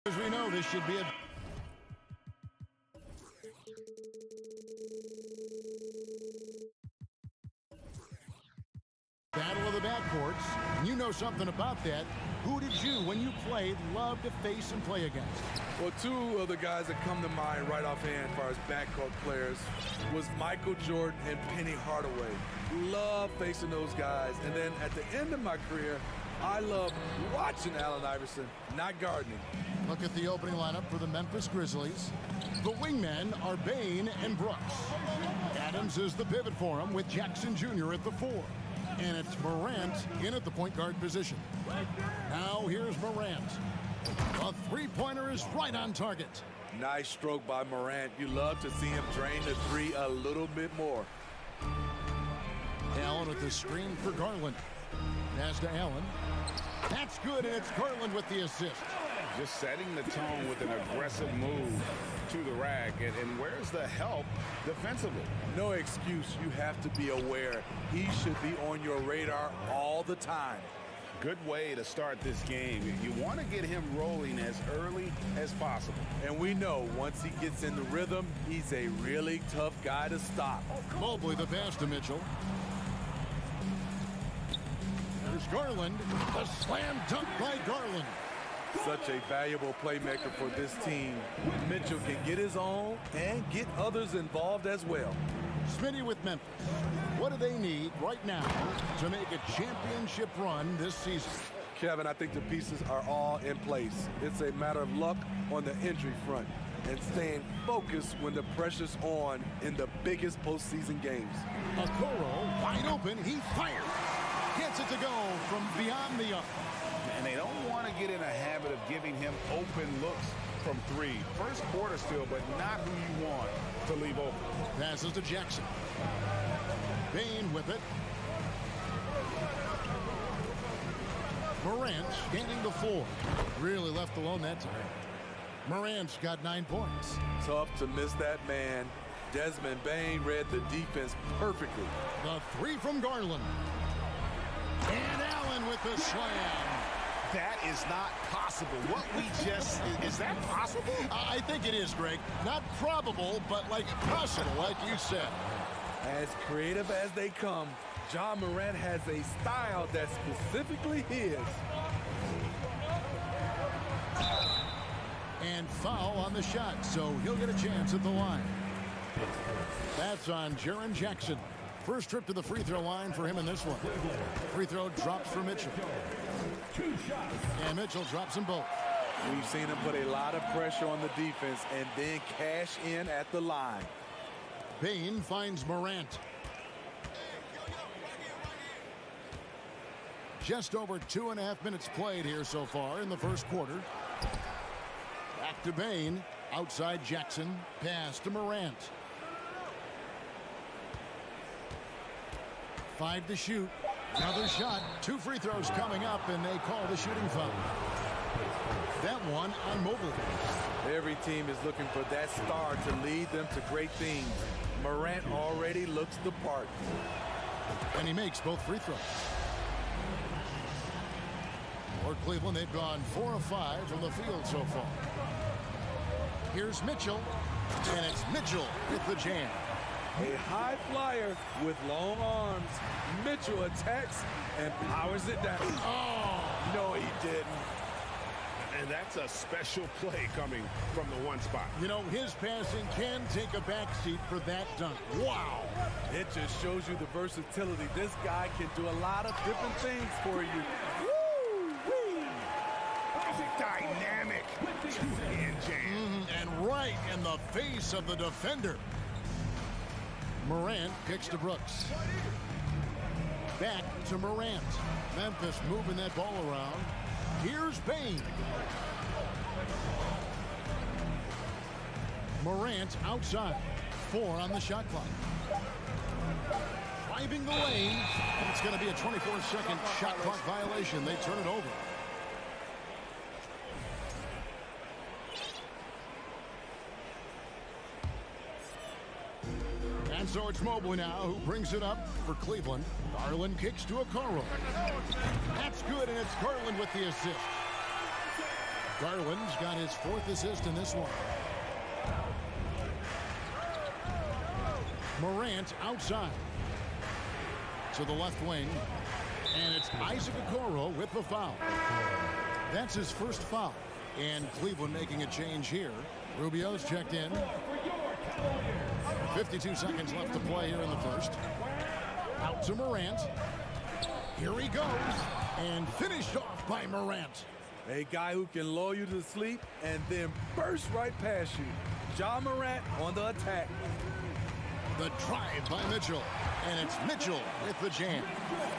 As we know, this should be a battle of the backcourts. And you know something about that. Who did you, when you played, love to face and play against? Well, two of the guys that come to mind right offhand as far as backcourt players was Michael Jordan and Penny Hardaway. Love facing those guys. And then at the end of my career, I love watching Allen Iverson, not guarding him. Look at the opening lineup for the Memphis Grizzlies. The wingmen are Bane and Brooks. Adams is the pivot for him with Jackson Jr. at the 4. And it's Morant in at the point guard position. Now here's Morant. A three-pointer is right on target. Nice stroke by Morant. You love to see him drain the three a little bit more. Allen with the screen for Garland. Pass to Allen. That's good, and it's Garland with the assist. Just setting the tone with an aggressive move to the rack. And where's the help defensively? No excuse. You have to be aware. He should be on your radar all the time. Good way to start this game. You want to get him rolling as early as possible. And we know once he gets in the rhythm, he's a really tough guy to stop. Mobley the pass to Mitchell. There's Garland. A slam dunk by Garland. Such a valuable playmaker for this team. Mitchell can get his own and get others involved as well. Smitty with Memphis. What do they need right now to make a championship run this season? Kevin, I think the pieces are all in place. It's a matter of luck on the injury front and staying focused when the pressure's on in the biggest postseason games. Okoro wide open. He fires. Gets it to go from beyond the arc. And they don't want to get in a habit of giving him open looks from three. First quarter still, but not who you want to leave open. Passes to Jackson. Bane with it. Morant gaining the 4. Really left alone that time. Morant's got 9 points. Tough to miss that man. Desmond Bane read the defense perfectly. The 3 from Garland. And Allen with the slam. That is not possible. What we just, is that possible? I think it is, Greg. Not probable, but like possible, like you said. As creative as they come, Ja Morant has a style that's specifically his. And foul on the shot, so he'll get a chance at the line. That's on Jaren Jackson. First trip to the free throw line for him in this one. Free throw drops for Mitchell. And Mitchell drops them both. We've seen him put a lot of pressure on the defense and then cash in at the line. Bane finds Morant. Just over 2.5 minutes played here so far in the first quarter. Back to Bane. Outside Jackson. Pass to Morant. 5 to shoot. Another shot. 2 free throws coming up, and they call the shooting foul. That one on Mobley. Every team is looking for that star to lead them to great things. Morant already looks the part. And he makes both free throws. For Cleveland, they've gone 4 of 5 from the field so far. Here's Mitchell, and it's Mitchell with the jam. A high flyer with long arms. Mitchell attacks and powers it down. Oh! No, he didn't. And that's a special play coming from the one spot. You know, his passing can take a backseat for that dunk. Wow! It just shows you the versatility. This guy can do a lot of different things for you. Woo-wee! Dynamic two-hand jam. And right in the face of the defender. Morant kicks to Brooks. Back to Morant. Memphis moving that ball around. Here's Bane. Morant outside. 4 on the shot clock. Driving the lane. And it's going to be a 24-second shot clock violation. They turn it over. And so it's Mobley now who brings it up for Cleveland. Garland kicks to Okoro. That's good, and it's Garland with the assist. Garland's got his 4th assist in this one. Morant outside to the left wing, and it's Isaac Okoro with the foul. That's his first foul, and Cleveland making a change here. Rubio's checked in. 52 seconds left to play here in the first. Out to Morant. Here he goes, and finished off by Morant. A guy who can lull you to sleep and then burst right past you. Ja Morant on the attack. The drive by Mitchell, and it's Mitchell with the jam.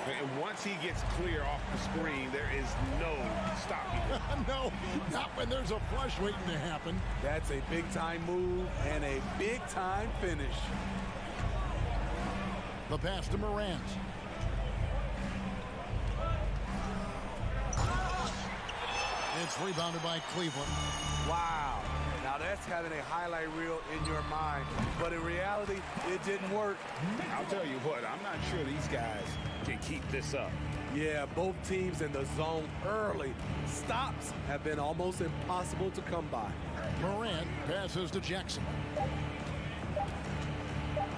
And once he gets clear off the screen, there is no stopping him. No, not when there's a flush waiting to happen. That's a big-time move and a big-time finish. The pass to Morant. It's rebounded by Cleveland. Wow. Now that's having a highlight reel in your mind. But in reality, it didn't work. I'll tell you what, I'm not sure these guys can keep this up. Yeah, both teams in the zone early. Stops have been almost impossible to come by. Morant passes to Jackson.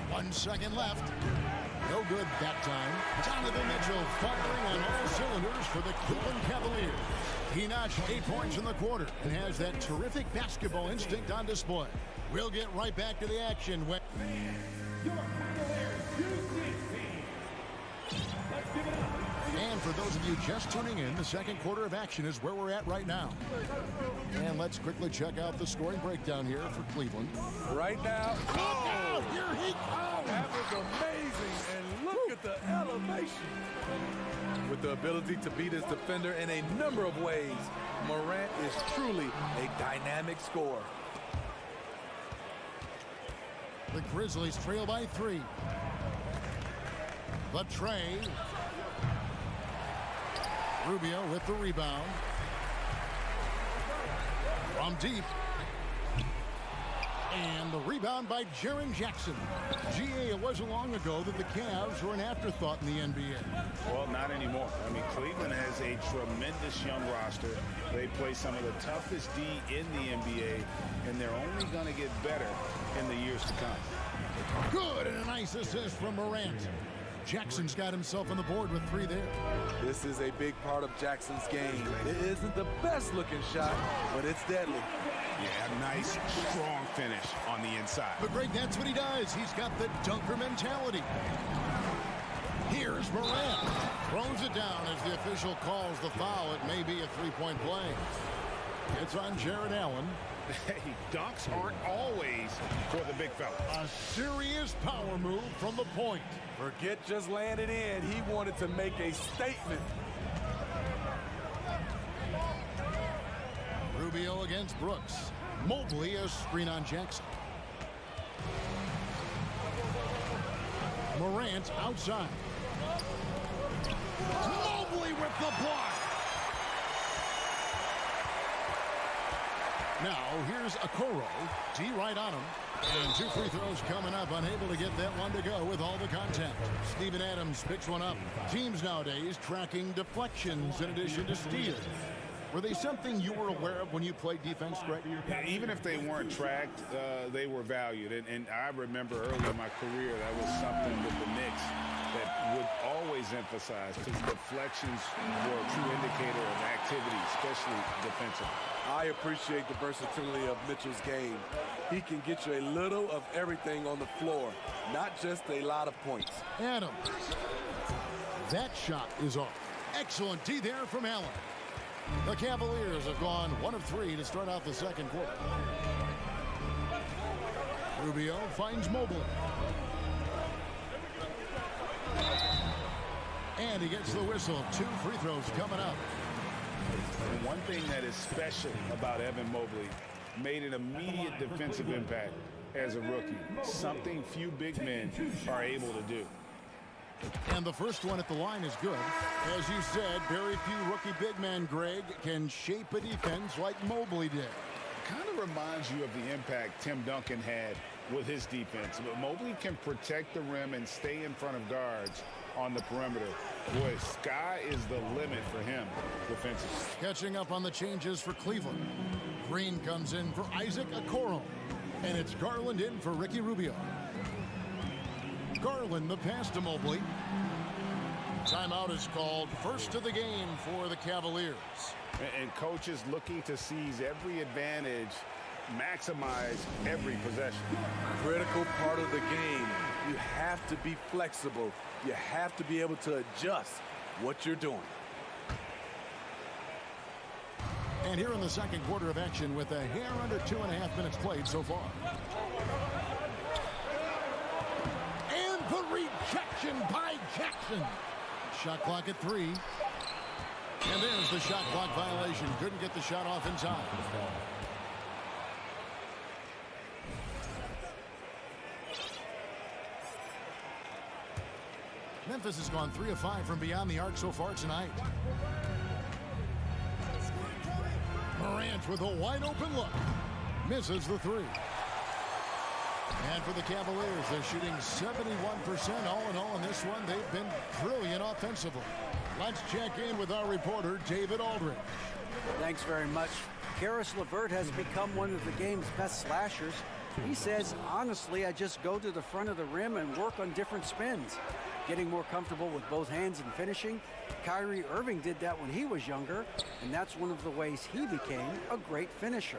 1 second left. No good that time. Donovan Mitchell firing on all cylinders for the Cleveland Cavaliers. He notched 8 points in the quarter and has that terrific basketball instinct on display. We'll get right back to the action when... And for those of you just tuning in, the second quarter of action is where we're at right now. And let's quickly check out the scoring breakdown here for Cleveland. Right now, Oh, here he comes! that was amazing, and look at the elevation. With the ability to beat his defender in a number of ways, Morant is truly a dynamic scorer. The Grizzlies trail by 3. The tray. Rubio with the rebound. From deep. And the rebound by Jaren Jackson. GA, it wasn't long ago that the Cavs were an afterthought in the NBA. Well, not anymore. I mean, Cleveland has a tremendous young roster. They play some of the toughest D in the NBA, and they're only going to get better in the years to come. Good, and a nice assist from Morant. Jackson's got himself on the board with 3 there. This is a big part of Jackson's game. It isn't the best looking shot, but it's deadly. Yeah, nice, strong finish on the inside. But Greg, that's what he does. He's got the dunker mentality. Here's Morant. Throws it down as the official calls the foul. It may be a 3-point play. It's on Jared Allen. Hey, dunks aren't always for the big fella. A serious power move from the point. Forget just laying it in. He wanted to make a statement. Rubio against Brooks. Mobley a screen on Jackson. Morant outside. Mobley with the block. Now here's Okoro. D right on him. And 2 free throws coming up. Unable to get that one to go with all the contact. Steven Adams picks one up. Teams nowadays tracking deflections in addition to steals. Were they something you were aware of when you played defense, Greg? Even if they weren't tracked, they were valued. And I remember early in my career, that was something with the Knicks that would always emphasize, because deflections were a true indicator of activity, especially defensively. I appreciate the versatility of Mitchell's game. He can get you a little of everything on the floor, not just a lot of points. Adams. That shot is off. Excellent D there from Allen. The Cavaliers have gone 1 of 3 to start out the second quarter. Rubio finds Mobley. And he gets the whistle. 2 free throws coming up. And one thing that is special about Evan Mobley, made an immediate defensive impact as a rookie. Something few big men are able to do. And the first one at the line is good. As you said, very few rookie big men, Greg, can shape a defense like Mobley did. Kind of reminds you of the impact Tim Duncan had with his defense. But Mobley can protect the rim and stay in front of guards on the perimeter. Boy, sky is the limit for him defensively. Catching up on the changes for Cleveland. Green comes in for Isaac Okoro. And it's Garland in for Ricky Rubio. Garland the pass to Mobley. Timeout is called. First of the game for the Cavaliers. And coaches looking to seize every advantage, maximize every possession. Critical part of the game. You have to be flexible. You have to be able to adjust what you're doing. And here in the second quarter of action with a hair under 2.5 minutes played so far. And the rejection by Jackson. Shot clock at 3. And there's the shot clock violation. Couldn't get the shot off in time. Memphis has gone 3 of 5 from beyond the arc so far tonight. Morant with a wide open look. Misses the 3. And for the Cavaliers, they're shooting 71% all in all in this one. They've been brilliant offensively. Let's check in with our reporter, David Aldridge. Thanks very much. Karis LeVert has become one of the game's best slashers. He says, honestly, I just go to the front of the rim and work on different spins. Getting more comfortable with both hands and finishing. Kyrie Irving did that when he was younger, and that's one of the ways he became a great finisher.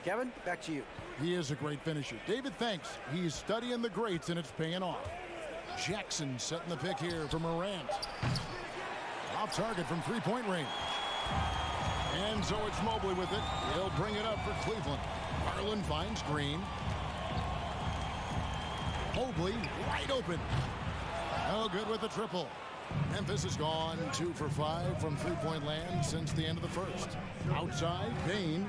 Kevin, back to you. He is a great finisher. David, thanks. He's studying the greats, and it's paying off. Jackson setting the pick here for Morant. Off target from three-point range. And so it's Mobley with it. He'll bring it up for Cleveland. Garland finds Green. Mobley wide open. No good with the triple. Memphis has gone 2 for 5 from three-point land since the end of the first. Outside, Bane.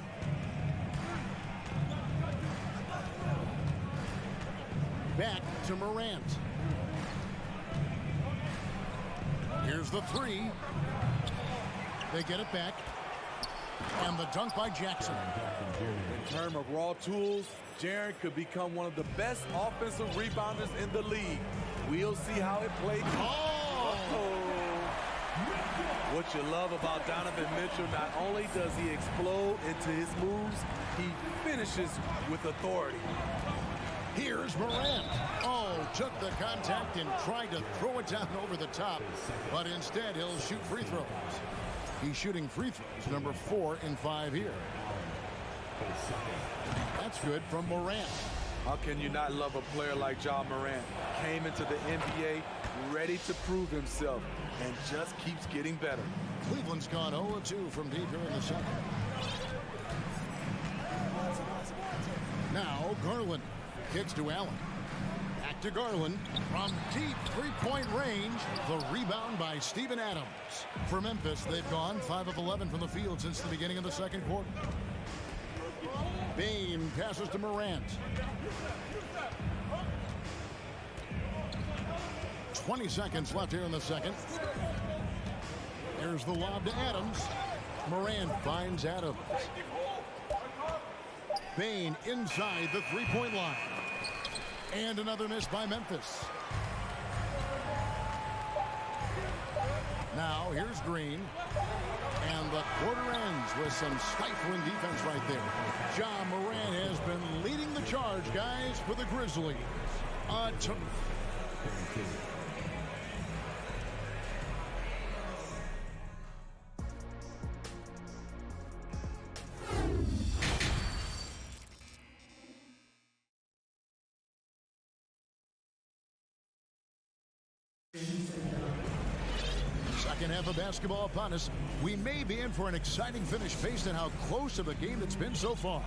Back to Morant. Here's the 3. They get it back. And the dunk by Jackson. In terms of raw tools, Jaren could become one of the best offensive rebounders in the league. We'll see how it plays. What you love about Donovan Mitchell, not only does he explode into his moves, he finishes with authority. Here's Morant. Oh, took the contact and tried to throw it down over the top. But instead, he'll shoot free throws. He's shooting free throws, number 4 in 5 here. That's good from Morant. How can you not love a player like Ja Morant? Came into the NBA ready to prove himself and just keeps getting better. Cleveland's gone 0-2 from deep here in the second. Now Garland kicks to Allen. Back to Garland from deep three-point range. The rebound by Steven Adams. For Memphis, they've gone 5 of 11 from the field since the beginning of the second quarter. Bane passes to Morant. 20 seconds left here in the second. Here's the lob to Adams. Morant finds Adams. Bane inside the three-point line. And another miss by Memphis. Now here's Green. And the quarter ends with some stifling defense right there. Ja Morant has been leading the charge, guys, for the Grizzlies. Second half of basketball upon us. We may be in for an exciting finish based on how close of a game it's been so far.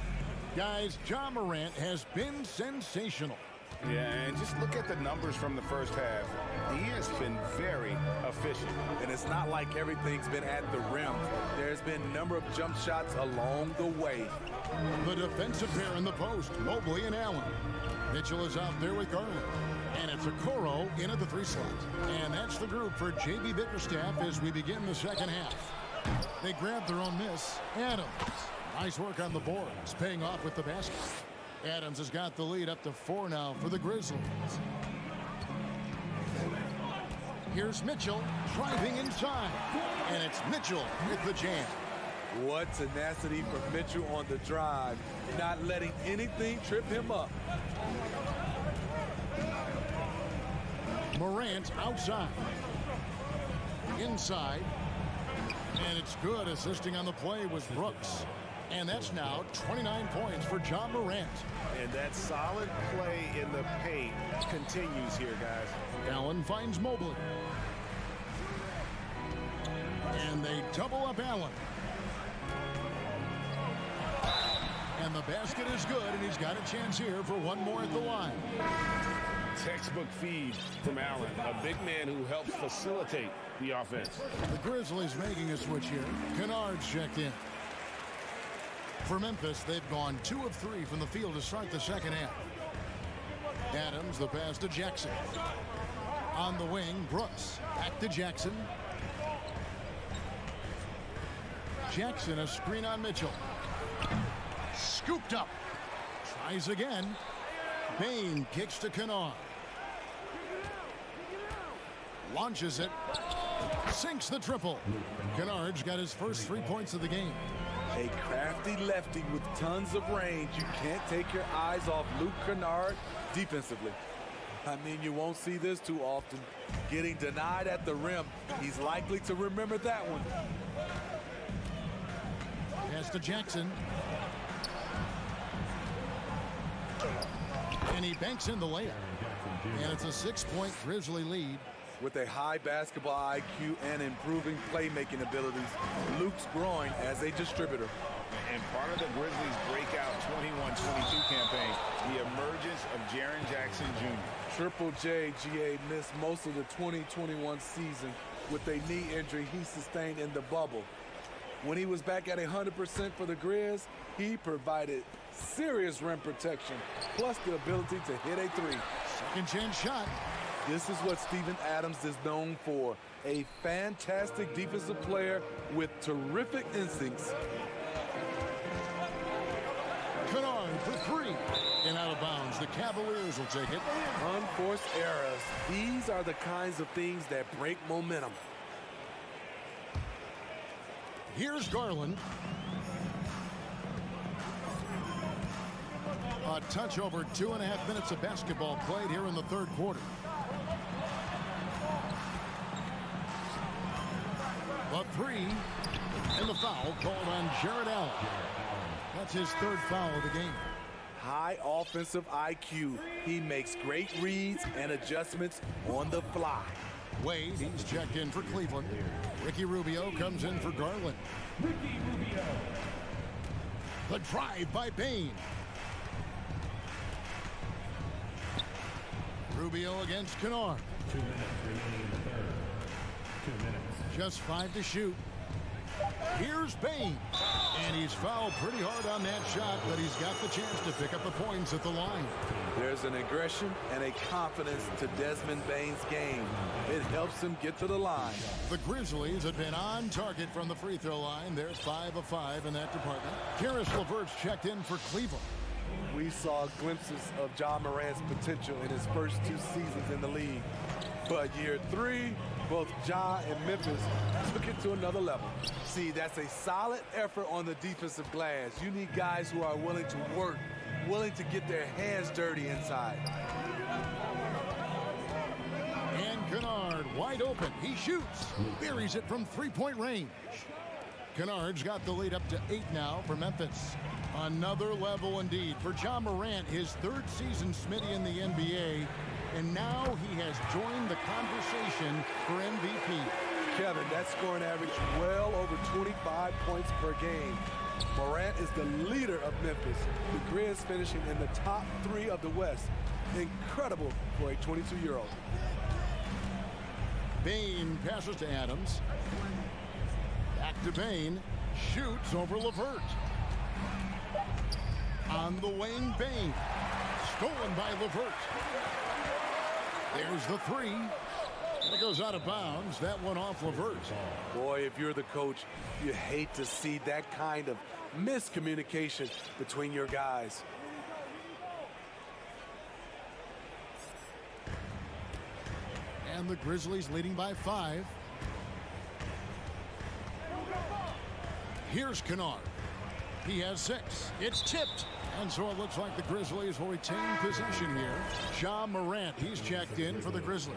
Guys, Ja Morant has been sensational. Yeah, and just look at the numbers from the first half. He has been very efficient. And it's not like everything's been at the rim. There's been a number of jump shots along the way. The defensive pair in the post, Mobley and Allen. Mitchell is out there with Garland. And it's Okoro in at the 3 slot. And that's the group for J.B. Bickerstaff as we begin the second half. They grabbed their own miss. Adams. Nice work on the boards, paying off with the basket. Adams has got the lead up to 4 now for the Grizzlies. Here's Mitchell driving inside, and it's Mitchell with the jam. What tenacity from Mitchell on the drive, not letting anything trip him up. Morant outside. Inside. And it's good. Assisting on the play was Brooks. And that's now 29 points for John Morant. And that solid play in the paint continues here, guys. Allen finds Mobley. And they double up Allen. And the basket is good, and he's got a chance here for one more at the line. Textbook feed from Allen, a big man who helps facilitate the offense. The Grizzlies making a switch here. Kennard's checked in. For Memphis, they've gone 2 of 3 from the field to start the second half. Adams, the pass to Jackson. On the wing, Brooks. Back to Jackson. Jackson, a screen on Mitchell. Scooped up. Tries again. Bane kicks to Kennard. Launches it. Sinks the triple. Kennard's got his first 3 points of the game. A crafty lefty with tons of range. You can't take your eyes off Luke Kennard defensively. I mean, you won't see this too often. Getting denied at the rim. He's likely to remember that one. Pass to Jackson. And he banks in the layup. And it's a 6-point Grizzly lead. With a high basketball IQ and improving playmaking abilities, Luke's growing as a distributor. And part of the Grizzlies' breakout 21-22 campaign, the emergence of Jaren Jackson Jr. Triple J, GA, missed most of the 2021 season with a knee injury he sustained in the bubble. When he was back at 100% for the Grizz, he provided serious rim protection, plus the ability to hit a 3. Second chance shot. This is what Steven Adams is known for, a fantastic defensive player with terrific instincts. Kennard for 3. And out of bounds. The Cavaliers will take it. Unforced errors. These are the kinds of things that break momentum. Here's Garland. A touch over 2.5 minutes of basketball played here in the third quarter. The 3, and the foul called on Jared Allen. That's his 3rd foul of the game. High offensive IQ. He makes great reads and adjustments on the fly. Wade, he's checked in for Cleveland. Ricky Rubio comes in for Garland. The drive by Bane. Rubio against Kennard. 2 minutes remaining in the third. 2 minutes. Just 5 to shoot. Here's Bane. And he's fouled pretty hard on that shot, but he's got the chance to pick up the points at the line. There's an aggression and a confidence to Desmond Bane's game. It helps him get to the line. The Grizzlies have been on target from the free throw line. They're 5 of 5 in that department. Karis LeVert's checked in for Cleveland. We saw glimpses of John Morant's potential in his first 2 seasons in the league. But year 3, both Ja and Memphis took it to another level. See, that's a solid effort on the defensive glass. You need guys who are willing to work, willing to get their hands dirty inside. And Kennard wide open. He shoots. Buries it from 3-point range. Kennard's got the lead up to 8 now for Memphis. Another level indeed for John Morant, his 3rd season Smitty in the NBA. And now he has joined the conversation for MVP. Kevin, that scoring average well over 25 points per game. Morant is the leader of Memphis. The Grizz finishing in the top 3 of the West. Incredible for a 22-year-old. Bane passes to Adams. Back to Bane. Shoots over LeVert. On the wing, Bane. Stolen by LeVert. There's the 3. It goes out of bounds. That one off LeVert. Boy, if you're the coach, you hate to see that kind of miscommunication between your guys. And the Grizzlies leading by 5. Here's Kennard. He has 6. It's tipped. And so it looks like the Grizzlies will retain possession here. Ja Morant, he's checked in for the Grizzlies.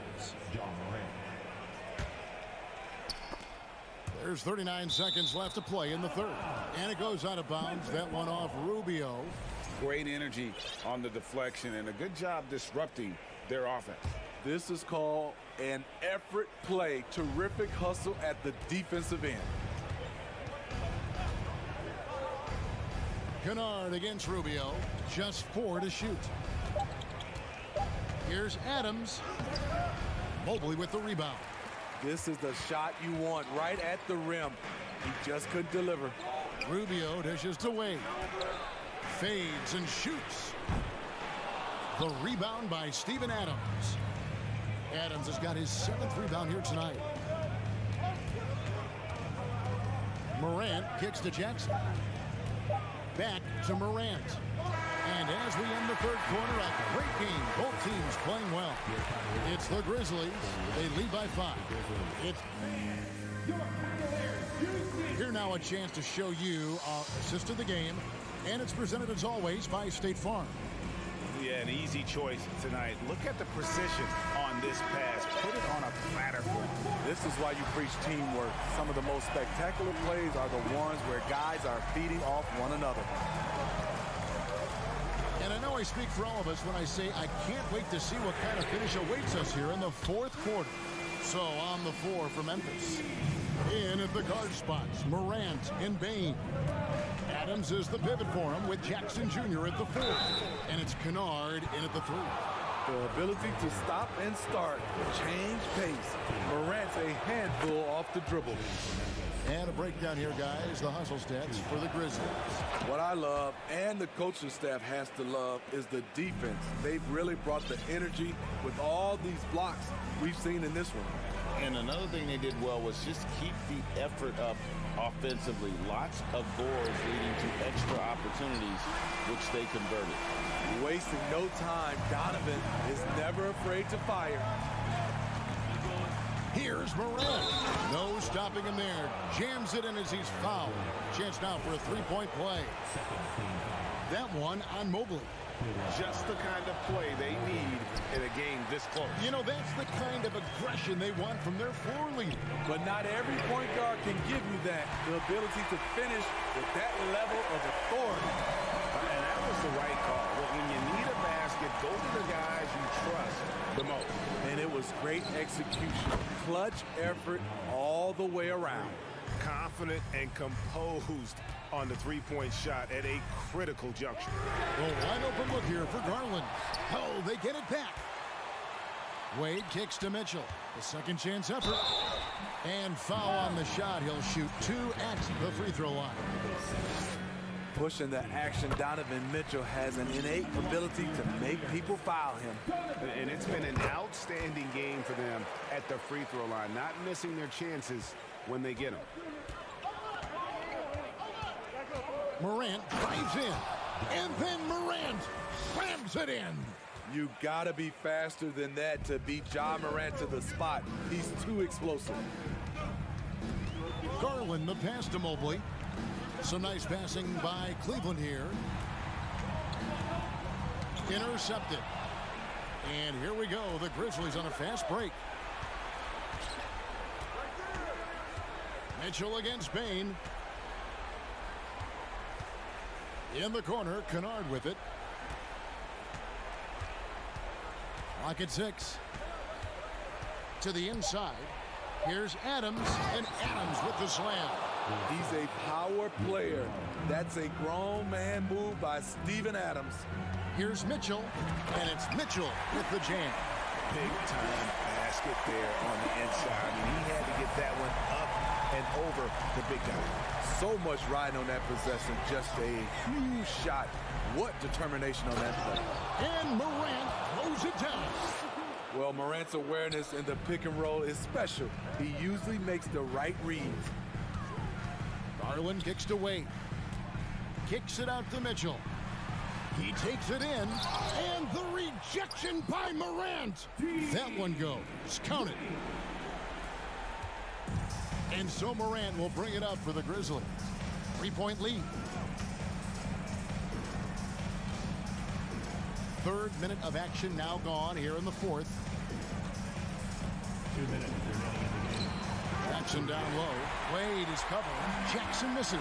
There's 39 seconds left to play in the third. And it goes out of bounds. That one off Rubio. Great energy on the deflection and a good job disrupting their offense. This is called an effort play. Terrific hustle at the defensive end. Kennard against Rubio. Just 4 to shoot. Here's Adams. Mobley with the rebound. This is the shot you want right at the rim. He just couldn't deliver. Rubio dishes to Wade. Fades and shoots. The rebound by Steven Adams. Adams has got his 7th rebound here tonight. Morant kicks to Jackson. Back to Morant. And as we end the third quarter, a great game. Both teams playing well. It's the Grizzlies. They lead by 5. It's here now, a chance to show you our assist of the game. And it's presented as always by State Farm. Yeah, an easy choice tonight. Look at the precision on this pass. Put it on a platter for him. This is why you preach teamwork. Some of the most spectacular plays are the ones where guys are feeding off one another. And I know I speak for all of us when I say I can't wait to see what kind of finish awaits us here in the fourth quarter. So on the floor for Memphis. In at the guard spots, Morant and Bane. Adams is the pivot for him with Jackson Jr. at the 4. And it's Kennard in at the 3. The ability to stop and start, change pace. Morant's a handful off the dribble. And a breakdown here, guys. The hustle stats for the Grizzlies. What I love, and the coaching staff has to love, is the defense. They've really brought the energy with all these blocks we've seen in this one. And another thing they did well was just keep the effort up offensively. Lots of boards leading to extra opportunities, which they converted. Wasting no time, Donovan is never afraid to fire. Here's Morant. No stopping him there. Jams it in as he's fouled. Chance now for a three-point play. That one on Mobley. Just the kind of play they need in a game this close. You know, that's the kind of aggression they want from their floor leader. But not every point guard can give you that. The ability to finish with that level of authority. And that was the right call. When you need a basket, go to the guys you trust the most. And it was great execution. Clutch effort all the way around. Confident and composed on the three-point shot at a critical juncture. Well, wide open look here for Garland. Oh, they get it back. Wade kicks to Mitchell. The second chance effort. And foul on the shot. He'll shoot 2 at the free throw line. Pushing the action, Donovan Mitchell has an innate ability to make people foul him. And it's been an outstanding game for them at the free throw line, not missing their chances when they get them. Morant drives in. And then Morant slams it in. You gotta be faster than that to beat Ja Morant to the spot. He's too explosive. Garland the pass to Mobley. Some nice passing by Cleveland here. Intercepted. And here we go. The Grizzlies on a fast break. Mitchell against Bane. In the corner, Kennard with it. Clock at 6. To the inside. Here's Adams, and Adams with the slam. He's a power player. That's a grown man move by Steven Adams. Here's Mitchell, and it's Mitchell with the jam. Big time basket there on the inside. And he had to get that one up and over the big guy. So much riding on that possession. Just a huge shot. What determination on that play. And Morant throws it down. Well, Morant's awareness in the pick and roll is special. He usually makes the right reads. Garland kicks to Wade. Kicks it out to Mitchell. He takes it in, and the rejection by Morant. That one goes. Count it. And so Morant will bring it up for the Grizzlies. 3-point lead. Third minute of action now gone here in the fourth. 2 minutes remaining in the game. Jackson down low. Wade is covering. Jackson misses.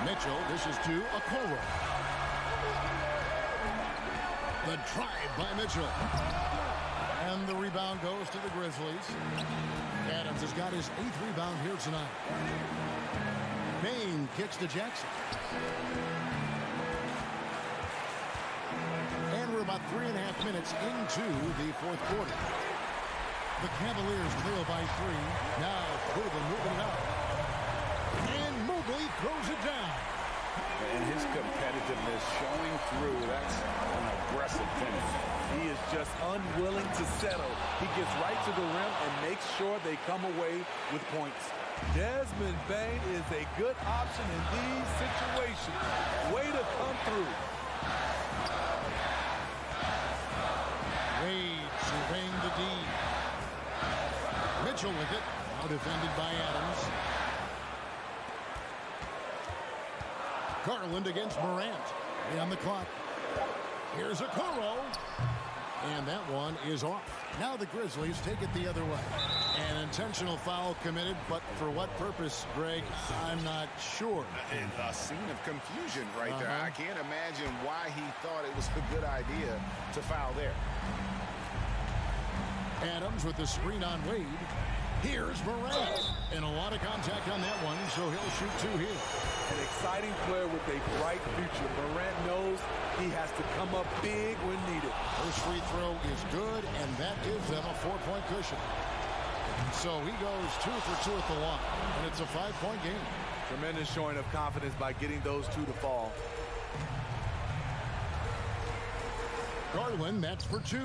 Mitchell dishes to Okoro. The drive by Mitchell. And the rebound goes to the Grizzlies. Adams has got his 8th rebound here tonight. Bane kicks to Jackson. And we're about 3.5 minutes into the fourth quarter. The Cavaliers trail by 3. Now Cleveland moving it up. And Mobley throws it down. And his competitiveness showing through. That's an aggressive finish. He is just unwilling to settle. He gets right to the rim and makes sure they come away with points. Desmond Bane is a good option in these situations. Way to come through. Wade surveying the D. Mitchell with it. Now defended by Adams. Garland against Morant. On the clock. Here's Okoro. And that one is off. Now the Grizzlies take it the other way. An intentional foul committed, but for what purpose, Greg, I'm not sure. And a scene of confusion right there. I can't imagine why he thought it was a good idea to foul there. Adams with the screen on Wade. Here's Morant. And a lot of contact on that one, so he'll shoot 2 here. An exciting player with a bright future. Morant knows he has to come up big when needed. First free throw is good, and that gives them a 4-point cushion. So he goes 2 for 2 at the line, and it's a 5-point game. Tremendous showing of confidence by getting those 2 to fall. Garland, that's for 2.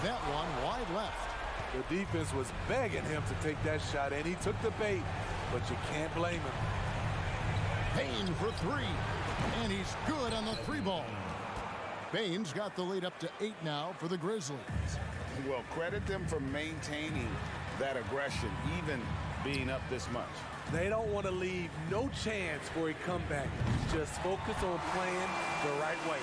That one wide left. The defense was begging him to take that shot, and he took the bait, but you can't blame him. Bane for 3, and he's good on the 3-ball. Bane's got the lead up to 8 now for the Grizzlies. Well, credit them for maintaining that aggression, even being up this much. They don't want to leave no chance for a comeback. Just focus on playing the right way.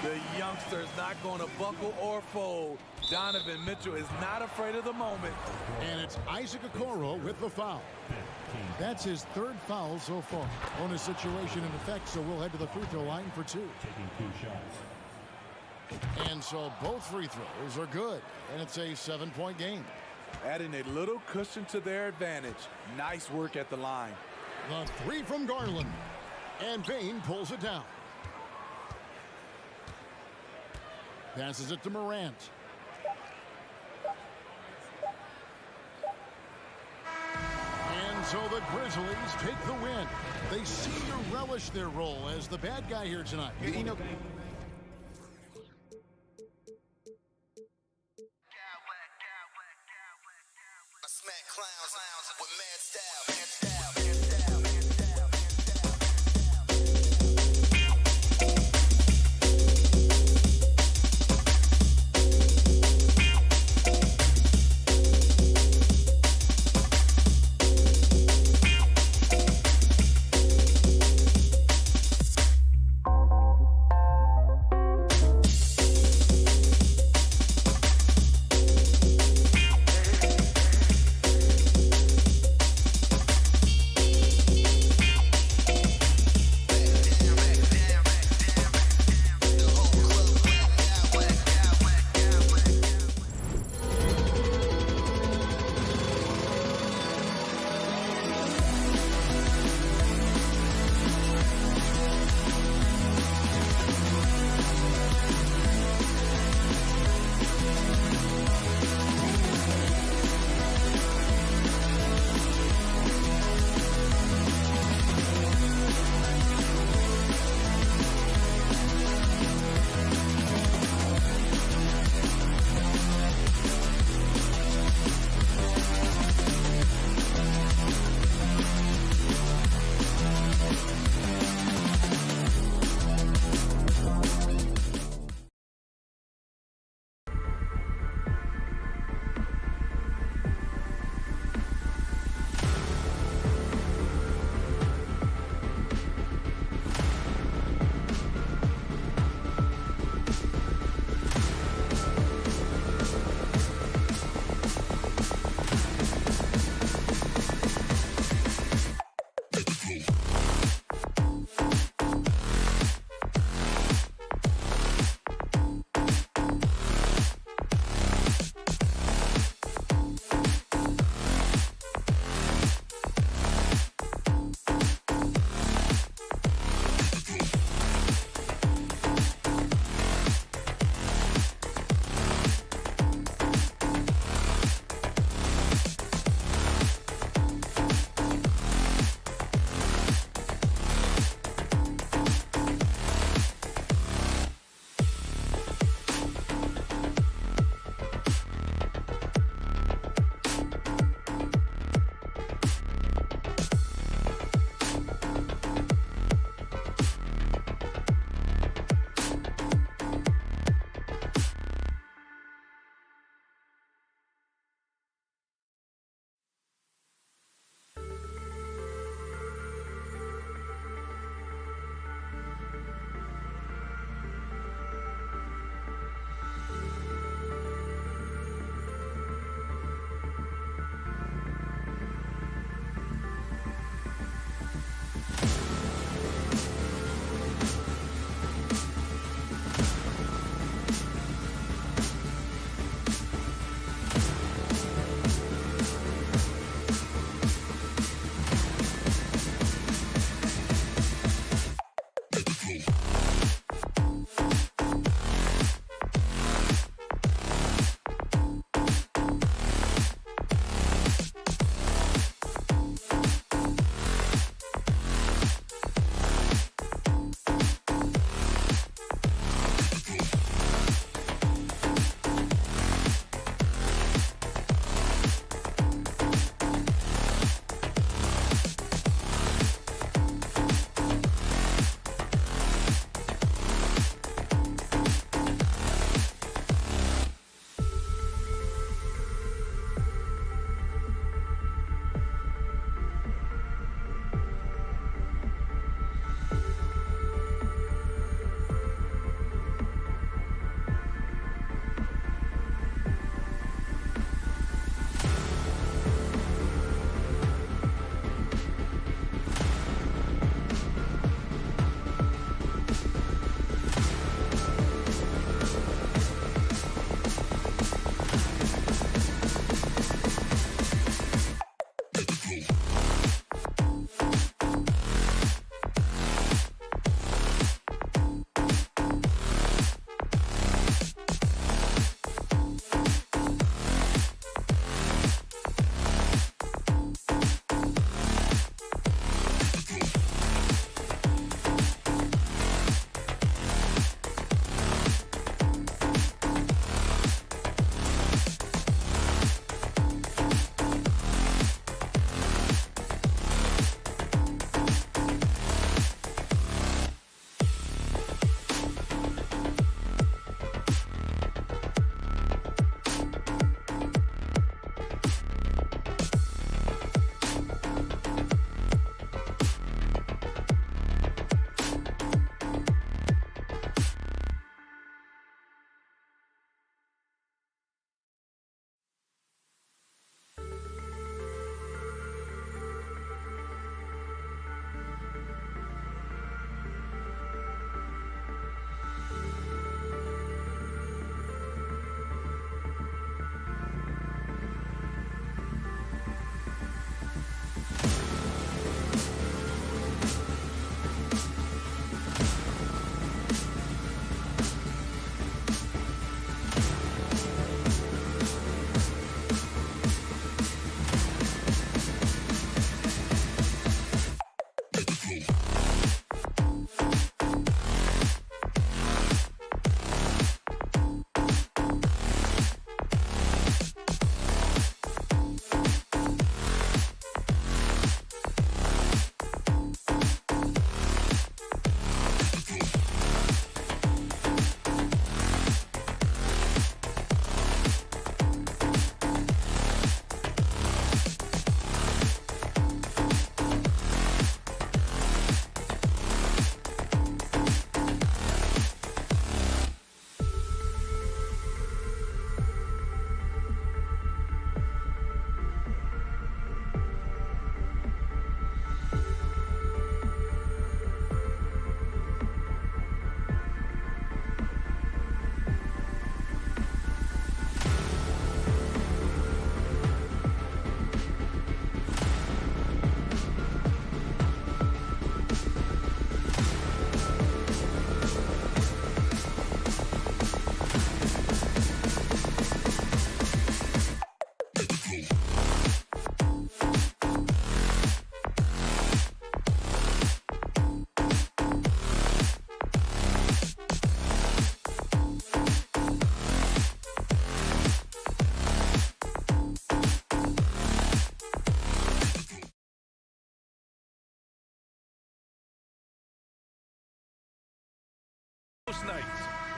The youngster is not going to buckle or fold. Donovan Mitchell is not afraid of the moment. And it's Isaac Okoro with the foul. That's his 3rd foul so far. Bonus situation in effect, so we'll head to the free throw line for 2. Taking 2 shots. And so both free throws are good, and it's a 7-point game. Adding a little cushion to their advantage. Nice work at the line. The 3 from Garland, and Bane pulls it down. Passes it to Morant. And so the Grizzlies take the win. They seem to relish their role as the bad guy here tonight. You know, Smack clowns with mad style.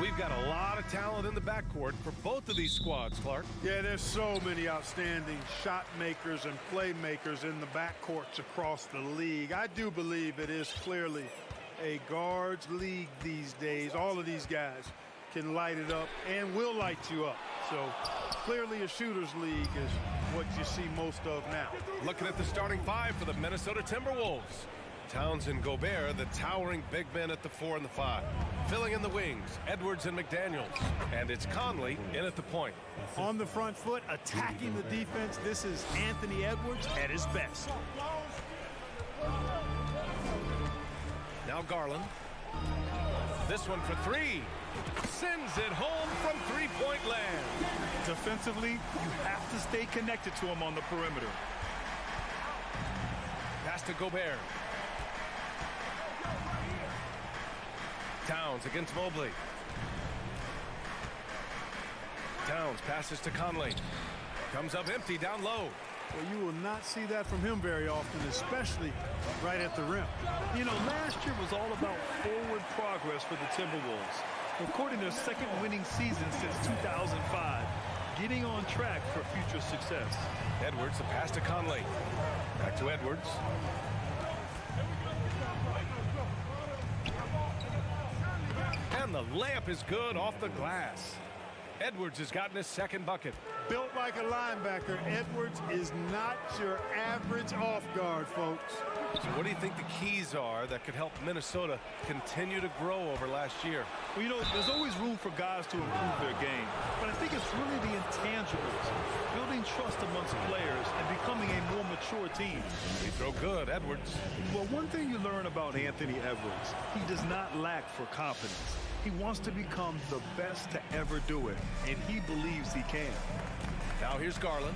We've got a lot of talent in the backcourt for both of these squads, Clark. Yeah, there's so many outstanding shot makers and playmakers in the backcourts across the league. I do believe it is clearly a guards league these days. All of these guys can light it up and will light you up. So clearly a shooters league is what you see most of now. Looking at the starting five for the Minnesota Timberwolves. Towns and Gobert, the towering big men at the 4 and the 5. Filling in the wings, Edwards and McDaniels. And it's Conley in at the point. On the front foot, attacking the defense, this is Anthony Edwards at his best. Now Garland. This one for three. Sends it home from three-point land. Defensively, you have to stay connected to him on the perimeter. Pass to Gobert. Towns against Mobley. Towns passes to Conley. Comes up empty down low. Well, you will not see that from him very often, especially right at the rim. You know, last year was all about forward progress for the Timberwolves. Recording their second winning season since 2005. Getting on track for future success. Edwards, the pass to Conley. Back to Edwards. And the layup is good off the glass. Edwards has gotten his second bucket. Built like a linebacker, Edwards is not your average off guard, folks. So what do you think the keys are that could help Minnesota continue to grow over last year? Well, you know, there's always room for guys to improve their game. But I think it's really the intangibles. Building trust amongst players and becoming a more mature team. He throw good, Edwards. Well, one thing you learn about Anthony Edwards, he does not lack for confidence. He wants to become the best to ever do it, and he believes he can. Now here's Garland.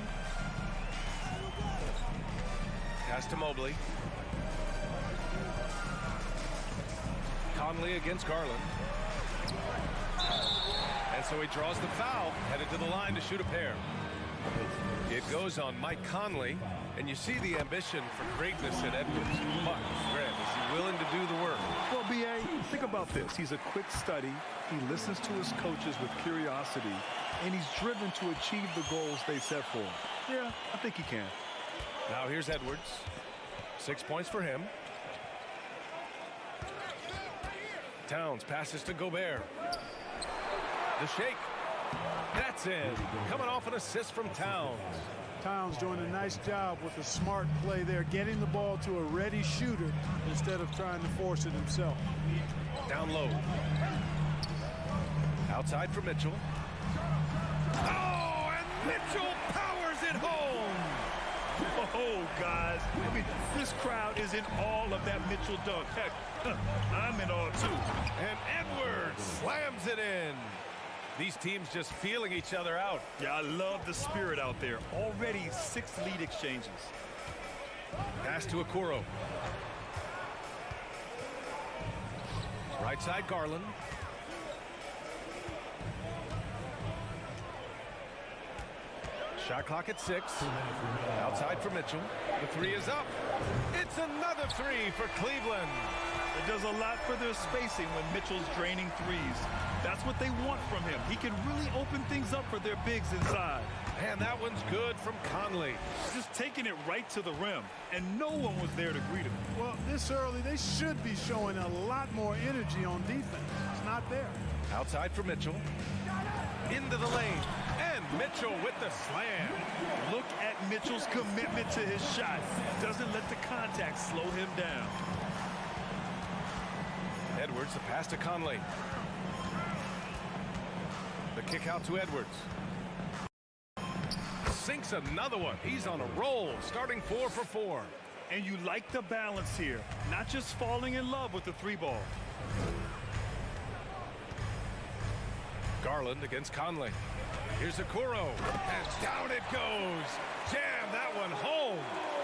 Pass to Mobley. Conley against Garland. And so he draws the foul, headed to the line to shoot a pair. It goes on Mike Conley, and you see the ambition for greatness in Edwards. But, Grant, is he willing to do the work? Well, B.A., think about this. He's a quick study. He listens to his coaches with curiosity, and he's driven to achieve the goals they set for him. Yeah, I think he can. Now here's Edwards. 6 points for him. Towns passes to Gobert. The shake. That's in. Coming off an assist from Towns. Towns doing a nice job with a smart play there, getting the ball to a ready shooter instead of trying to force it himself. Down low. Outside for Mitchell. Oh, and Mitchell powers it home. Oh, guys, I mean, this crowd is in awe of that Mitchell dunk. Heck, I'm in awe, too. And Edwards slams it in. These teams just feeling each other out. Yeah, I love the spirit out there. Already 6 lead exchanges. Pass to Okoro. Right side, Garland. Shot clock at 6. Outside for Mitchell. The 3 is up. It's another 3 for Cleveland. It does a lot for their spacing when Mitchell's draining threes. That's what they want from him. He can really open things up for their bigs inside. And that one's good from Conley. Just taking it right to the rim, and no one was there to greet him. Well, this early, they should be showing a lot more energy on defense. It's not there. Outside for Mitchell. Into the lane. And Mitchell with the slam. Look at Mitchell's commitment to his shot. Doesn't let the contact slow him down. Edwards, the pass to Conley. The kick out to Edwards. Sinks another one. He's on a roll, starting 4 for 4. And you like the balance here. Not just falling in love with the 3-ball. Garland against Conley. Here's Okoro. And down it goes. Jam that one home.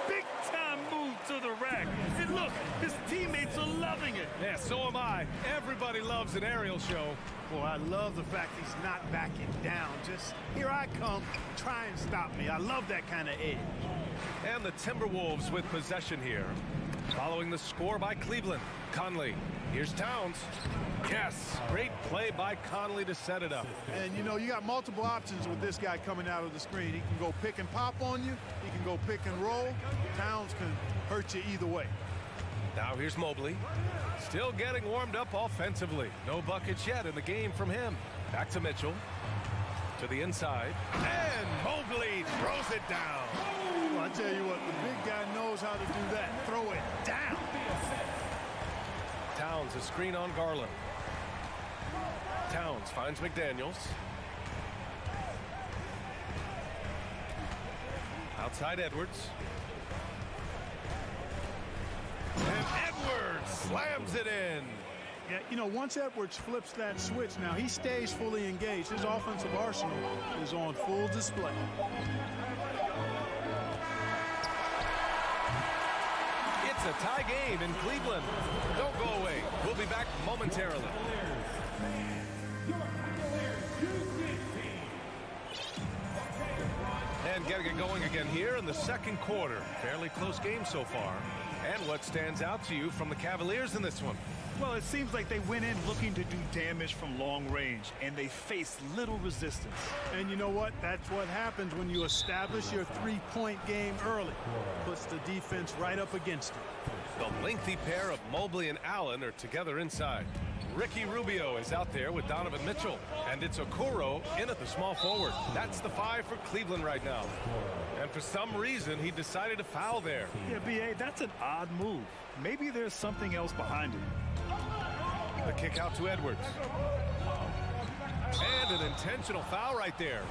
Big time move to the rack. And look, his teammates are loving it. Yeah, so am I. Everybody loves an aerial show. Well, I love the fact he's not backing down. Just, here I come, try and stop me. I love that kind of edge. And the Timberwolves with possession here. Following the score by Cleveland. Conley. Here's Towns. Yes, great play by Conley to set it up. And, you know, you got multiple options with this guy coming out of the screen. He can go pick and pop on you. He can go pick and roll. Towns can hurt you either way. Now here's Mobley. Still getting warmed up offensively. No buckets yet in the game from him. Back to Mitchell. To the inside. And Mobley throws it down. Well, I tell you what, the big guy knows how to do that. Throw it down. Towns, a screen on Garland. Towns finds McDaniels. Outside Edwards. And Edwards slams it in. Yeah, you know, once Edwards flips that switch, now he stays fully engaged. His offensive arsenal is on full display. It's a tie game in Cleveland. Don't go away. We'll be back momentarily. And getting it going again here in the second quarter. Fairly close game so far. And what stands out to you from the Cavaliers in this one? Well, it seems like they went in looking to do damage from long range, and they faced little resistance. And you know what? That's what happens when you establish your three-point game early. Puts the defense right up against it. The lengthy pair of Mobley and Allen are together inside. Ricky Rubio is out there with Donovan Mitchell. And it's Okoro in at the small forward. That's the 5 for Cleveland right now. And for some reason, he decided to foul there. Yeah, B.A., that's an odd move. Maybe there's something else behind it. The kick out to Edwards. And an intentional foul right there.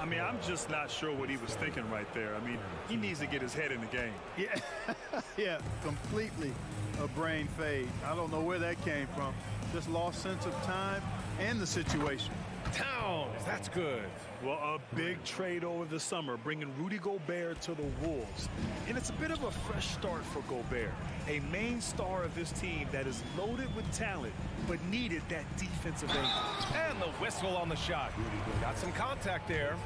I mean, I'm just not sure what he was thinking right there. I mean, he needs to get his head in the game. Yeah, yeah, completely a brain fade. I don't know where that came from. Just lost sense of time and the situation. Towns, that's good. Well, a big trade over the summer, bringing Rudy Gobert to the Wolves. And it's a bit of a fresh start for Gobert, a main star of this team that is loaded with talent, but needed that defensive angle. And the whistle on the shot. Got some contact there.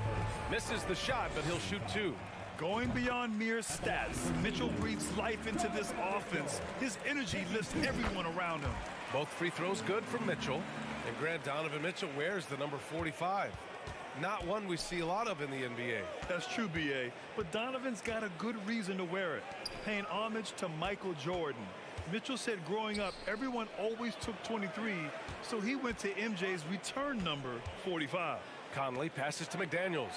Misses the shot, but he'll shoot 2. Going beyond mere stats, Mitchell breathes life into this offense. His energy lifts everyone around him. Both free throws good from Mitchell. And Grant, Donovan Mitchell wears the number 45. Not one we see a lot of in the NBA. That's true, B.A., but Donovan's got a good reason to wear it, paying homage to Michael Jordan. Mitchell said growing up, everyone always took 23, so he went to MJ's return number 45. Conley passes to McDaniels.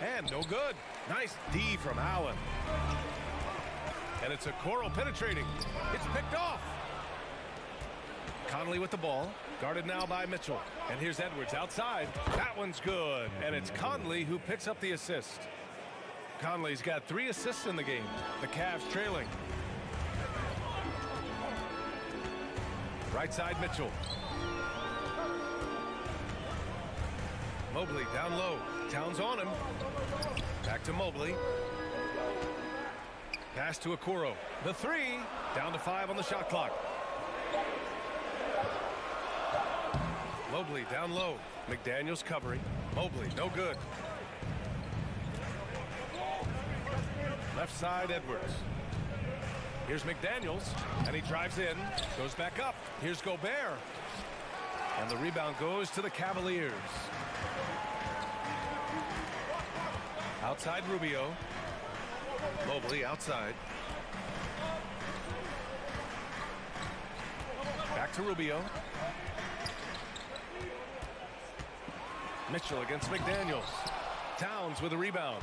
And no good. Nice D from Allen. And it's Okoro penetrating. It's picked off. Conley with the ball. Guarded now by Mitchell. And here's Edwards outside. That one's good. And it's Conley who picks up the assist. Conley's got 3 assists in the game. The Cavs trailing. Right side Mitchell. Mobley down low. Towns on him. Back to Mobley. Pass to Okoro. The 3. Down to 5 on the shot clock. Mobley down low. McDaniels covering. Mobley, no good. Left side, Edwards. Here's McDaniels, and he drives in. Goes back up. Here's Gobert. And the rebound goes to the Cavaliers. Outside Rubio. Mobley outside. Back to Rubio. Mitchell against McDaniels. Towns with a rebound.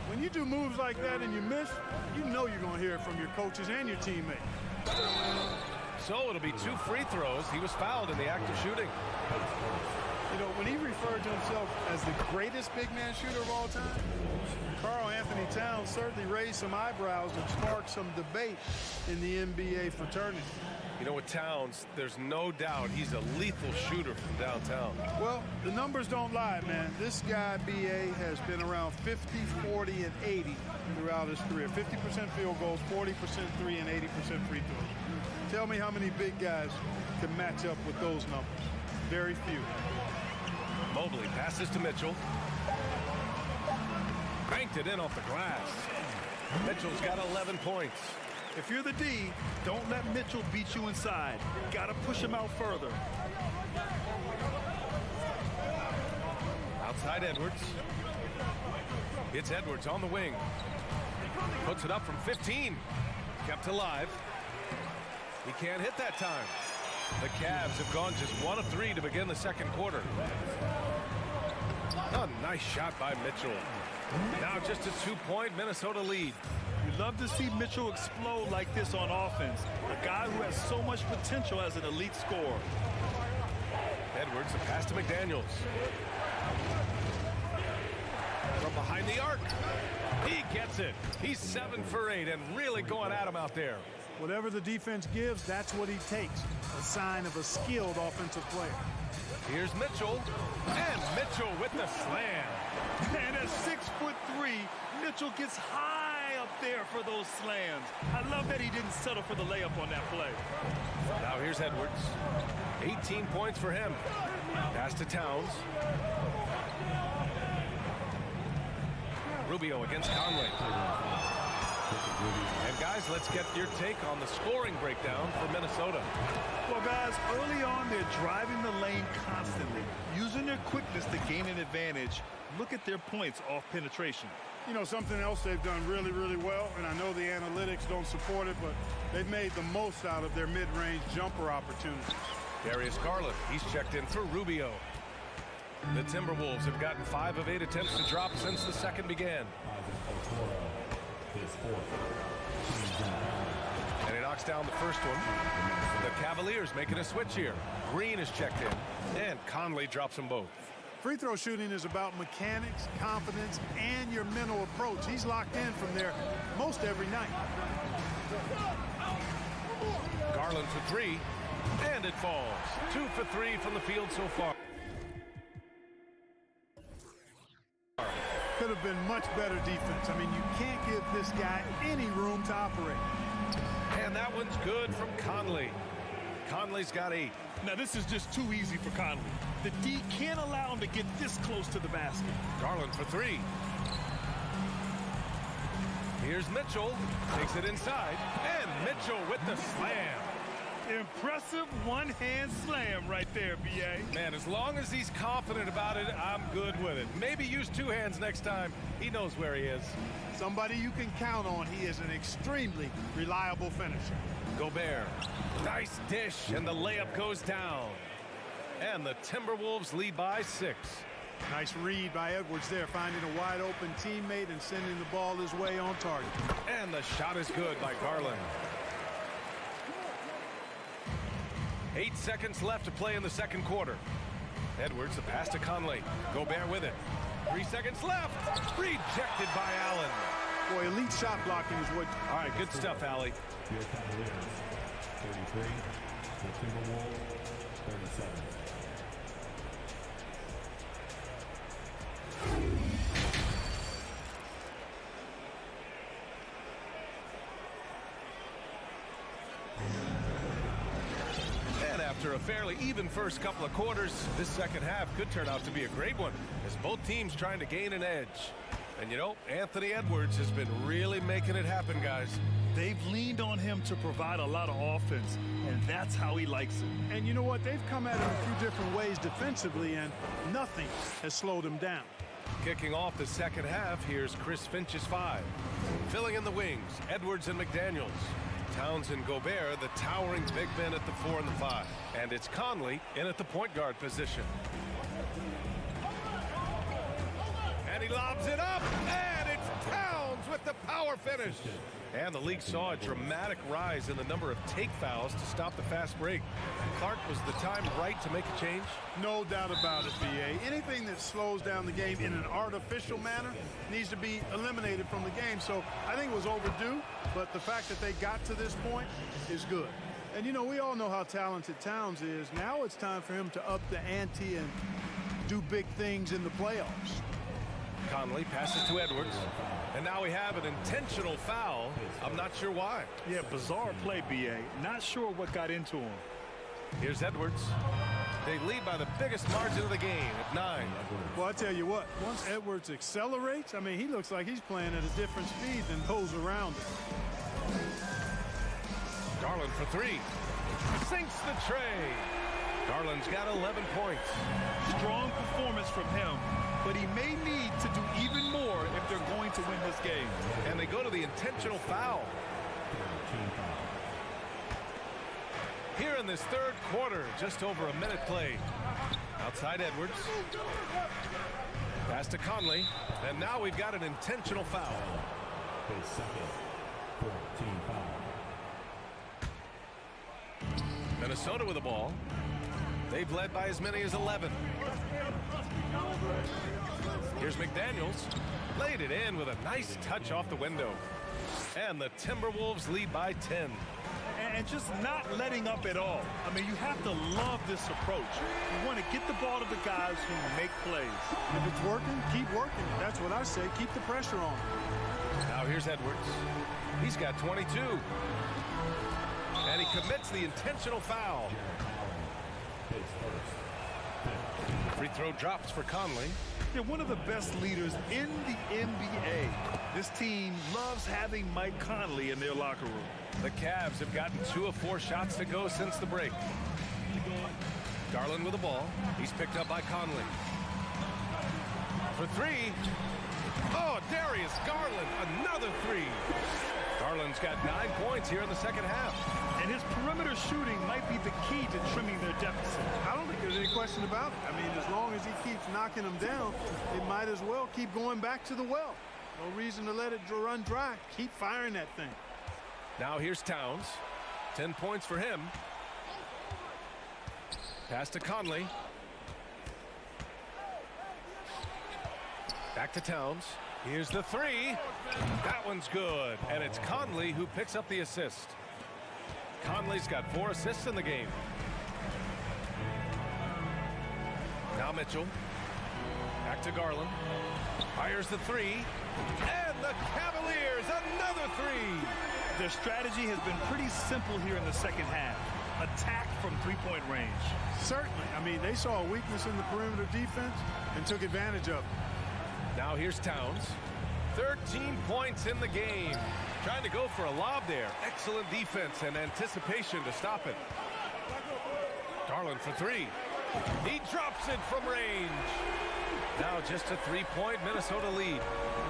When you do moves like that and you miss, you know you're going to hear it from your coaches and your teammates. So it'll be 2 free throws. He was fouled in the act of shooting. You know, when he referred to himself as the greatest big man shooter of all time, Karl Anthony Towns certainly raised some eyebrows and sparked some debate in the NBA fraternity. You know, with Towns, there's no doubt he's a lethal shooter from downtown. Well, the numbers don't lie, man. This guy, B.A., has been around 50, 40, and 80 throughout his career. 50% field goals, 40% 3, and 80% free throws. Tell me how many big guys can match up with those numbers. Very few. Mobley passes to Mitchell. Banked it in off the glass. Mitchell's got 11 points. If you're the D, don't let Mitchell beat you inside. Got to push him out further. Outside Edwards. It's Edwards on the wing. Puts it up from 15. Kept alive. He can't hit that time. The Cavs have gone just 1 of 3 to begin the second quarter. A nice shot by Mitchell. Now just a 2-point Minnesota lead. You love to see Mitchell explode like this on offense. A guy who has so much potential as an elite scorer. Edwards, the pass to McDaniels. From behind the arc. He gets it. He's 7 for 8 and really going at him out there. Whatever the defense gives, that's what he takes. A sign of a skilled offensive player. Here's Mitchell. And Mitchell with the slam. And at 6'3", Mitchell gets high up there for those slams. I love that he didn't settle for the layup on that play. Now here's Edwards. 18 points for him. Pass to Towns. Rubio against Conley. And guys, let's get your take on the scoring breakdown for Minnesota. Well, guys, early on, they're driving the lane constantly, using their quickness to gain an advantage. Look at their points off penetration. You know, something else they've done really, really well, and I know the analytics don't support it, but they've made the most out of their mid-range jumper opportunities. Darius Garland, he's checked in for Rubio. The Timberwolves have gotten 5 of 8 attempts to drop since the second began. And he knocks down the first one. The Cavaliers making a switch here. Green is checked in, and Conley drops them both. Free throw shooting is about mechanics, confidence, and your mental approach. He's locked in from there most every night. Garland for 3, and it falls. 2 for 3 from the field so far. Could have been much better defense. I mean, you can't give this guy any room to operate. And that one's good from Conley. Conley's got 8. Now, this is just too easy for Conley. The D can't allow him to get this close to the basket. Garland for 3. Here's Mitchell. Takes it inside. And Mitchell with the slam. Impressive one-hand slam right there, B.A. Man, as long as he's confident about it, I'm good with it. Maybe use 2 hands next time. He knows where he is. Somebody you can count on. He is an extremely reliable finisher. Gobert. Nice dish, and the layup goes down. And the Timberwolves lead by 6. Nice read by Edwards there, finding a wide-open teammate and sending the ball his way on target. And the shot is good by Garland. 8 seconds left to play in the second quarter. Edwards, the pass to Conley. Gobert with it. 3 seconds left. Rejected by Allen. Boy, elite shot blocking is what... All right, good stuff, Allie. Your Cavaliers, 33. The Timberwolves, 37. And after a fairly even first couple of quarters, this second half could turn out to be a great one as both teams trying to gain an edge. And you know, Anthony Edwards has been really making it happen, guys. They've leaned on him to provide a lot of offense, and that's how he likes it. And you know what? They've come at him a few different ways defensively, and nothing has slowed him down. Kicking off the second half, here's Chris Finch's 5. Filling in the wings, Edwards and McDaniels. Towns and Gobert, the towering big men at the 4 and the 5. And it's Conley in at the point guard position. And he lobs it up, and it's Towns with the power finish. And the league saw a dramatic rise in the number of take fouls to stop the fast break. Clark, was the time right to make a change? No doubt about it, B.A. Anything that slows down the game in an artificial manner needs to be eliminated from the game. So I think it was overdue, but the fact that they got to this point is good. And, you know, we all know how talented Towns is. Now it's time for him to up the ante and do big things in the playoffs. Conley passes to Edwards. And now we have an intentional foul. I'm not sure why. Yeah, bizarre play, B.A. Not sure what got into him. Here's Edwards. They lead by the biggest margin of the game at 9. Well, I tell you what, once Edwards accelerates, I mean, he looks like he's playing at a different speed than those around him. Garland for 3. Sinks the tray. Garland's got 11 points. Strong performance from him, but he may need to do even more if they're going to win this game. And they go to the intentional foul. Here in this third quarter, just over a minute played. Outside Edwards. Pass to Conley. And now we've got an intentional foul. His second 14 foul. Minnesota with the ball. They've led by as many as 11. Here's McDaniels. Laid it in with a nice touch off the window. And the Timberwolves lead by 10. And just not letting up at all. I mean, you have to love this approach. You want to get the ball to the guys who make plays. If it's working, keep working. That's what I say. Keep the pressure on. Now here's Edwards. He's got 22. And he commits the intentional foul. Free throw drops for Conley. They're one of the best leaders in the NBA. This team loves having Mike Conley in their locker room. The Cavs have gotten 2 of 4 shots to go since the break. Garland with the ball. He's picked up by Conley. For 3. Oh, Darius Garland, another 3. Garland's got 9 points here in the second half. And his perimeter shooting might be the key to trimming their deficit. I don't think there's any question about it. I mean, as long as he keeps knocking them down, they might as well keep going back to the well. No reason to let it run dry. Keep firing that thing. Now here's Towns. 10 points for him. Pass to Conley. Back to Towns. Here's the 3. That one's good. And it's Conley who picks up the assist. Conley's got 4 assists in the game. Now Mitchell. Back to Garland. Fires the 3. And the Cavaliers, another 3. Their strategy has been pretty simple here in the second half. Attack from three-point range. Certainly. I mean, they saw a weakness in the perimeter defense and took advantage of it. Now here's Towns. 13 points in the game. Trying to go for a lob there. Excellent defense and anticipation to stop it. Garland for 3. He drops it from range. Now just a 3-point Minnesota lead.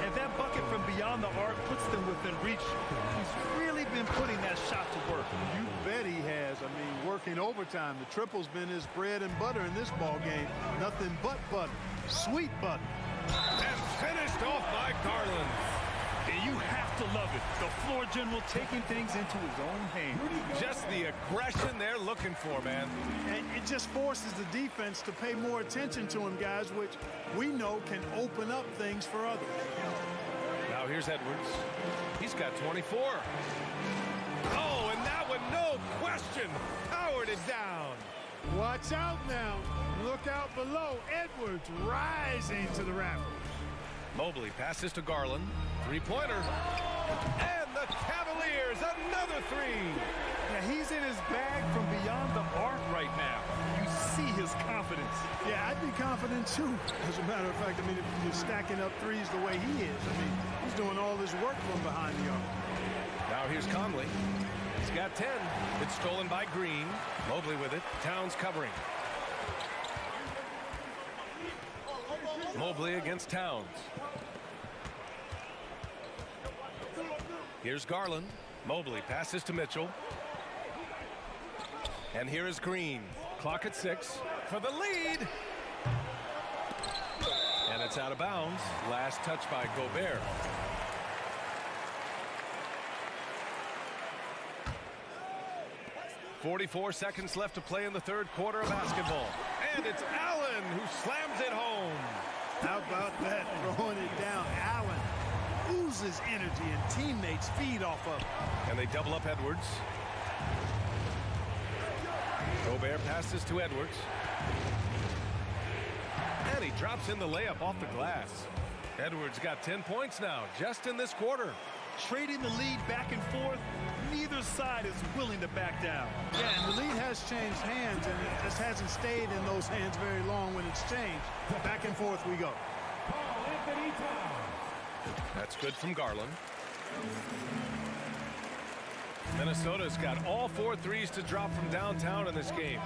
And that bucket from beyond the arc puts them within reach. He's really been putting that shot to work. You bet he has. I mean, working overtime. The triple's been his bread and butter in this ball game. Nothing but butter. Sweet butter. And finished off by Garland. And you have to love it. The floor general taking things into his own hands. Just the aggression they're looking for, man. And it just forces the defense to pay more attention to him, guys, which we know can open up things for others. Now here's Edwards. He's got 24. Oh, and that one, no question, powered it down. Watch out now. Look out below. Edwards rising to the rafters. Mobley passes to Garland. 3-pointer. And the Cavaliers, another 3. Now he's in his bag from beyond the arc right now. You see his confidence. Yeah, I'd be confident too. As a matter of fact, I mean, if you're stacking up threes the way he is, I mean, he's doing all this work from behind the arc. Now here's Conley. He's got 10. It's stolen by Green. Mobley with it. Towns covering. Mobley against Towns. Here's Garland. Mobley passes to Mitchell. And here is Green. Clock at 6 for the lead. And it's out of bounds. Last touch by Gobert. .44 seconds left to play in the third quarter of basketball. And it's Allen who slams it home. How about that? Throwing it down. Allen oozes energy and teammates feed off of it. And they double up Edwards. Gobert passes to Edwards. And he drops in the layup off the glass. Edwards got 10 points now, just in this quarter. Trading the lead back and forth, neither side is willing to back down. Yeah, and the lead has changed hands, and it just hasn't stayed in those hands very long when it's changed. Back and forth we go. That's good from Garland. Minnesota's got all 4 threes to drop from downtown in this game.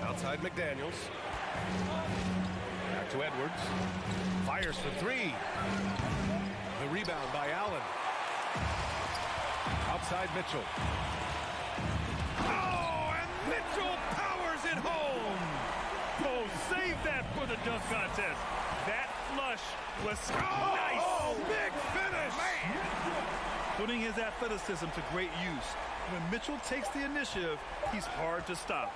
Outside McDaniels. Back to Edwards. Fires for 3. The rebound by Allen. Outside Mitchell. Oh, and Mitchell powers it home. Oh, save that for the dunk contest. That flush was nice. Oh, big finish. Man. Putting his athleticism to great use. When Mitchell takes the initiative, he's hard to stop.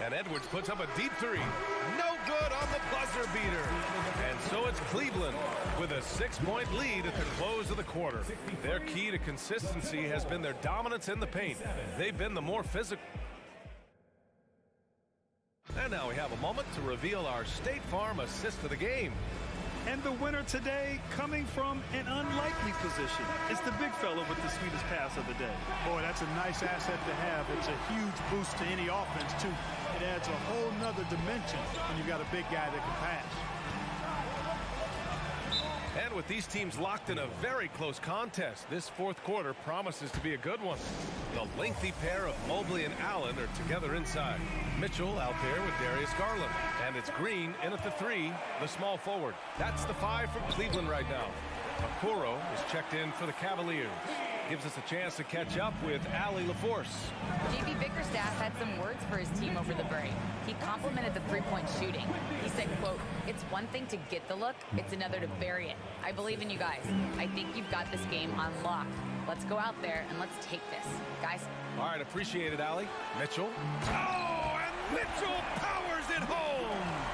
And Edwards puts up a deep 3. No good on the buzzer beater. And so it's Cleveland with a 6-point lead at the close of the quarter. Their key to consistency has been their dominance in the paint. They've been the more physical. And now we have a moment to reveal our State Farm assist of the game. And the winner today coming from an unlikely position. It's the big fella with the sweetest pass of the day. Boy, that's a nice asset to have. It's a huge boost to any offense, too. It adds a whole nother dimension when you've got a big guy that can pass. And with these teams locked in a very close contest, this fourth quarter promises to be a good one. The lengthy pair of Mobley and Allen are together inside. Mitchell out there with Darius Garland. And it's Green in at the 3, the small forward. That's the 5 from Cleveland right now. Okoro is checked in for the Cavaliers. Gives us a chance to catch up with Allie LaForce. JB Bickerstaff had some words for his team over the break. He complimented the three-point shooting. He said, quote, "It's one thing to get the look, it's another to bury it. I believe in you guys. I think you've got this game on lock. Let's go out there and let's take this. Guys." All right, appreciate it, Allie. Mitchell. Oh, and Mitchell powers it home.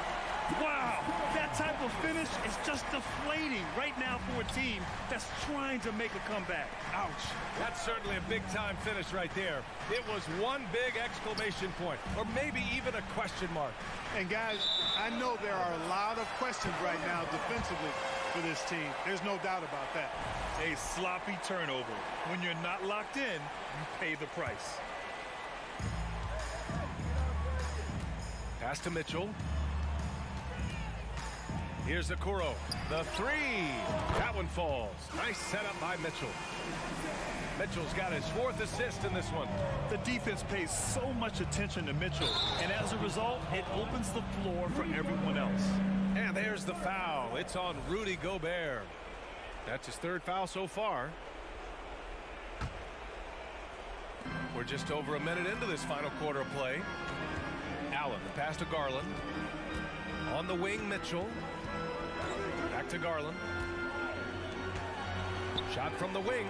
Wow, that type of finish is just deflating right now for a team that's trying to make a comeback. Ouch. That's certainly a big-time finish right there. It was one big exclamation point, or maybe even a question mark. And, guys, I know there are a lot of questions right now defensively for this team. There's no doubt about that. A sloppy turnover. When you're not locked in, you pay the price. Pass to Mitchell. Here's Okoro. The 3. That one falls. Nice setup by Mitchell. Mitchell's got his 4th assist in this one. The defense pays so much attention to Mitchell, and as a result, it opens the floor for everyone else. And there's the foul. It's on Rudy Gobert. That's his 3rd foul so far. We're just over a minute into this final quarter of play. Allen, the pass to Garland. On the wing, Mitchell. Back to Garland. Shot from the wing.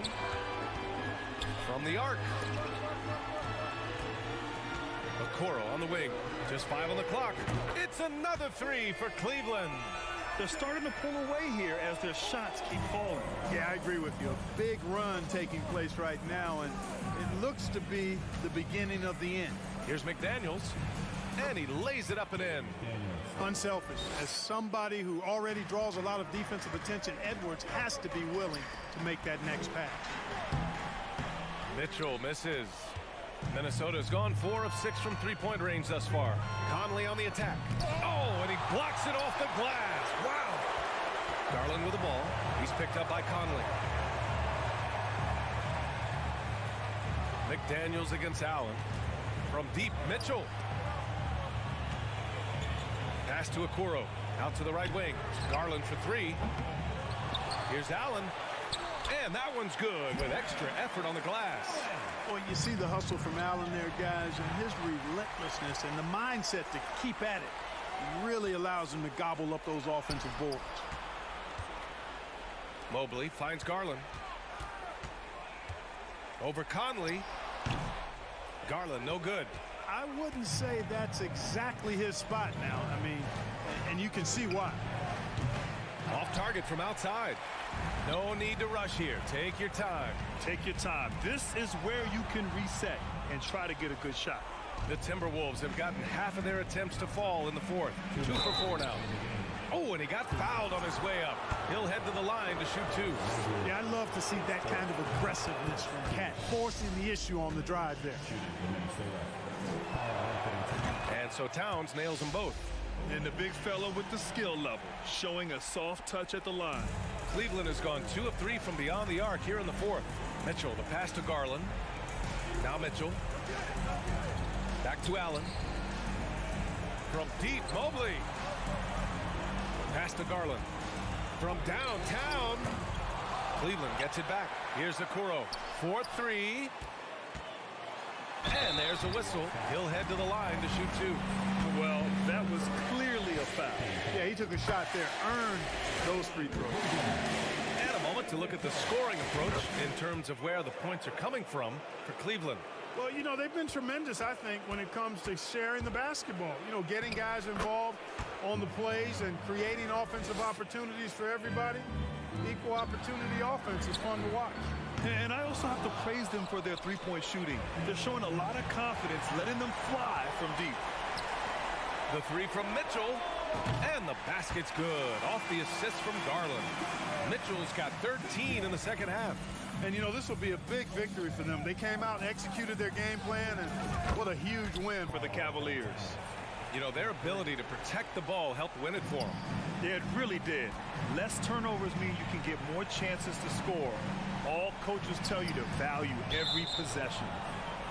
From the arc. Okoro on the wing. Just 5 on the clock. It's another 3 for Cleveland. They're starting to pull away here as their shots keep falling. Yeah, I agree with you. A big run taking place right now, and it looks to be the beginning of the end. Here's McDaniels, and he lays it up and in. Unselfish. As somebody who already draws a lot of defensive attention, Edwards has to be willing to make that next pass. Mitchell misses. Minnesota's gone 4 of 6 from three-point range thus far. Conley on the attack. Oh, and he blocks it off the glass. Wow. Garland with the ball. He's picked up by Conley. McDaniels against Allen. From deep, Mitchell. Pass to Okoro. Out to the right wing. Garland for 3. Here's Allen. And that one's good with extra effort on the glass. Well, you see the hustle from Allen there, guys, and his relentlessness and the mindset to keep at it really allows him to gobble up those offensive boards. Mobley finds Garland. Over Conley. Garland, no good. I wouldn't say that's exactly his spot now. I mean, and you can see why. Off target from outside. No need to rush here. Take your time. Take your time. This is where you can reset and try to get a good shot. The Timberwolves have gotten half of their attempts to fall in the 4th. 2 for 4 now. Oh, and he got fouled on his way up. He'll head to the line to shoot 2. Yeah, I love to see that kind of aggressiveness from Cat, forcing the issue on the drive there. And so Towns nails them both. And the big fella with the skill level, showing a soft touch at the line. Cleveland has gone 2 of 3 from beyond the arc here in the 4th. Mitchell, the pass to Garland. Now Mitchell. Back to Allen. From deep, Mobley. Pass to Garland. From downtown. Cleveland gets it back. Here's Okoro. 4-3. And there's a whistle. He'll head to the line to shoot 2. Well, that was clearly a foul. Yeah, he took a shot there, earned those free throws. And a moment to look at the scoring approach in terms of where the points are coming from for Cleveland. Well, you know, they've been tremendous, I think, when it comes to sharing the basketball. You know, getting guys involved on the plays and creating offensive opportunities for everybody. Equal opportunity offense is fun to watch. And I also have to praise them for their three-point shooting. They're showing a lot of confidence, letting them fly from deep. The 3 from Mitchell, and the basket's good. Off the assist from Garland. Mitchell's got 13 in the second half. And, you know, this will be a big victory for them. They came out and executed their game plan, and what a huge win for the Cavaliers. You know, their ability to protect the ball helped win it for them. Yeah, it really did. Less turnovers mean you can get more chances to score. All coaches tell you to value every possession.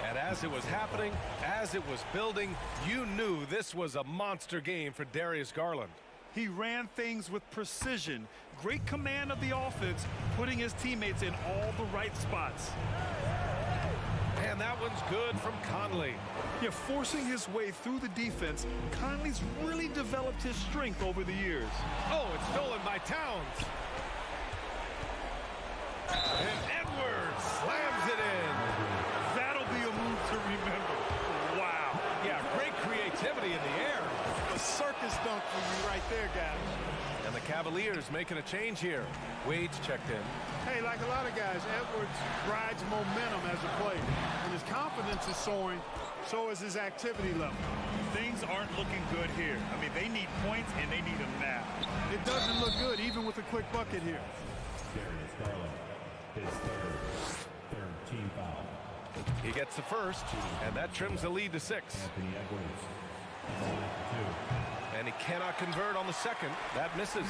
And as it was happening, as it was building, you knew this was a monster game for Darius Garland. He ran things with precision, great command of the offense, putting his teammates in all the right spots. And that one's good from Conley. Yeah, forcing his way through the defense, Conley's really developed his strength over the years. Oh, it's stolen by Towns. And Edwards slams it in. That'll be a move to remember. Wow. Yeah, great creativity in the air. A circus dunk for you right there, guys. And the Cavaliers making a change here. Wade's checked in. Hey, like a lot of guys, Edwards rides momentum as a player. And his confidence is soaring, so is his activity level. Things aren't looking good here. I mean, they need points, and they need them now. It doesn't look good, even with a quick bucket here. Darius Garland, his third team foul. He gets the first, and that trims the lead to 6. Anthony Edwards, 2. And he cannot convert on the second. That misses.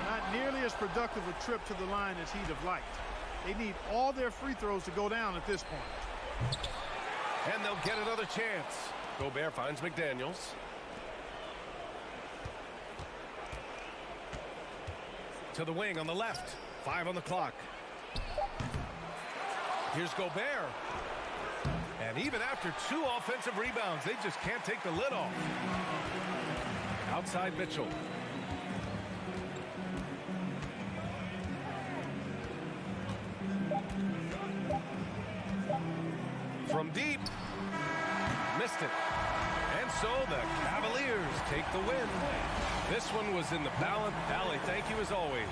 Not nearly as productive a trip to the line as he'd have liked. They need all their free throws to go down at this point. And they'll get another chance. Gobert finds McDaniels. To the wing on the left. 5 on the clock. Here's Gobert. And even after 2 offensive rebounds, they just can't take the lid off. Outside Mitchell. From deep. Missed it. And so the Cavaliers take the win. This one was in the balance. Allie, thank you as always.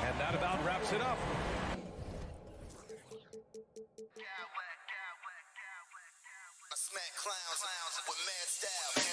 And that about wraps it up. I smack clowns with mad style.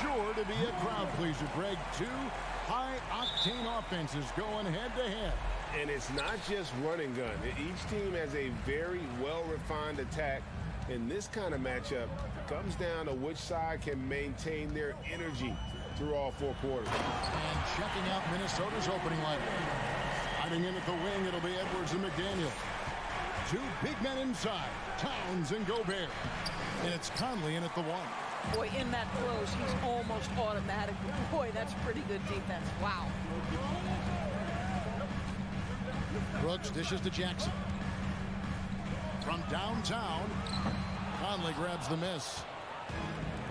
sure to be a crowd pleaser, Greg. Two high-octane offenses going head-to-head. And it's not just run and gun. Each team has a very well-refined attack. In this kind of matchup, it comes down to which side can maintain their energy through all 4 quarters. And checking out Minnesota's opening lineup. Sliding in at the wing, it'll be Edwards and McDaniel. Two big men inside, Towns and Gobert. And it's Conley in at the 1. Boy, in that close, he's almost automatic. Boy, that's pretty good defense. Wow. Brooks dishes to Jackson. From downtown, Conley grabs the miss.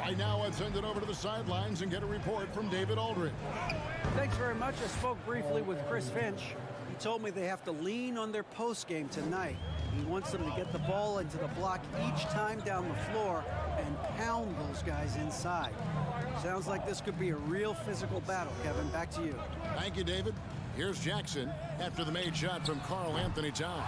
Right now, let's send it over to the sidelines and get a report from David Aldridge. Thanks very much. I spoke briefly with Chris Finch. He told me they have to lean on their post game tonight. He wants them to get the ball into the block each time down the floor and pound those guys inside. Sounds like this could be a real physical battle. Kevin, back to you. Thank you, David. Here's Jackson after the made shot from Karl Anthony Towns.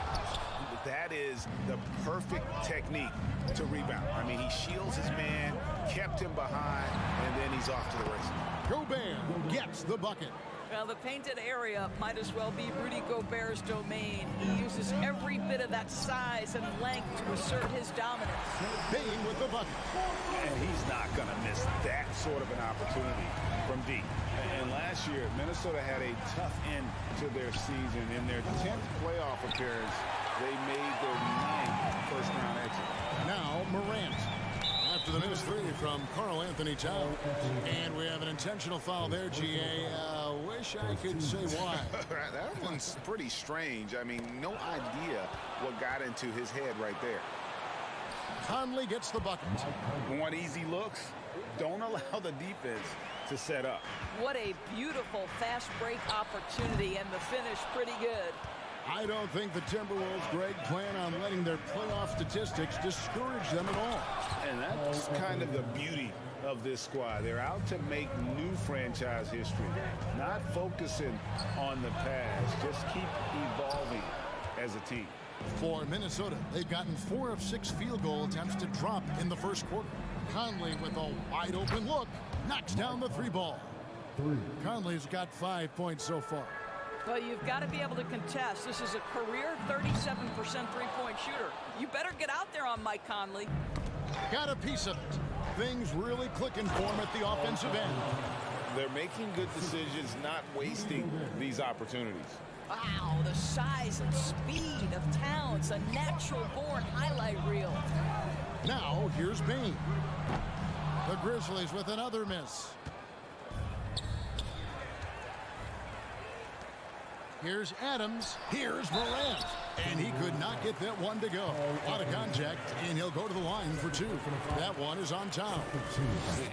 That is the perfect technique to rebound. I mean, he shields his man, kept him behind, and then he's off to the races. Gobert gets the bucket. Well, the painted area might as well be Rudy Gobert's domain. He uses every bit of that size and length to assert his dominance. Bane with the bucket. And he's not going to miss that sort of an opportunity from deep. And last year, Minnesota had a tough end to their season. In their 10th playoff appearance, they made their 9th first-round exit. Now Morant. After the missed 3 from Karl Anthony Towns. And we have an intentional foul there, GA. Wish I could say why. That one's pretty strange. I mean, no idea what got into his head right there. Conley gets the bucket. Want easy looks? Don't allow the defense to set up. What a beautiful fast break opportunity, and the finish pretty good. I don't think the Timberwolves, Greg, plan on letting their playoff statistics discourage them at all. And that's kind of the beauty of this squad. They're out to make new franchise history, not focusing on the past. Just keep evolving as a team. For Minnesota, they've gotten 4 of 6 field goal attempts to drop in the first quarter. Conley with a wide open look knocks down the 3 ball. Conley's got 5 points so far. Well, you've got to be able to contest. This is a career 37% three-point shooter. You better get out there on Mike Conley. Got a piece of it. Things really clicking for him at the offensive end. They're making good decisions, not wasting these opportunities. Wow, the size and speed of Towns, a natural-born highlight reel. Now, here's Bane. The Grizzlies with another miss. Here's Adams. Here's Morant. And he could not get that one to go. Out of contact, and he'll go to the line for 2. That one is on Towns.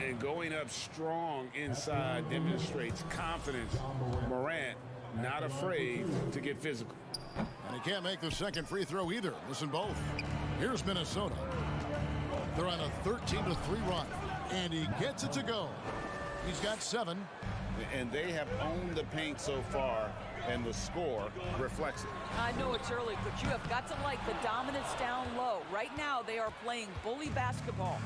And going up strong inside demonstrates confidence. Morant not afraid to get physical. And he can't make the second free throw either. Listen both. Here's Minnesota. They're on a 13-3 run. And he gets it to go. He's got 7. And they have owned the paint so far, and the score reflects it. I know it's early, but you have got to like the dominance down low. Right now, they are playing bully basketball.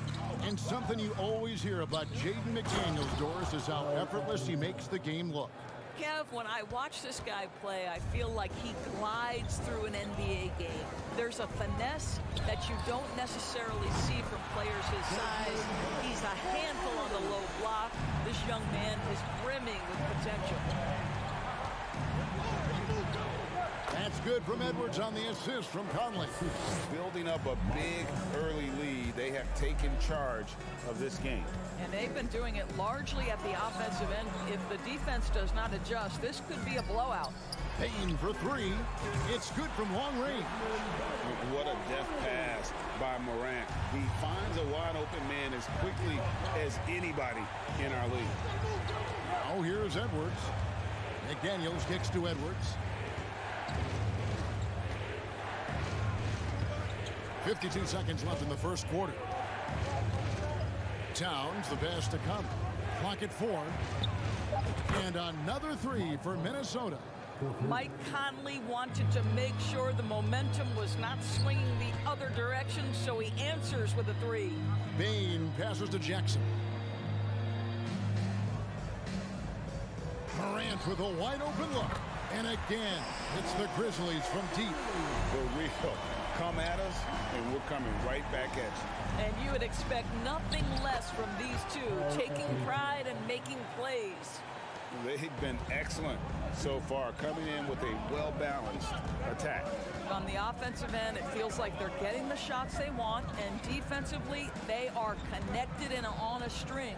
And something you always hear about Jaden McDaniels, Doris, is how effortless he makes the game look. Kev, when I watch this guy play, I feel like he glides through an NBA game. There's a finesse that you don't necessarily see from players his size. He's a handful on the low block. This young man is brimming with potential. That's good from Edwards on the assist from Conley. Building up a big early lead, they have taken charge of this game. And they've been doing it largely at the offensive end. If the defense does not adjust, this could be a blowout. Payne for 3. It's good from long range. What a deft pass by Morant. He finds a wide open man as quickly as anybody in our league. Now here's Edwards. McDaniels kicks to Edwards. 52 seconds left in the first quarter. Towns, the pass to Conley. Clock at 4. And another 3 for Minnesota. Mike Conley wanted to make sure the momentum was not swinging the other direction, so he answers with a 3. Bane passes to Jackson. Morant with a wide open look. And again, it's the Grizzlies from deep. For real. Come at us, and we're coming right back at you. And you would expect nothing less from these two, taking pride and making plays. They've been excellent so far, coming in with a well-balanced attack. On the offensive end, it feels like they're getting the shots they want, and defensively, they are connected and on a string.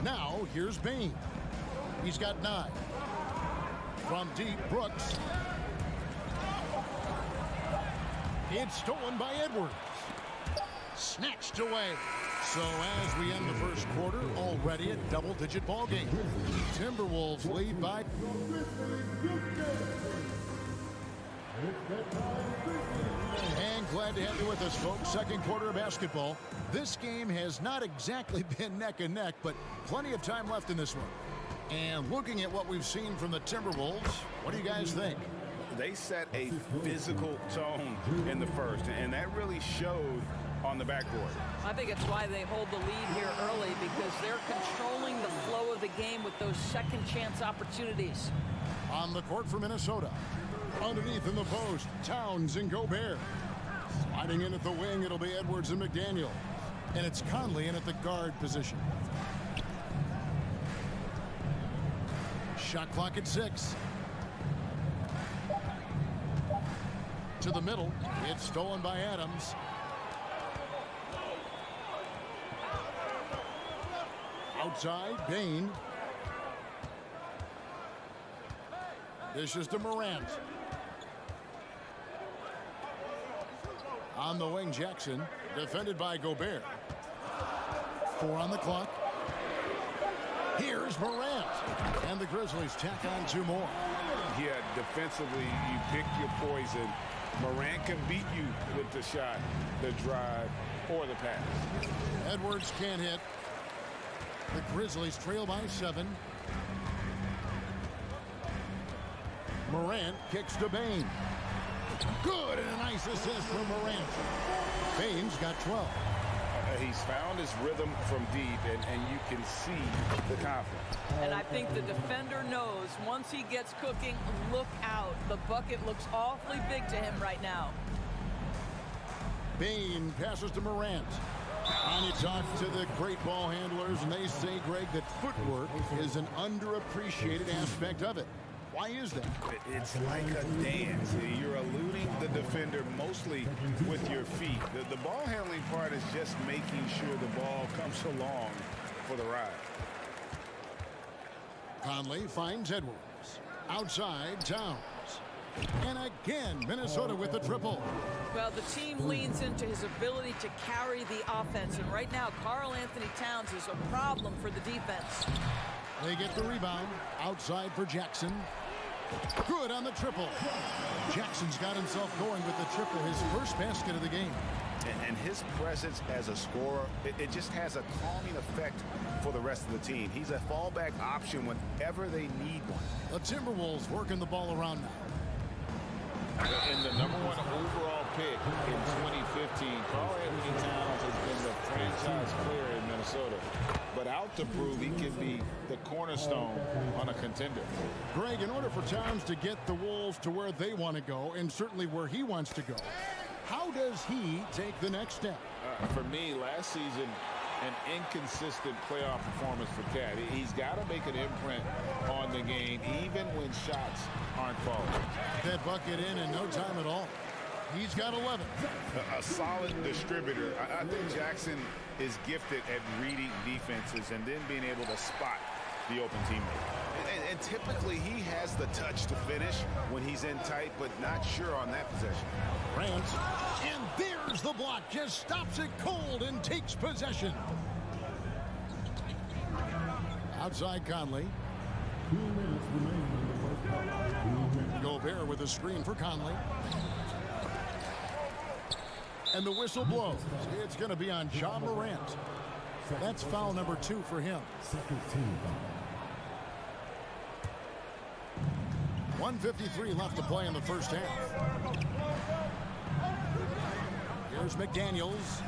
Now, here's Bane. He's got 9. From deep, Brooks. It's stolen by Edwards. Snatched away. So as we end the first quarter, already a double-digit ball game. Timberwolves lead by... And glad to have you with us, folks. Second quarter of basketball. This game has not exactly been neck and neck, but plenty of time left in this one. And looking at what we've seen from the Timberwolves, what do you guys think? They set a physical tone in the first, and that really showed on the backboard. I think it's why they hold the lead here early, because they're controlling the flow of the game with those second chance opportunities. On the court for Minnesota. Underneath in the post, Towns and Gobert. Sliding in at the wing, it'll be Edwards and McDaniel. And it's Conley in at the guard position. Shot clock at 6. To the middle. It's stolen by Adams. Outside, Bane. Dishes to Morant. On the wing, Jackson. Defended by Gobert. 4 on the clock. Here's Morant. And the Grizzlies tack on 2 more. Yeah, defensively, you pick your poison. Morant can beat you with the shot, the drive, or the pass. Edwards can't hit. The Grizzlies trail by 7. Morant kicks to Bane. Good, and a nice assist from Morant. Bane's got 12. He's found his rhythm from deep, and you can see the confidence. And I think the defender knows once he gets cooking, look out. The bucket looks awfully big to him right now. Bane passes to Morant. And you talk to the great ball handlers, and they say, Greg, that footwork is an underappreciated aspect of it. Why is that? It's like a dance. You're eluding the defender mostly with your feet. The ball handling part is just making sure the ball comes along for the ride. Conley finds Edwards. Outside, Towns. And again, Minnesota with the triple. Well, the team leans into his ability to carry the offense. And right now, Karl Anthony Towns is a problem for the defense. They get the rebound. Outside for Jackson. Good on the triple. Jackson's got himself going with the triple, his first basket of the game. And his presence as a scorer, it just has a calming effect for the rest of the team. He's a fallback option whenever they need one. The Timberwolves working the ball around now. And the #1 overall pick in 2015, Karl Anthony Towns has been the franchise player in Minnesota. But out to prove he can be the cornerstone on a contender. Greg, in order for Towns to get the Wolves to where they want to go, and certainly where he wants to go, how does he take the next step? For me, last season, an inconsistent playoff performance for Cat. He's got to make an imprint on the game, even when shots aren't falling. That bucket in no time at all. He's got 11. A solid distributor. I think Jackson is gifted at reading defenses and then being able to spot the open teammate. And typically he has the touch to finish when he's in tight, but not sure on that possession. Grant, and there's the block. Just stops it cold and takes possession. Outside Conley. 2 minutes remaining in the first half. Gobert with a screen for Conley. And the whistle blows. It's going to be on Ja Morant. That's foul number 2 for him. Second team foul. 1:53 left to play in the first half. Here's McDaniels.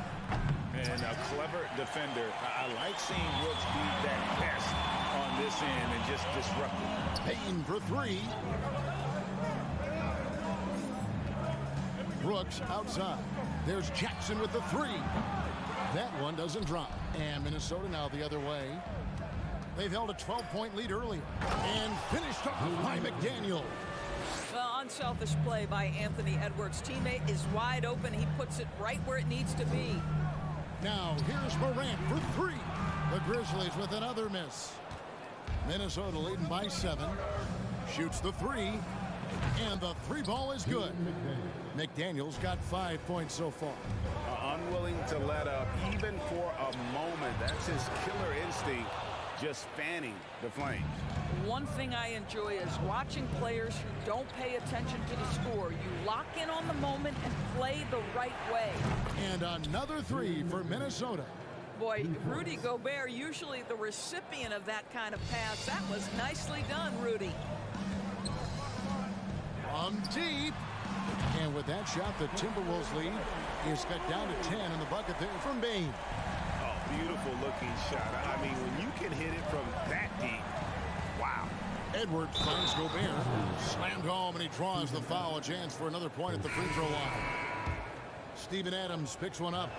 And a clever defender. I like seeing Brooks be that pest on this end and and just disruptive. Payton for three. Brooks outside. There's Jackson with the three. That one doesn't drop. And Minnesota now the other way. They've held a 12-point lead earlier. And finished off by McDaniel. Well, unselfish play by Anthony Edwards. Teammate is wide open. He puts it right where it needs to be. Now here's Morant for three. The Grizzlies with another miss. Minnesota leading by 7. Shoots the three. And the three ball is good. McDaniel's got 5 points so far. Unwilling to let up even for a moment. That's his killer instinct, just fanning the flames. One thing I enjoy is watching players who don't pay attention to the score. You lock in on the moment and play the right way. And another three for Minnesota. Boy, Rudy Gobert, usually the recipient of that kind of pass. That was nicely done, Rudy. From deep. And with that shot, the Timberwolves lead is cut down to 10 in the bucket there from Bane. Oh, beautiful looking shot. I mean, when you can hit it from that deep, wow. Edwards finds Gobert. Slammed home, and he draws the foul. A chance for another point at the free throw line. Steven Adams picks one up.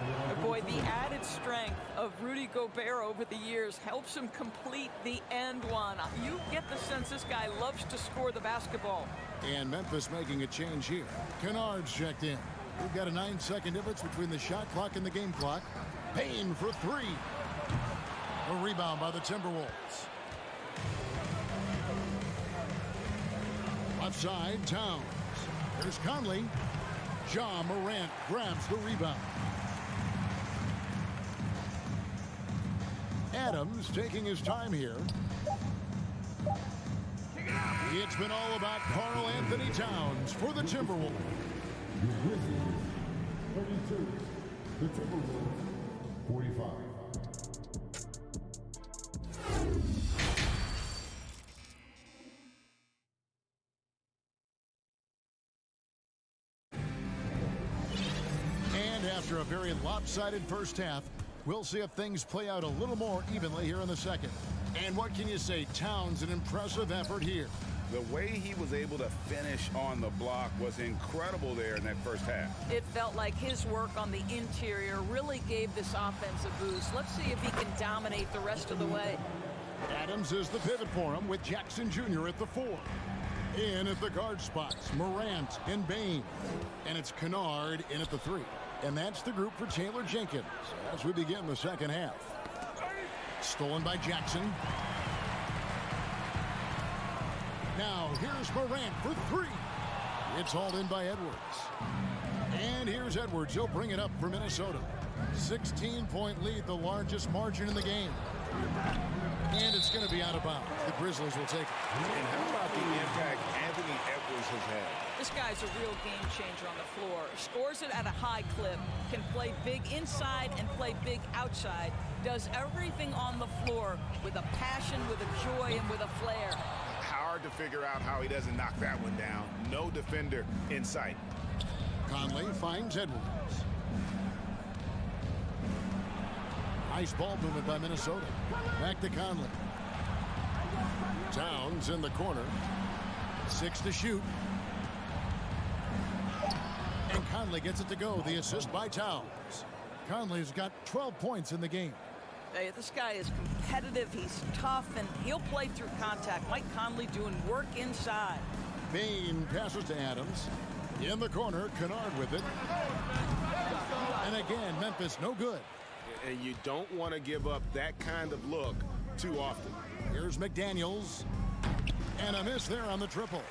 Boy, the added strength of Rudy Gobert over the years helps him complete the end one. You get the sense this guy loves to score the basketball. And Memphis making a change here. Kennard's checked in. We've got a 9-second difference between the shot clock and the game clock. Payne for three. A rebound by the Timberwolves. Left side, Towns. There's Conley. Ja Morant grabs the rebound. Adams taking his time here. It's been all about Karl Anthony Towns for the Timberwolves. 32. The Timberwolves, 45. And after a very lopsided first half, we'll see if things play out a little more evenly here in the second. And what can you say? Towns, an impressive effort here. The way he was able to finish on the block was incredible there in that first half. It felt like his work on the interior really gave this offense a boost. Let's see if he can dominate the rest of the way. Adams is the pivot for him with Jackson Jr. at the 4. In at the guard spots, Morant and Bane. And it's Kennard in at the 3. And that's the group for Taylor Jenkins as we begin the second half. Stolen by Jackson. Now here's Morant for three. It's hauled in by Edwards. And here's Edwards. He'll bring it up for Minnesota. 16-point lead, the largest margin in the game. And it's going to be out of bounds. The Grizzlies will take it. And how about the impact Anthony Edwards has had? This guy's a real game changer on the floor. Scores it at a high clip. Can play big inside and play big outside. Does everything on the floor with a passion, with a joy, and with a flair. Hard to figure out how he doesn't knock that one down. No defender in sight. Conley finds Edwards. Nice ball movement by Minnesota. Back to Conley. Towns in the corner. 6 to shoot. And Conley gets it to go. The assist by Towns. Conley's got 12 points in the game. Hey, this guy is competitive. He's tough, and he'll play through contact. Mike Conley doing work inside. Bane passes to Adams. In the corner, Kennard with it. And again, Memphis no good. And you don't want to give up that kind of look too often. Here's McDaniels. And a miss there on the triple.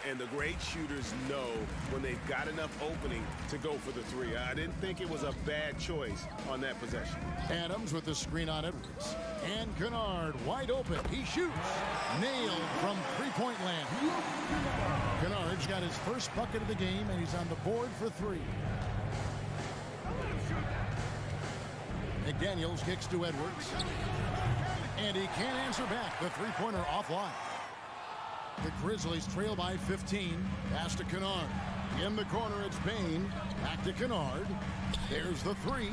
And the great shooters know when they've got enough opening to go for the three. I didn't think it was a bad choice on that possession. Adams with the screen on Edwards. And Kennard wide open. He shoots. Nailed from three-point land. Kennard's got his first bucket of the game, and he's on the board for three. McDaniels kicks to Edwards. And he can't answer back. The three-pointer offline. The Grizzlies trail by 15. Pass to Kennard. In the corner, it's Bane. Back to Kennard. There's the three.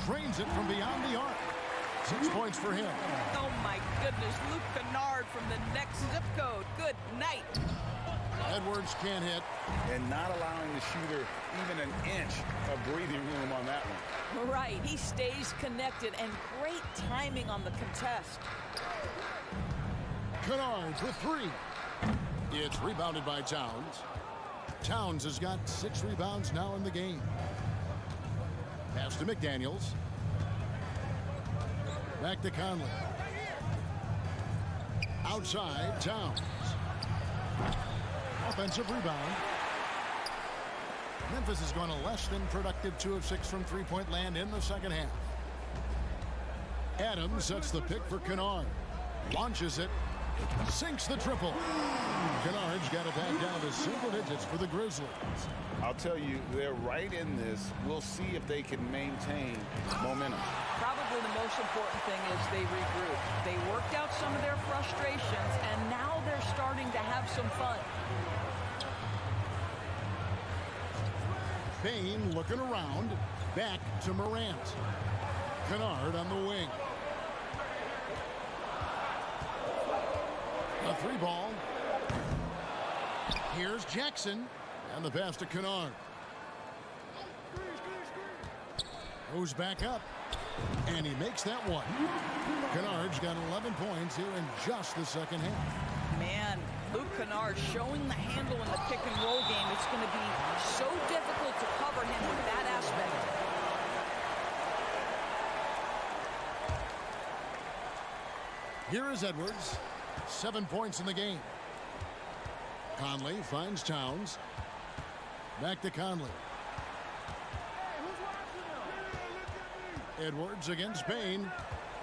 Trains it from beyond the arc. 6 points for him. Oh, my goodness. Luke Kennard from the next zip code. Good night. Edwards can't hit. And not allowing the shooter even an inch of breathing room on that one. Right. He stays connected, and great timing on the contest. Kennard for 3. It's rebounded by Towns. Towns has got 6 rebounds now in the game. Pass to McDaniels. Back to Conley. Outside, Towns. Offensive rebound. Memphis has gone a less than productive 2 of 6 from three-point land in the second half. Adams sets the pick for Kennard. Launches it. Sinks the triple. Kennard's got it back down to single digits for the Grizzlies. I'll tell you, they're right in this. We'll see if they can maintain momentum. Probably the most important thing is they regroup. They worked out some of their frustrations, and now they're starting to have some fun. Bain looking around. Back to Morant. Kennard on the wing. A 3-ball. Here's Jackson. And the pass to Kennard. Goes back up. And he makes that one. Kennard's got 11 points here in just the second half. Man, Luke Kennard showing the handle in the pick and roll game. It's going to be so difficult to cover him with that aspect. Here is Edwards. 7 points in the game. Conley finds Towns. Back to Conley. Edwards against Bain.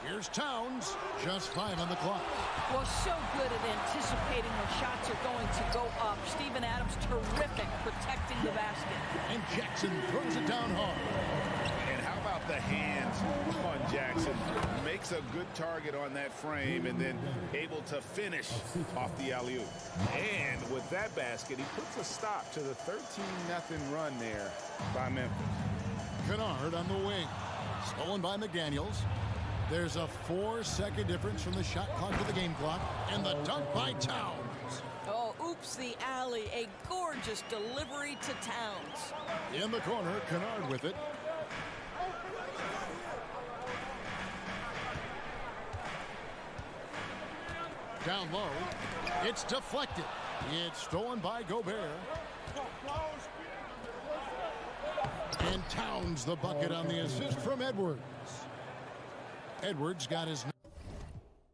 Here's Towns. Just 5 on the clock. Well, so good at anticipating when shots are going to go up. Steven Adams terrific protecting the basket. And Jackson throws it down hard. And how about the hands on Jackson? Makes a good target on that frame and then able to finish off the alley-oop. And with that basket, he puts a stop to the 13-0 run there by Memphis. Kennard on the wing. Stolen by McDaniels. There's a 4-second difference from the shot clock to the game clock. And the dunk by Towns. Oh, oops, the alley. A gorgeous delivery to Towns. In the corner, Kennard with it. Down low. It's deflected. It's stolen by Gobert. And Towns the bucket on the assist from Edwards. Edwards got his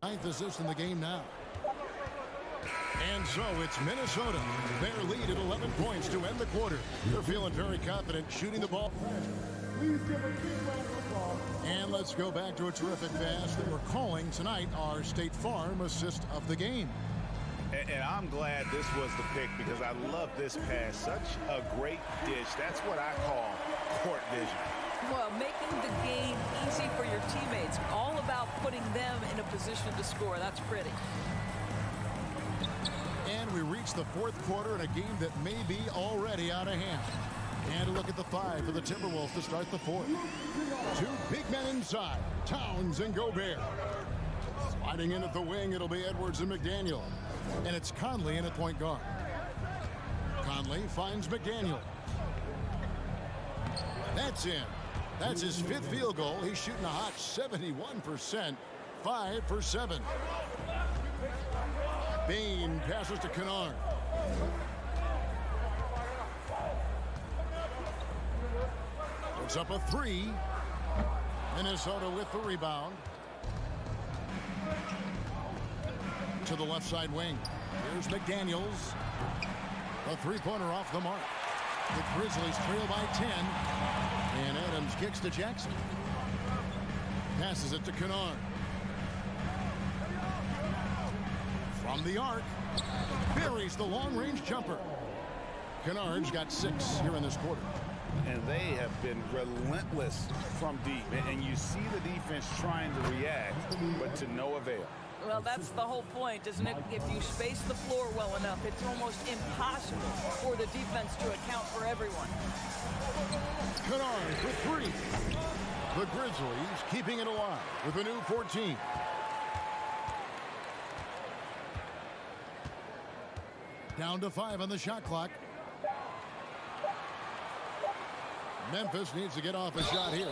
9th assist in the game now. And so it's Minnesota. Their lead at 11 points to end the quarter. They're feeling very confident shooting the ball. And let's go back to a terrific pass that we're calling tonight our State Farm assist of the game. And I'm glad this was the pick because I love this pass. Such a great dish. That's what I call court vision. Well, making the game easy for your teammates. All about putting them in a position to score. That's pretty. And we reach the 4th quarter in a game that may be already out of hand. And a look at the 5 for the Timberwolves to start the 4th. 2 big men inside, Towns and Gobert. Sliding in at the wing, it'll be Edwards and McDaniel. And it's Conley in at point guard. Conley finds McDaniel. That's in. That's his 5th field goal. He's shooting a hot 71%. 5 for 7. Bain passes to Kennard. Puts up a 3. Minnesota with the rebound. To the left side wing. Here's McDaniels. A 3-pointer off the mark. The Grizzlies trail by 10. And Adams kicks to Jackson. Passes it to Kennard. From the arc. Buries the long-range jumper. Kennard's got 6 here in this quarter. And they have been relentless from deep. And you see the defense trying to react, but to no avail. Well, that's the whole point, isn't it? If you space the floor well enough, it's almost impossible for the defense to account for everyone. Kennard for 3. The Grizzlies keeping it alive with a new 14. Down to 5 on the shot clock. Memphis needs to get off a shot here.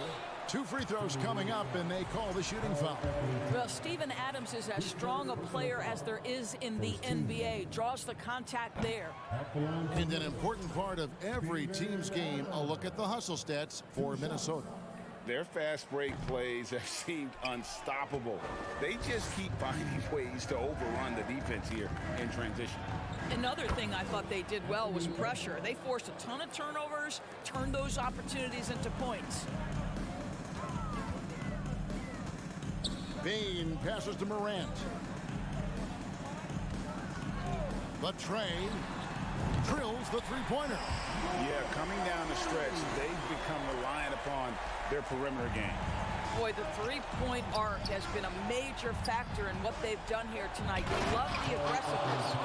2 free throws coming up, and they call the shooting foul. Well, Steven Adams is as strong a player as there is in the NBA. Draws the contact there. And an important part of every team's game, a look at the hustle stats for Minnesota. Their fast break plays have seemed unstoppable. They just keep finding ways to overrun the defense here in transition. Another thing I thought they did well was pressure. They forced a ton of turnovers, turned those opportunities into points. Bane passes to Morant. But Trey drills the three-pointer. Yeah, coming down the stretch, they've become reliant upon their perimeter game. Boy, the three-point arc has been a major factor in what they've done here tonight. You love the aggressiveness.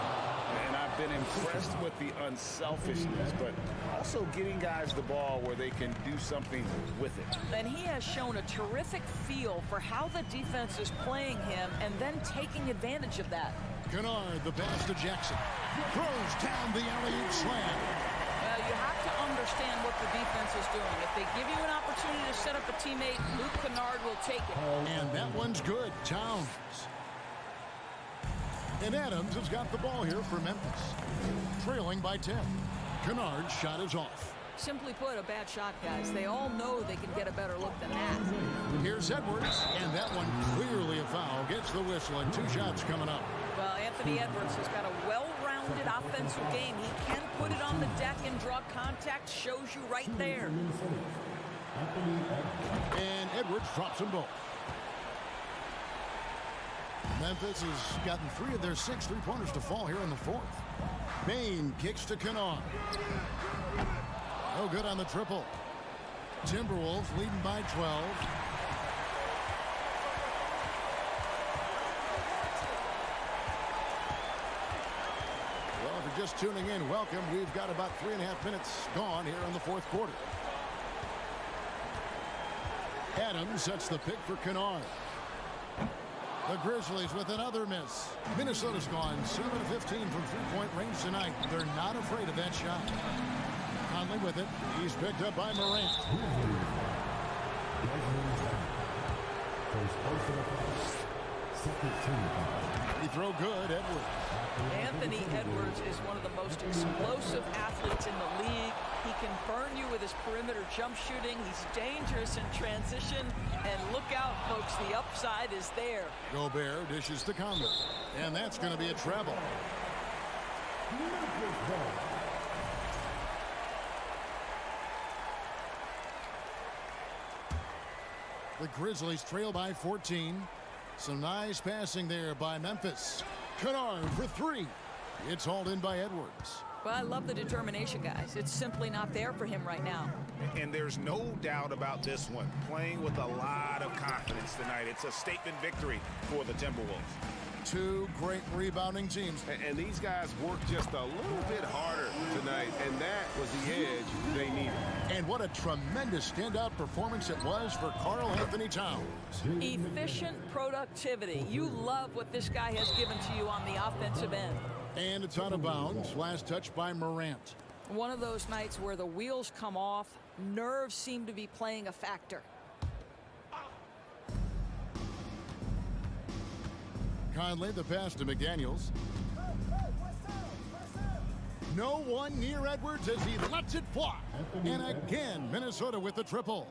And I've been impressed with the unselfishness, but also getting guys the ball where they can do something with it. And he has shown a terrific feel for how the defense is playing him and then taking advantage of that. Kennard, the pass to Jackson. Throws down the alley-oop slam. Well, you have to understand what the defense is doing. If they give you an opportunity to set up a teammate, Luke Kennard will take it. And that one's good. Towns. And Adams has got the ball here for Memphis. Trailing by 10. Kennard's shot is off. Simply put, a bad shot, guys. They all know they can get a better look than that. Here's Edwards, and that one clearly a foul. Gets the whistle, and 2 shots coming up. Well, Anthony Edwards has got a well-rounded offensive game. He can put it on the deck and draw contact. Shows you right there. And Edwards drops them both. Memphis has gotten 3 of their 6 three-pointers to fall here in the 4th. Bane kicks to Kennard. No good on the triple. Timberwolves leading by 12. Well, if you're just tuning in, welcome. We've got about 3.5 minutes gone here in the 4th quarter. Adams sets the pick for Kennard. The Grizzlies with another miss. Minnesota's gone 7 of 15 from three-point range tonight. They're not afraid of that shot. Conley with it. He's picked up by Morant. He throw good, Edwards. Anthony Edwards is one of the most explosive athletes in the league. He can burn you with his perimeter jump shooting. He's dangerous in transition. And look out, folks, the upside is there. Gobert dishes to Conley. And that's going to be a treble. The Grizzlies trail by 14. Some nice passing there by Memphis. Kennard for 3. It's hauled in by Edwards. Well, I love the determination, guys. It's simply not there for him right now. And there's no doubt about this one. Playing with a lot of confidence tonight. It's a statement victory for the Timberwolves. 2 great rebounding teams. And these guys worked just a little bit harder tonight, and that was the edge they needed. And what a tremendous standout performance it was for Karl Anthony Towns. Efficient productivity. You love what this guy has given to you on the offensive end. And it's out of bounds. Last touch by Morant. One of those nights where the wheels come off, nerves seem to be playing a factor. Conley, the pass to McDaniels. No one near Edwards as he lets it fly. And again, Minnesota with the triple.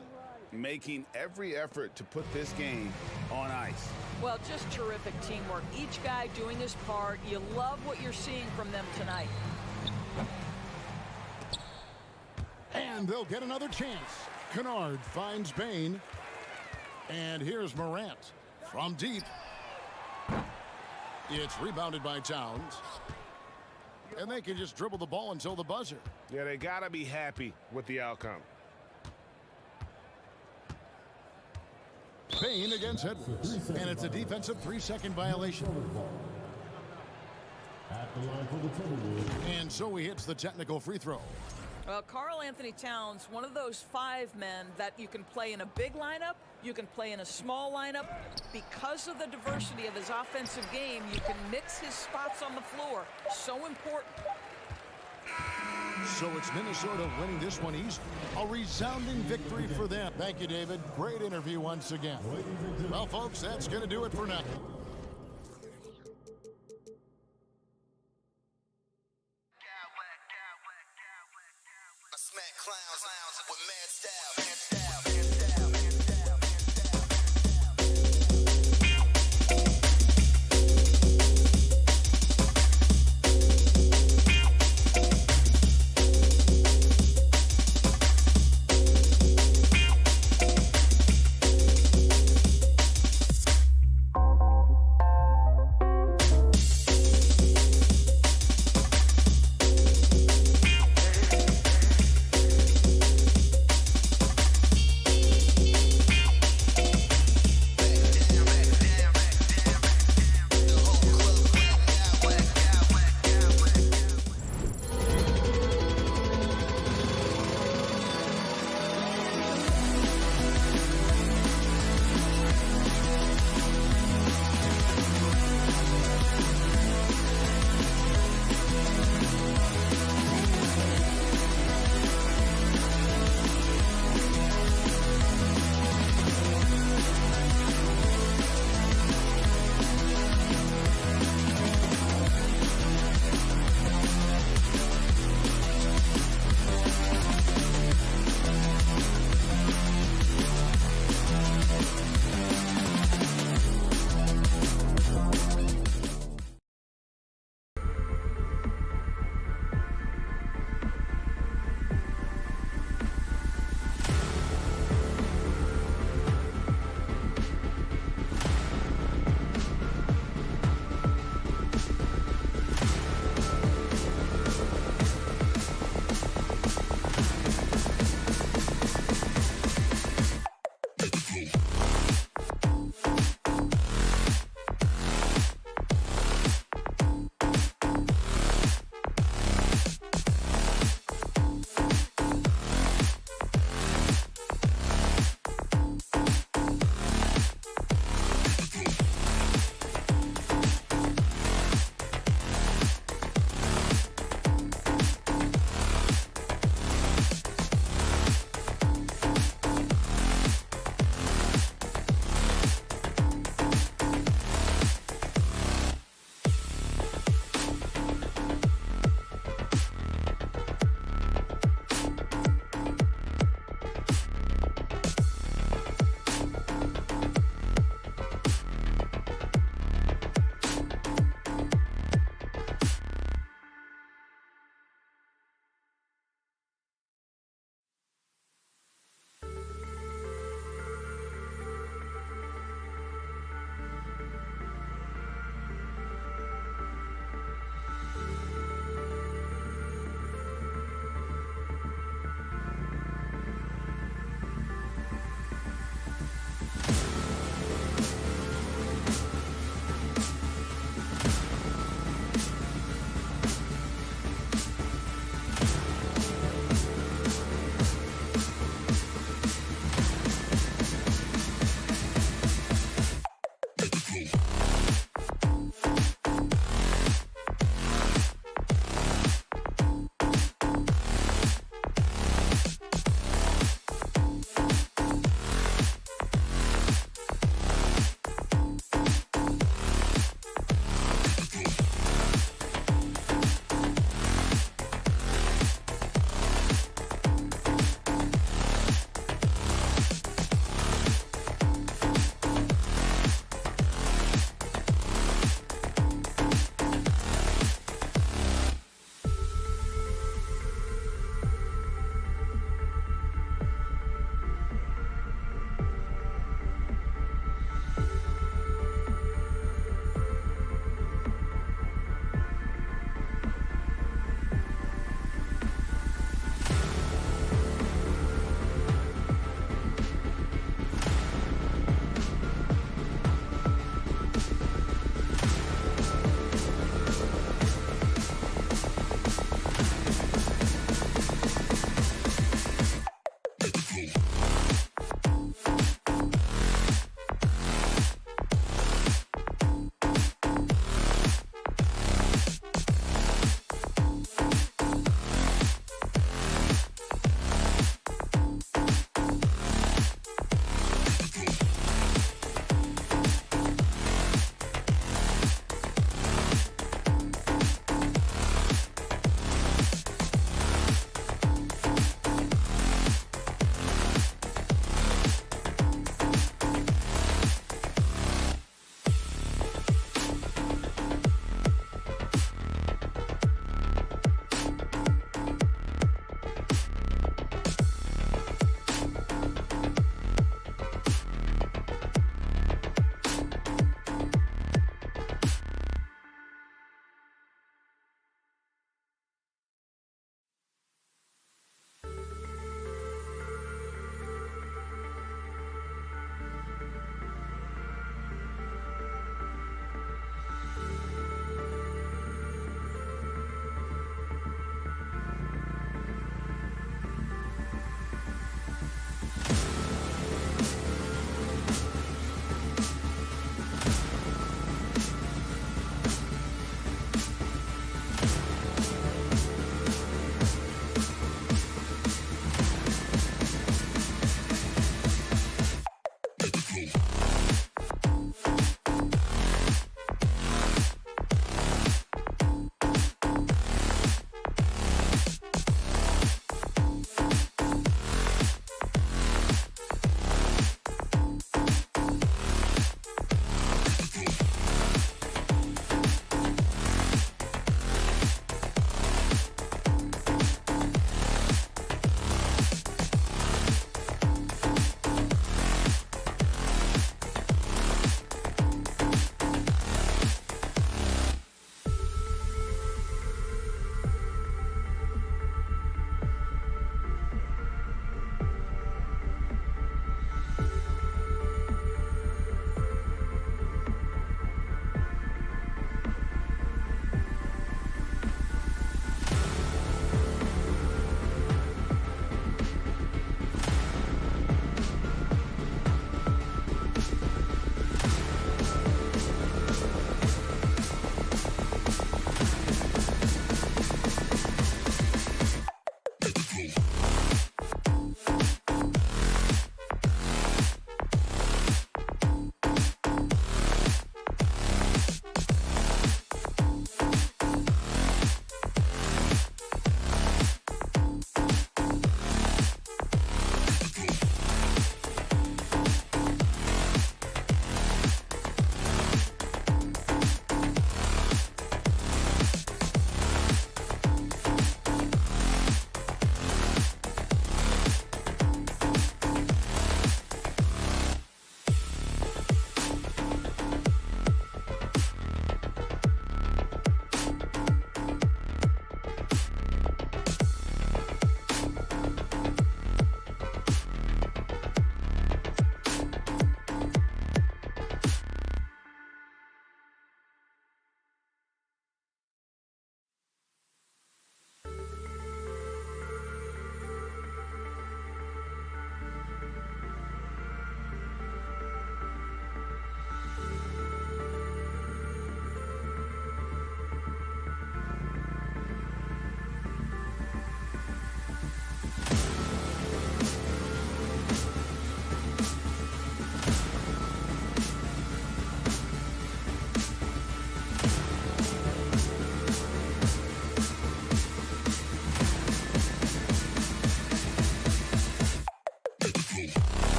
Making every effort to put this game on ice. Well, just terrific teamwork. Each guy doing his part. You love what you're seeing from them tonight. And they'll get another chance. Kennard finds Bane. And here's Morant from deep. It's rebounded by Towns. And they can just dribble the ball until the buzzer. Yeah, they got to be happy with the outcome. Bane against Edwards. And it's a defensive 3-second violation. And so he hits the technical free throw. Well, Karl Anthony Towns, one of those 5 men that you can play in a big lineup, you can play in a small lineup. Because of the diversity of his offensive game, you can mix his spots on the floor. So important. So it's Minnesota winning this one easy. A resounding victory for them. Thank you, David. Great interview once again. Well, folks, that's going to do it for now. Smack clowns with mad style.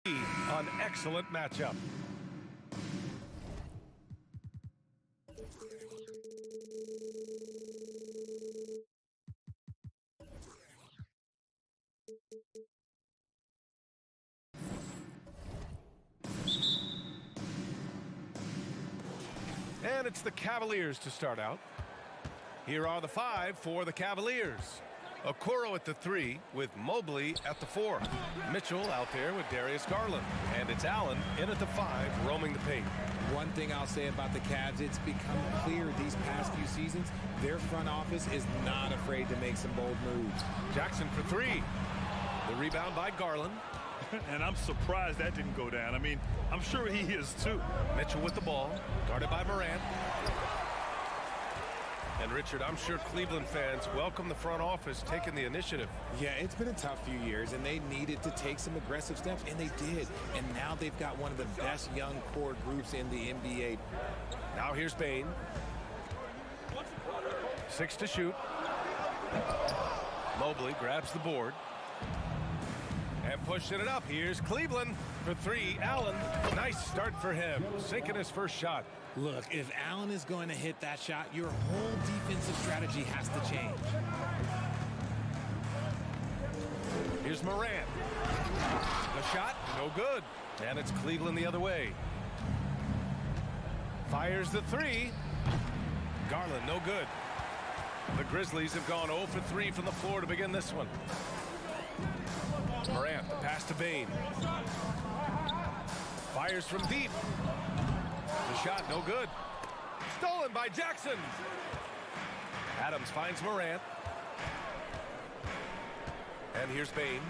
An excellent matchup. And it's the Cavaliers to start out. Here are the 5 for the Cavaliers. Okoro at the 3 with Mobley at the 4. Mitchell out there with Darius Garland. And it's Allen in at the 5, roaming the paint. One thing I'll say about the Cavs, it's become clear these past few seasons, their front office is not afraid to make some bold moves. Jackson for 3. The rebound by Garland. And I'm surprised that didn't go down. I mean, I'm sure he is too. Mitchell with the ball, guarded by Morant. And Richard, I'm sure Cleveland fans welcome the front office taking the initiative. Yeah, it's been a tough few years, and they needed to take some aggressive steps, and they did. And now they've got one of the best young core groups in the NBA. Now here's Bane. 6 to shoot. Mobley grabs the board. And pushing it up. Here's Cleveland for 3. Allen, nice start for him. Sinking his first shot. Look, if Allen is going to hit that shot, your whole defensive strategy has to change. Here's Morant. The shot, no good. And it's Cleveland the other way. Fires the 3. Garland, no good. The Grizzlies have gone 0 for 3 from the floor to begin this one. Morant, the pass to Bane. Fires from deep. The shot, no good. Stolen by Jackson. Adams finds Morant. And here's Bane.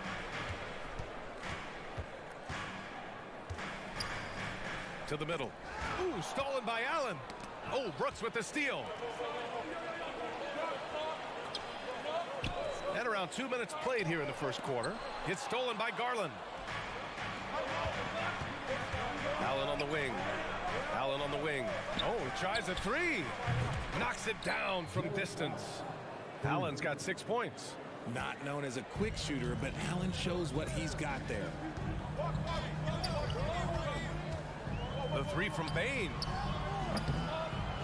To the middle. Ooh, stolen by Allen. Oh, Brooks with the steal. And around 2 minutes played here in the first quarter. It's stolen by Garland. Allen on the wing. Allen on the wing. Oh, he tries a 3. Knocks it down from distance. Allen's got 6 points. Not known as a quick shooter, but Allen shows what he's got there. The 3 from Bane.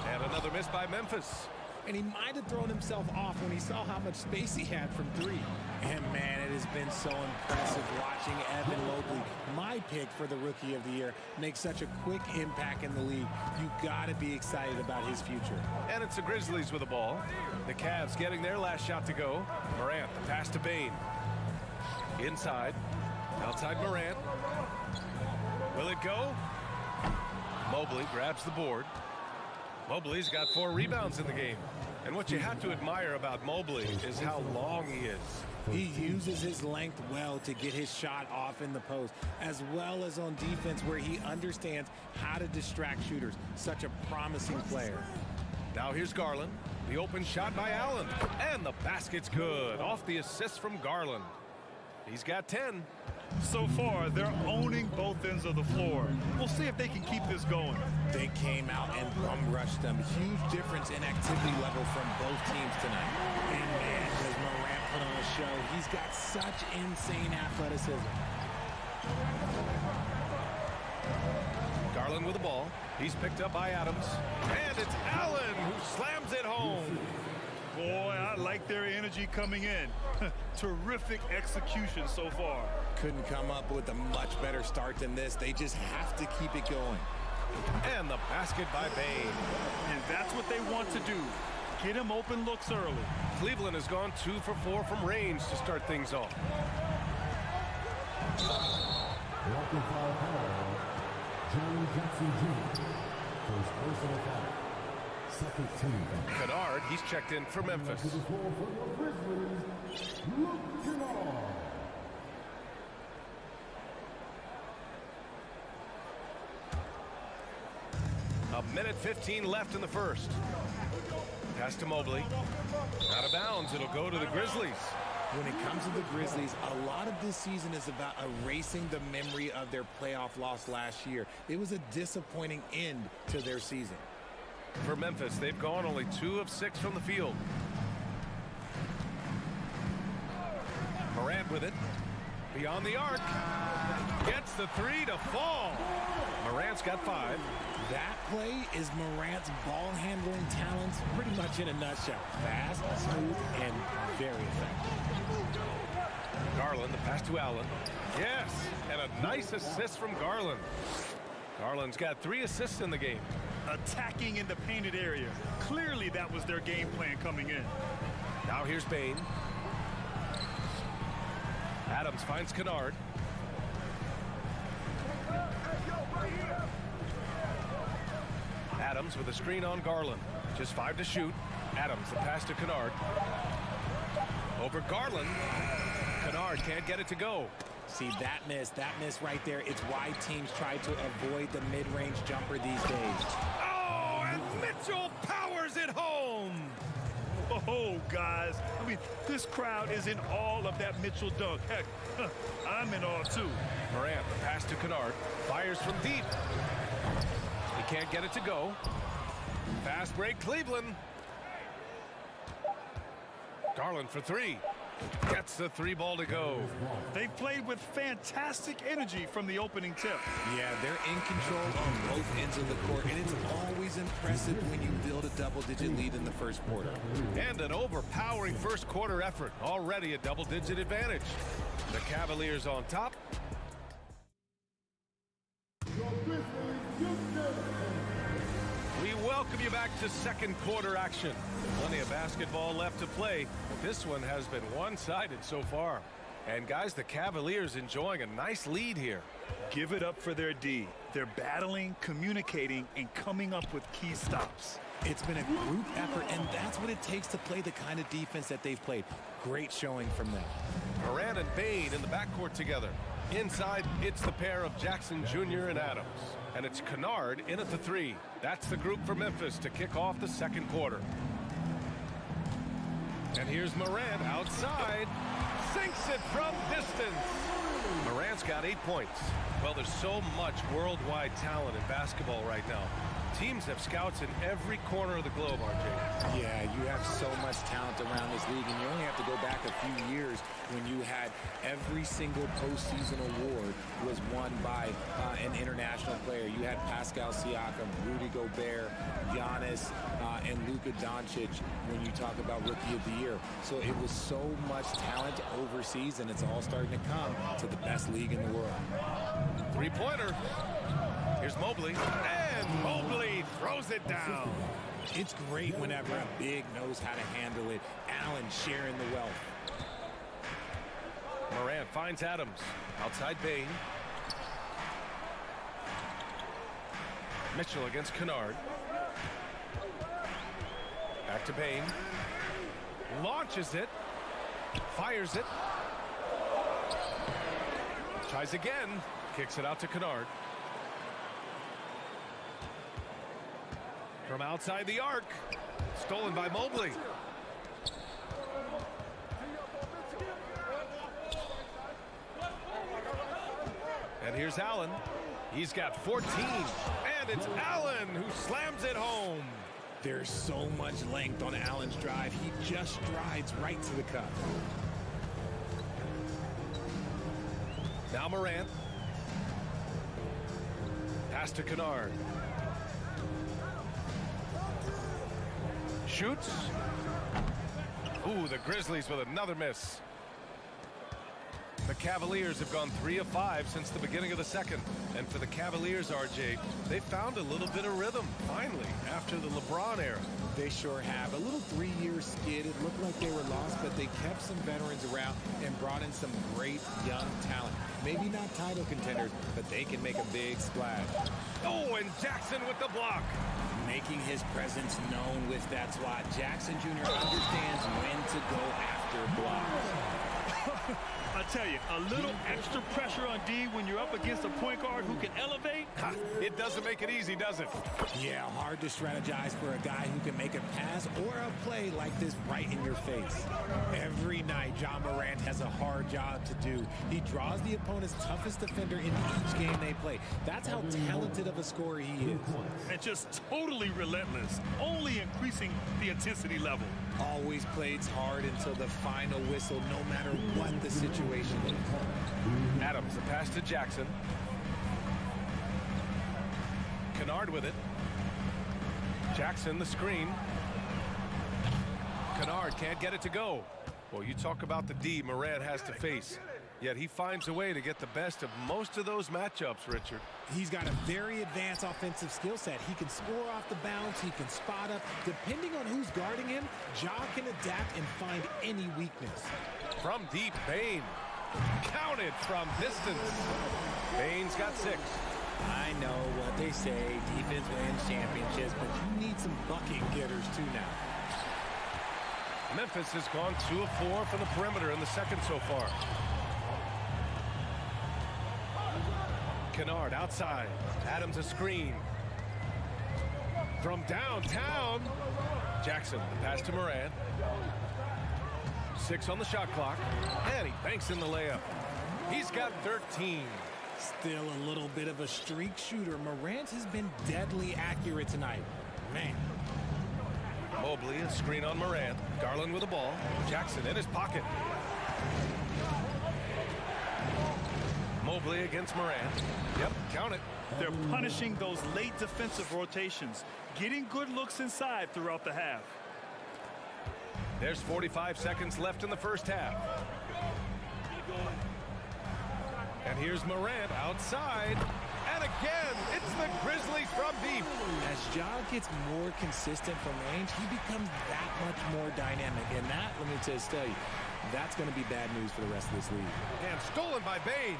And another miss by Memphis. And he might have thrown himself off when he saw how much space he had from 3. And man, it has been so impressive watching Evan Mobley, my pick for the Rookie of the Year, make such a quick impact in the league. You got to be excited about his future. And it's the Grizzlies with the ball. The Cavs getting their last shot to go. Morant, the pass to Bane. Inside. Outside Morant. Will it go? Mobley grabs the board. Mobley's got 4 rebounds in the game. And what you have to admire about Mobley is how long he is. He uses his length well to get his shot off in the post, as well as on defense where he understands how to distract shooters. Such a promising player. Now here's Garland. The open shot by Allen. And the basket's good. Off the assist from Garland. He's got 10. So far, they're owning both ends of the floor. We'll see if they can keep this going. They came out and bum rushed them. Huge difference in activity level from both teams tonight. And man, does Morant put on a show. He's got such insane athleticism. Garland with the ball. He's picked up by Adams. And it's Allen who slams it home. Boy, I like their energy coming in. Terrific execution so far. Couldn't come up with a much better start than this. They just have to keep it going. And the basket by Bane. And that's what they want to do. Get him open looks early. Cleveland has gone 2 for 4 from range to start things off. Walking foul call. John Jackson Jr. First personal foul. Second team. Kennard, he's checked in for Memphis. A minute 15 left in the first. Pass to Mobley. Out of bounds. It'll go to the Grizzlies. When it comes to the Grizzlies, a lot of this season is about erasing the memory of their playoff loss last year. It was a disappointing end to their season. For Memphis, they've gone only 2 of 6 from the field. Morant with it. Beyond the arc. Gets the three to fall. Morant's got 5. That play is Morant's ball handling talents pretty much in a nutshell. Fast, smooth, and very effective. Garland, the pass to Allen. Yes, and a nice assist from Garland. Garland's got 3 assists in the game. Attacking in the painted area. Clearly that was their game plan coming in. Now here's Bane. Adams finds Kennard. Adams with a screen on Garland. Just 5 to shoot. Adams, the pass to Kennard. Over Garland. Kennard can't get it to go. See, that miss right there, it's why teams try to avoid the mid-range jumper these days. Oh, and Mitchell powers it home. Oh, guys, I mean, this crowd is in awe of that Mitchell dunk. Heck, I'm in awe, too. Morant, the pass to Kennard. Fires from deep. He can't get it to go. Fast break, Cleveland. Garland for 3. Gets the 3 ball to go. They've played with fantastic energy from the opening tip. Yeah, they're in control on both ends of the court, and it's always impressive when you build a double-digit lead in the first quarter. And an overpowering first quarter effort. Already a double-digit advantage. The Cavaliers on top. We welcome you back to second quarter action. Plenty of basketball left to play, but this one has been one-sided so far. And guys, the Cavaliers enjoying a nice lead here. Give it up for their D. They're battling, communicating, and coming up with key stops. It's been a group effort, and that's what it takes to play the kind of defense that they've played. Great showing from them. Morant and Bane in the backcourt together. Inside, it's the pair of Jackson Jr. and Adams. And it's Kennard in at the 3. That's the group for Memphis to kick off the second quarter. And here's Morant outside. Sinks it from distance. Morant's got 8 points. Well, there's so much worldwide talent in basketball right now. Teams have scouts in every corner of the globe, RJ. Yeah, you have so much talent around this league, and you only have to go back a few years when you had every single postseason award was won by an international player. You had Pascal Siakam, Rudy Gobert, Giannis, and Luka Doncic when you talk about Rookie of the Year. So it was so much talent overseas, and it's all starting to come to the best league in the world. 3-pointer. Here's Mobley, and Mobley throws it down. It's great whenever a big knows how to handle it. Allen sharing the wealth. Morant finds Adams. Outside Bane. Mitchell against Kennard. Back to Bane. Launches it. Fires it. Tries again. Kicks it out to Kennard. From outside the arc. Stolen by Mobley. And here's Allen. He's got 14. And it's Allen who slams it home. There's so much length on Allen's drive. He just strides right to the cup. Now Morant. Pass to Kennard. Shoots. Ooh, the Grizzlies with another miss. The Cavaliers have gone 3 of 5 since the beginning of the second. And for the Cavaliers, RJ, they found a little bit of rhythm, finally, after the LeBron era. They sure have. A little 3-year skid. It looked like they were lost, but they kept some veterans around and brought in some great young talent. Maybe not title contenders, but they can make a big splash. Oh, and Jackson with the block. Making his presence known with that swat. Jackson Jr. understands when to go after blocks. I tell you, a little extra pressure on D when you're up against a point guard who can elevate. It doesn't make it easy, does it? Yeah, hard to strategize for a guy who can make a pass or a play like this right in your face. Every night, John Morant has a hard job to do. He draws the opponent's toughest defender into each game they play. That's how talented of a scorer he is. And just totally relentless, only increasing the intensity level. Always plays hard until the final whistle, no matter what the situation. situation is. Adams, the pass to Jackson. Kennard with it. Jackson, the screen. Kennard can't get it to go. Well, you talk about the D Morant has to face. Yet he finds a way to get the best of most of those matchups, Richard. He's got a very advanced offensive skill set. He can score off the bounce. He can spot up. Depending on who's guarding him, Ja can adapt and find any weakness. From deep, Bane. Counted from distance. Bane's got 6. I know what they say, defense wins championships, but you need some bucket getters too now. Memphis has gone 2 of 4 from the perimeter in the second so far. Kennard outside. Adams a screen. From downtown. Jackson, the pass to Morant. 6 on the shot clock. And he banks in the layup. He's got 13. Still a little bit of a streak shooter. Morant has been deadly accurate tonight. Man. Mobley, a screen on Morant. Garland with the ball. Jackson in his pocket. Mobley against Morant. Yep, count it. They're punishing those late defensive rotations, getting good looks inside throughout the half. There's 45 seconds left in the first half. And here's Morant outside. And again, it's the Grizzlies from deep. As Ja gets more consistent from range, he becomes that much more dynamic. And that, let me just tell you, that's going to be bad news for the rest of this league. And stolen by Bane.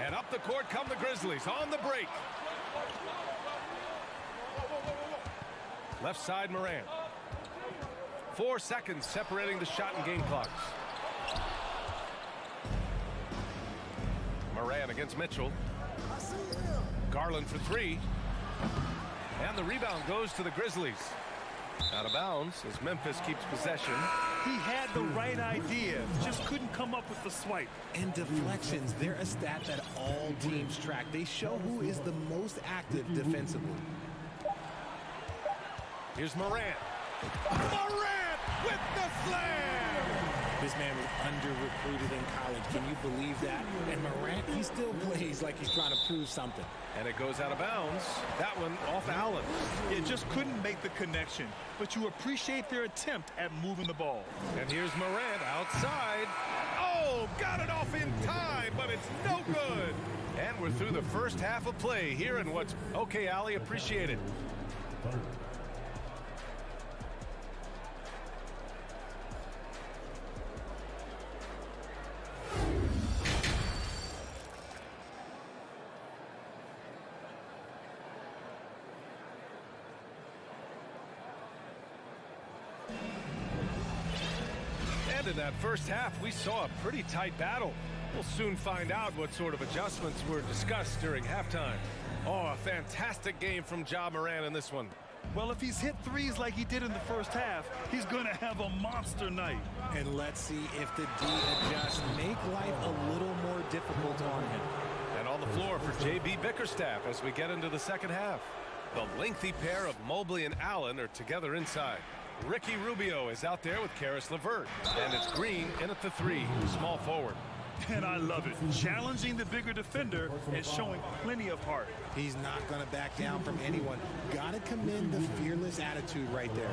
And up the court come the Grizzlies on the break. Left side Morant. 4 seconds separating the shot and game clocks. Morant against Mitchell. Garland for 3. And the rebound goes to the Grizzlies. Out of bounds as Memphis keeps possession. He had the right idea, just couldn't come up with the swipe. And deflections, they're a stat that all teams track. They show who is the most active defensively. Here's Morant. Morant with the slam! This man was under-recruited in college. Can you believe that? And Morant, he still plays like he's trying to prove something. And it goes out of bounds. That one off Allen. It just couldn't make the connection, but you appreciate their attempt at moving the ball. And here's Morant outside. Oh, got it off in time, but it's no good. And we're through the first half of play here in what's okay, Allie, appreciate it. In that first half, we saw a pretty tight battle. We'll soon find out what sort of adjustments were discussed during halftime. Oh, a fantastic game from Ja Morant in this one. Well, if he's hit threes like he did in the first half, he's going to have a monster night. And let's see if the D adjusts, make life a little more difficult on him. And on the floor for J.B. Bickerstaff as we get into the second half. The lengthy pair of Mobley and Allen are together inside. Ricky Rubio is out there with Caris LeVert. And it's Green in at the 3, small forward. And I love it. Challenging the bigger defender and showing plenty of heart. He's not going to back down from anyone. Got to commend the fearless attitude right there.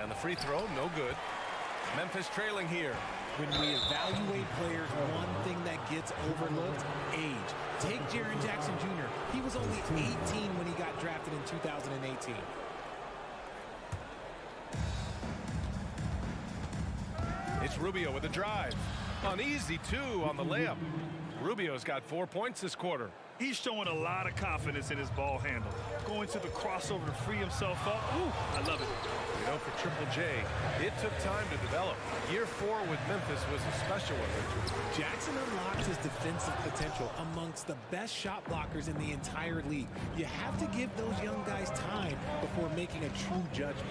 And the free throw, no good. Memphis trailing here. When we evaluate players, one thing that gets overlooked, age. Take Jaren Jackson Jr. He was only 18 when he got drafted in 2018. It's Rubio with a drive. An easy 2 on the layup. Rubio's got 4 points this quarter. He's showing a lot of confidence in his ball handle. Going to the crossover to free himself up. Ooh, I love it. You know, for Triple J, it took time to develop. Year 4 with Memphis was a special one, Richard. Jackson unlocks his defensive potential amongst the best shot blockers in the entire league. You have to give those young guys time before making a true judgment.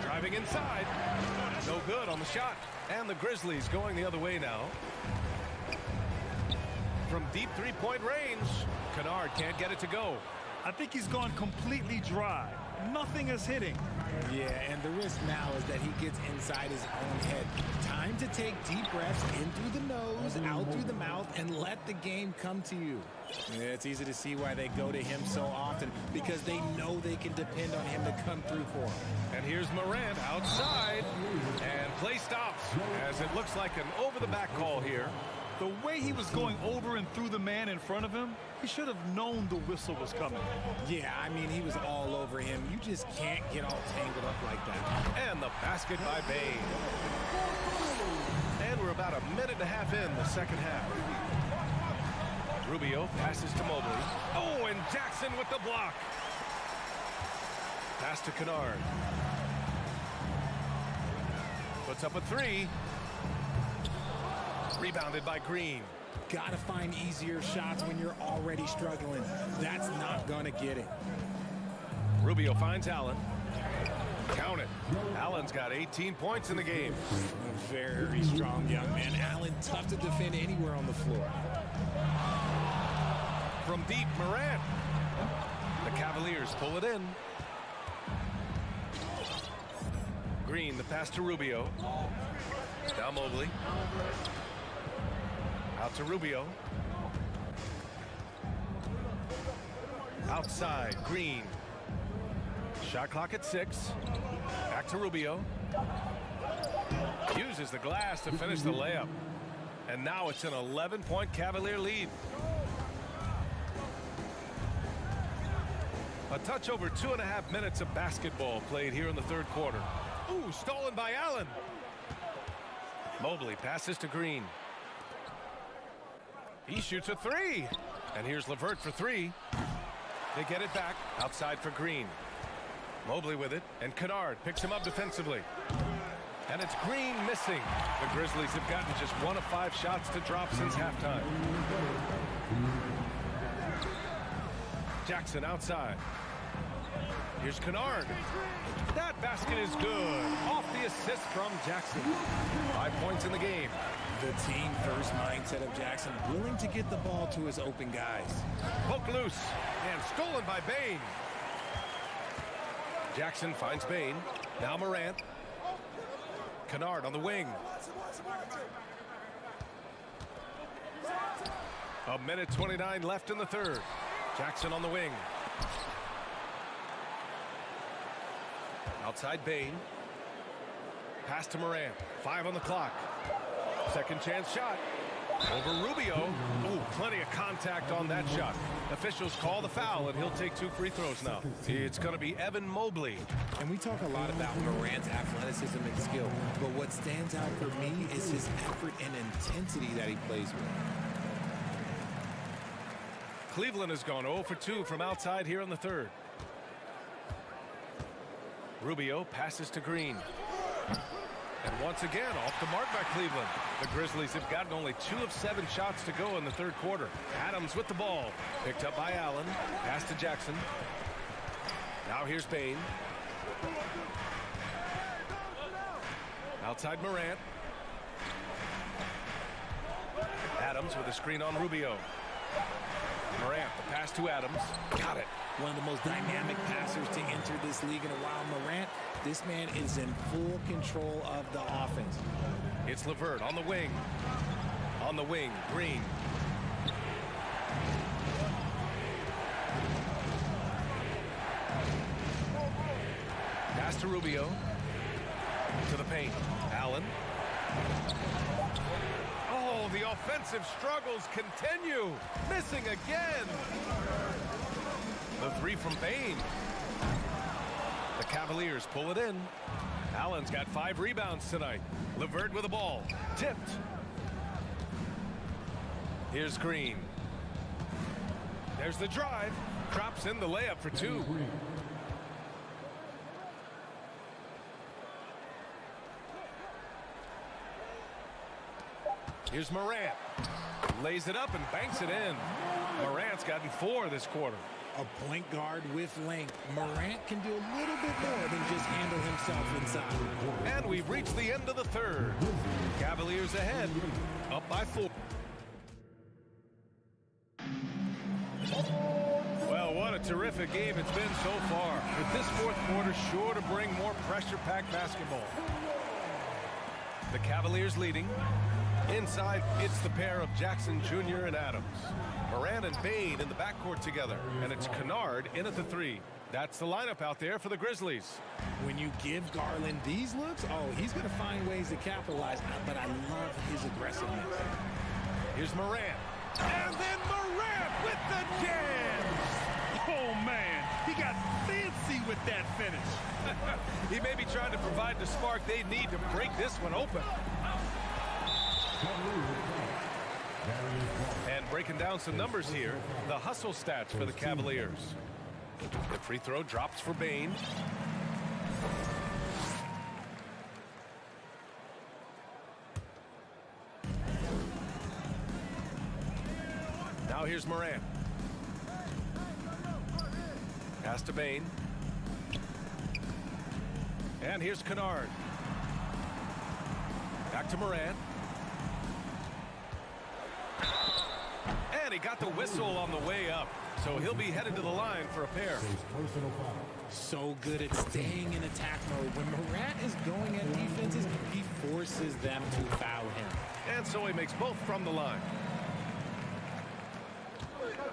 Driving inside. No good on the shot. And the Grizzlies going the other way now. From deep three-point range, Kennard can't get it to go. I think he's gone completely dry. Nothing is hitting. Yeah, and the risk now is that he gets inside his own head. Time to take deep breaths in through the nose, out through the mouth, and let the game come to you. Yeah, it's easy to see why they go to him so often, because they know they can depend on him to come through for them. And here's Morant outside, and play stops as it looks like an over-the-back call here. The way he was going over and through the man in front of him, he should have known the whistle was coming. Yeah, I mean, he was all over him. You just can't get all tangled up like that. And the basket by Bane. And we're about a minute and a half in the second half. Rubio passes to Mobley. Oh, and Jackson with the block. Pass to Kennard. Puts up a three. Rebounded by Green. Gotta find easier shots when you're already struggling. That's not gonna get it. Rubio finds Allen. Count it. Allen's got 18 points in the game. A very strong young man. Allen, tough to defend anywhere on the floor. From deep, Morant. The Cavaliers pull it in. Green, the pass to Rubio. Now Mobley. Out to Rubio. Outside, Green. Shot clock at 6. Back to Rubio. Uses the glass to finish the layup. And now it's an 11-point Cavalier lead. A touch over 2.5 minutes of basketball played here in the third quarter. Ooh, stolen by Allen. Mobley passes to Green. He shoots a three. And here's LeVert for three. They get it back outside for Green. Mobley with it, and Kennard picks him up defensively. And it's Green missing. The Grizzlies have gotten just 1 of 5 shots to drop since halftime. Jackson outside. Here's Kennard. That basket is good. Off the assist from Jackson. 5 points in the game. The team-first mindset of Jackson, willing to get the ball to his open guys. Poke loose and stolen by Bane. Jackson finds Bane. Now Morant. Kennard on the wing. A minute 29 left in the third. Jackson on the wing. Outside Bane. Pass to Morant. 5 on the clock. Second chance shot. Over Rubio. Ooh, plenty of contact on that shot. Officials call the foul, and he'll take 2 free throws now. It's going to be Evan Mobley. And we talk a lot about Morant's athleticism and skill, but what stands out for me is his effort and intensity that he plays with. Cleveland has gone 0 for 2 from outside here in the third. Rubio passes to Green. And once again, off the mark by Cleveland. The Grizzlies have gotten only 2 of 7 shots to go in the third quarter. Adams with the ball. Picked up by Allen. Pass to Jackson. Now here's Bane. Outside Morant. Adams with a screen on Rubio. Morant, the pass to Adams. Got it. One of the most dynamic passers to enter this league in a while. Morant, this man is in full control of the offense. It's LeVert on the wing. On the wing, Green. Pass to Rubio. To the paint. Allen. Oh, the offensive struggles continue. Missing again. The three from Bane. The Cavaliers pull it in. Allen's got 5 rebounds tonight. LeVert with the ball. Tipped. Here's Green. There's the drive. Drops in the layup for 2. Here's Morant. Lays it up and banks it in. Morant's gotten 4 this quarter. A point guard with length. Morant can do a little bit more than just handle himself inside. And we've reached the end of the third. Cavaliers ahead, up by 4. Well, what a terrific game it's been so far. With this fourth quarter sure to bring more pressure-packed basketball. The Cavaliers leading. Inside, it's the pair of Jackson Jr. and Adams. Morant and Bane in the backcourt together. And it's Kennard in at the 3. That's the lineup out there for the Grizzlies. When you give Garland these looks, oh, he's going to find ways to capitalize. But I love his aggressiveness. Here's Morant. And then Morant with the jam. Oh, man, he got fancy with that finish. He may be trying to provide the spark they need to break this one open. And breaking down some numbers here, the hustle stats for the Cavaliers. The free throw drops for Bane. Now here's Morant. Pass to Bane. And here's Kennard. Back to Morant. And he got the whistle on the way up. So he'll be headed to the line for a pair. So good at staying in attack mode. When Morant is going at defenses, he forces them to foul him. And so he makes both from the line.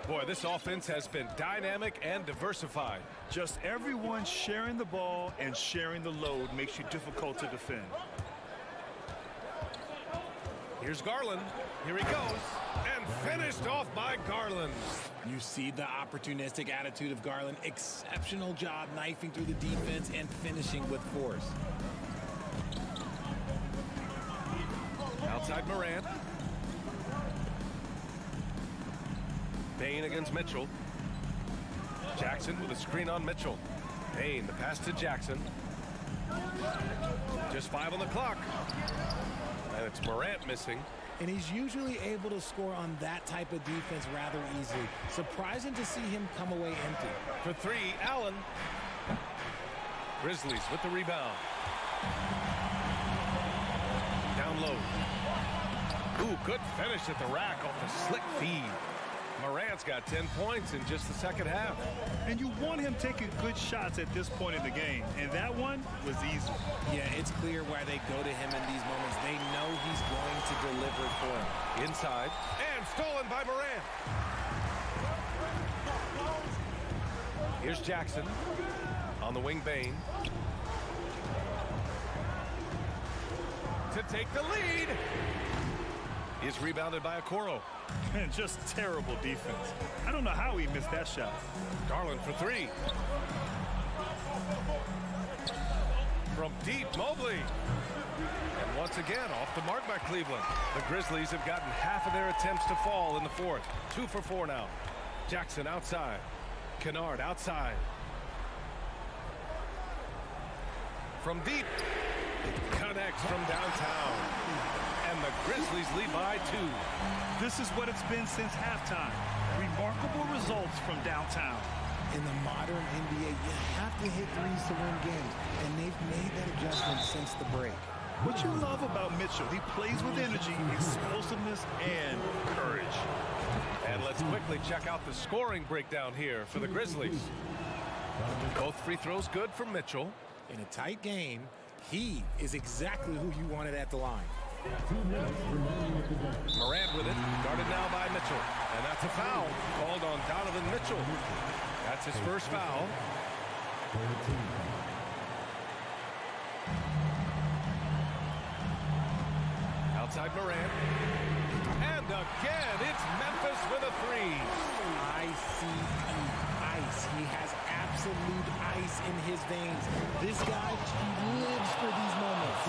Boy, this offense has been dynamic and diversified. Just everyone sharing the ball and sharing the load makes you difficult to defend. Here's Garland. Here he goes. And finished off by Garland. You see the opportunistic attitude of Garland. Exceptional job knifing through the defense and finishing with force. Outside Morant. Bane against Mitchell. Jackson with a screen on Mitchell. Bane, the pass to Jackson. Just 5 on the clock. And it's Morant missing. And he's usually able to score on that type of defense rather easily. Surprising to see him come away empty. For 3, Allen. Grizzlies with the rebound. Down low. Ooh, good finish at the rack off the slick feed. Morant's got 10 points in just the second half. And you want him taking good shots at this point in the game. And that one was easy. Yeah, it's clear why they go to him in these moments. They know he's going to deliver for them. Inside. And stolen by Morant. Here's Jackson. On the wing, Bane. To take the lead. He's rebounded by Okoro. And just terrible defense. I don't know how he missed that shot. Garland for 3. From deep, Mobley. And once again, off the mark by Cleveland. The Grizzlies have gotten half of their attempts to fall in the fourth. 2 for 4 now. Jackson outside. Kennard outside. From deep. Connects from downtown. And the Grizzlies lead by 2. This is what it's been since halftime. Remarkable results from downtown. In the modern NBA, you have to hit threes to win games, and they've made that adjustment since the break. What you love about Mitchell, he plays with energy, explosiveness, and courage. And let's quickly check out the scoring breakdown here for the Grizzlies. Both free throws good from Mitchell. In a tight game, he is exactly who you wanted at the line. Morant with it, guarded now by Mitchell. And that's a foul called on Donovan Mitchell. That's his first foul. Outside Morant. And again, it's Memphis with a 3. ICE, ice. He has absolute ice in his veins. This guy, he lives for these moments.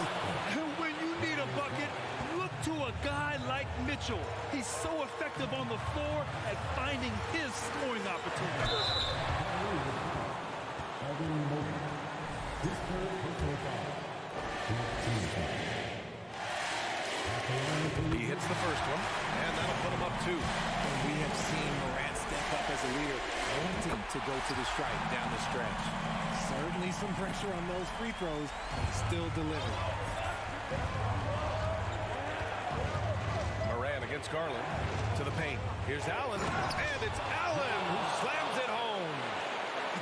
And when you need a bucket, look to a guy like Mitchell. He's so effective on the floor at finding his scoring opportunities. He hits the first one, and that'll put him up 2. We have seen Morant step up as a leader, wanting to go to the stripe down the stretch. Certainly some pressure on those free throws, but still delivered. Morant against Garland to the paint. Here's Allen, and it's Allen who slams it home.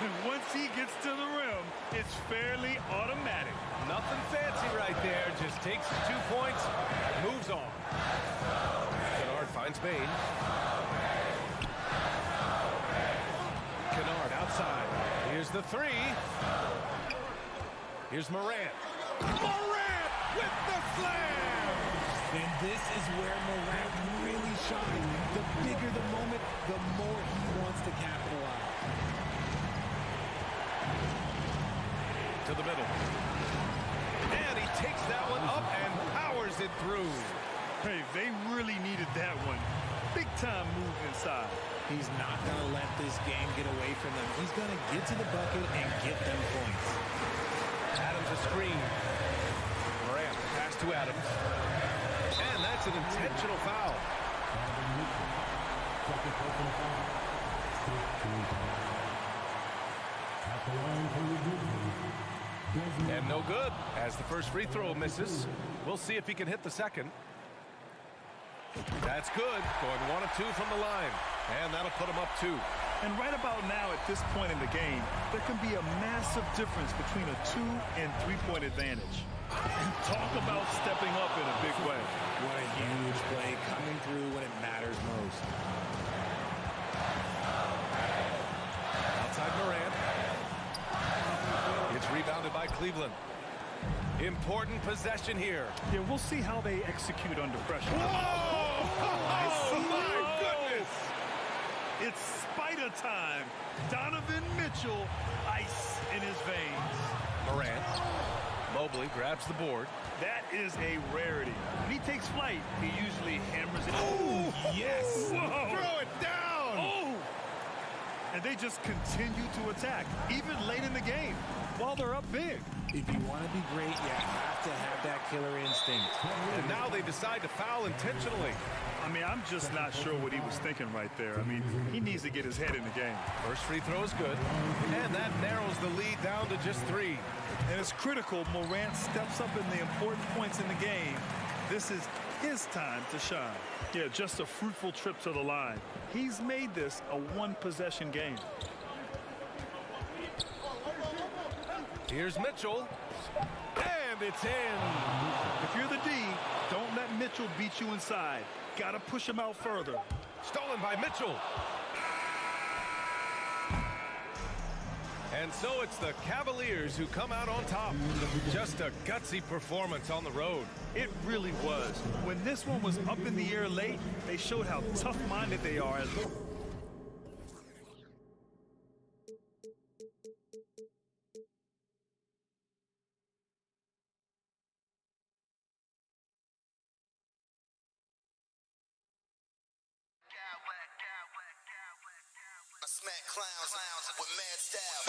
And once he gets to the rim, it's fairly automatic. Nothing fancy right there. Just takes his 2 points, moves on. Kennard finds Bain. Kennard outside. Here's the three. Here's Morant. Morant with the slam! And this is where Morant really shines. The bigger the moment, the more he wants to capitalize. To the middle. And he takes that one up and powers it through. Hey, they really needed that one. Big time move inside. He's not going to let this game get away from them. He's going to get to the bucket and get them points. Adams a screen. Morant pass to Adams. And that's an intentional foul. And no good as the first free throw misses. We'll see if he can hit the second. That's good. Going 1 of 2 from the line. And that'll put him up 2. And right about now, at this point in the game, there can be a massive difference between a 2- and 3-point advantage. And talk about stepping up in a big way. What a huge play, coming through when it matters most. Outside Morant. It's rebounded by Cleveland. Important possession here. Yeah, we'll see how they execute under pressure. Whoa! Oh, my goodness! It's spider time. Donovan Mitchell, ice in his veins. Morant. Mobley grabs the board. That is a rarity. When he takes flight, he usually hammers it. Oh, yes! Whoa. Throw it down! Oh! And they just continue to attack, even late in the game, while they're up big. If you want to be great, you have to have that killer instinct. And now they decide to foul intentionally. I mean, I'm just not sure what he was thinking right there. I mean, he needs to get his head in the game. First free throw is good. And that narrows the lead down to just 3. And it's critical Morant steps up in the important points in the game. This is his time to shine. Yeah, just a fruitful trip to the line. He's made this a one-possession game. Here's Mitchell. And it's in. If you're the D, don't let Mitchell beat you inside. Got to push him out further. Stolen by Mitchell. And so it's the Cavaliers who come out on top. Just a gutsy performance on the road. It really was. When this one was up in the air late, they showed how tough-minded they are. Smack clowns with mad style.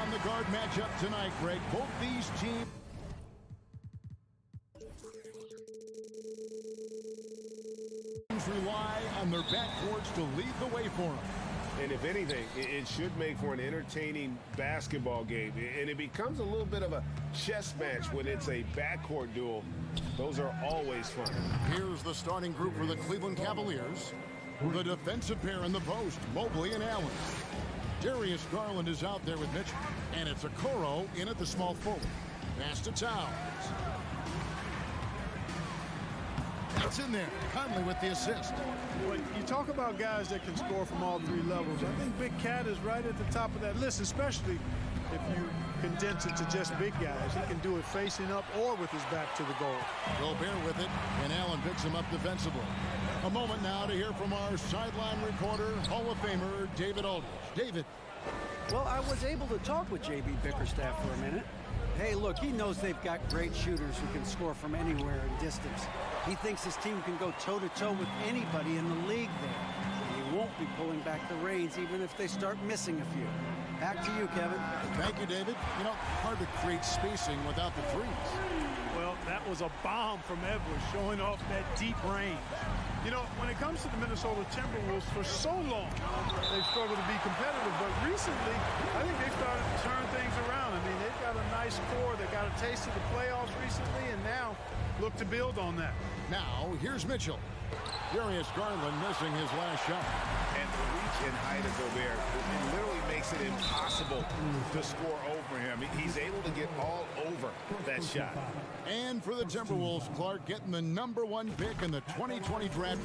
on the guard matchup tonight, Greg. Both these teams rely on their backcourts to lead the way for them. And if anything, it should make for an entertaining basketball game. And it becomes a little bit of a chess match when it's a backcourt duel. Those are always fun. Here's the starting group for the Cleveland Cavaliers. The defensive pair in the post, Mobley and Allen. Darius Garland is out there with Mitchell. And it's Okoro in at the small forward. Pass to Towns. It's in there. Conley with the assist. When you talk about guys that can score from all three levels, I think Big Cat is right at the top of that list, especially if you condense it to just big guys. He can do it facing up or with his back to the goal. Gobert with it, and Allen picks him up defensively. A moment now to hear from our sideline reporter, Hall of Famer David Aldridge. David. Well, I was able to talk with J.B. Bickerstaff for a minute. Hey, look, he knows they've got great shooters who can score from anywhere in distance. He thinks his team can go toe-to-toe with anybody in the league there. And he won't be pulling back the reins even if they start missing a few. Back to you, Kevin. Thank you, David. You know, hard to create spacing without the threes. Well, that was a bomb from Edwards, showing off that deep range. You know, when it comes to the Minnesota Timberwolves, for so long, they've struggled to be competitive. But recently, I think they've started to turn things around. I mean, they've got a nice core. They got a taste of the playoffs recently, and now look to build on that. Now, here's Mitchell. Darius Garland missing his last shot. And the reach and height of Gobert, it literally makes it impossible to score over him. He's able to get all over that shot. And for the Timberwolves, Clark, getting the #1 pick in the 2020 draft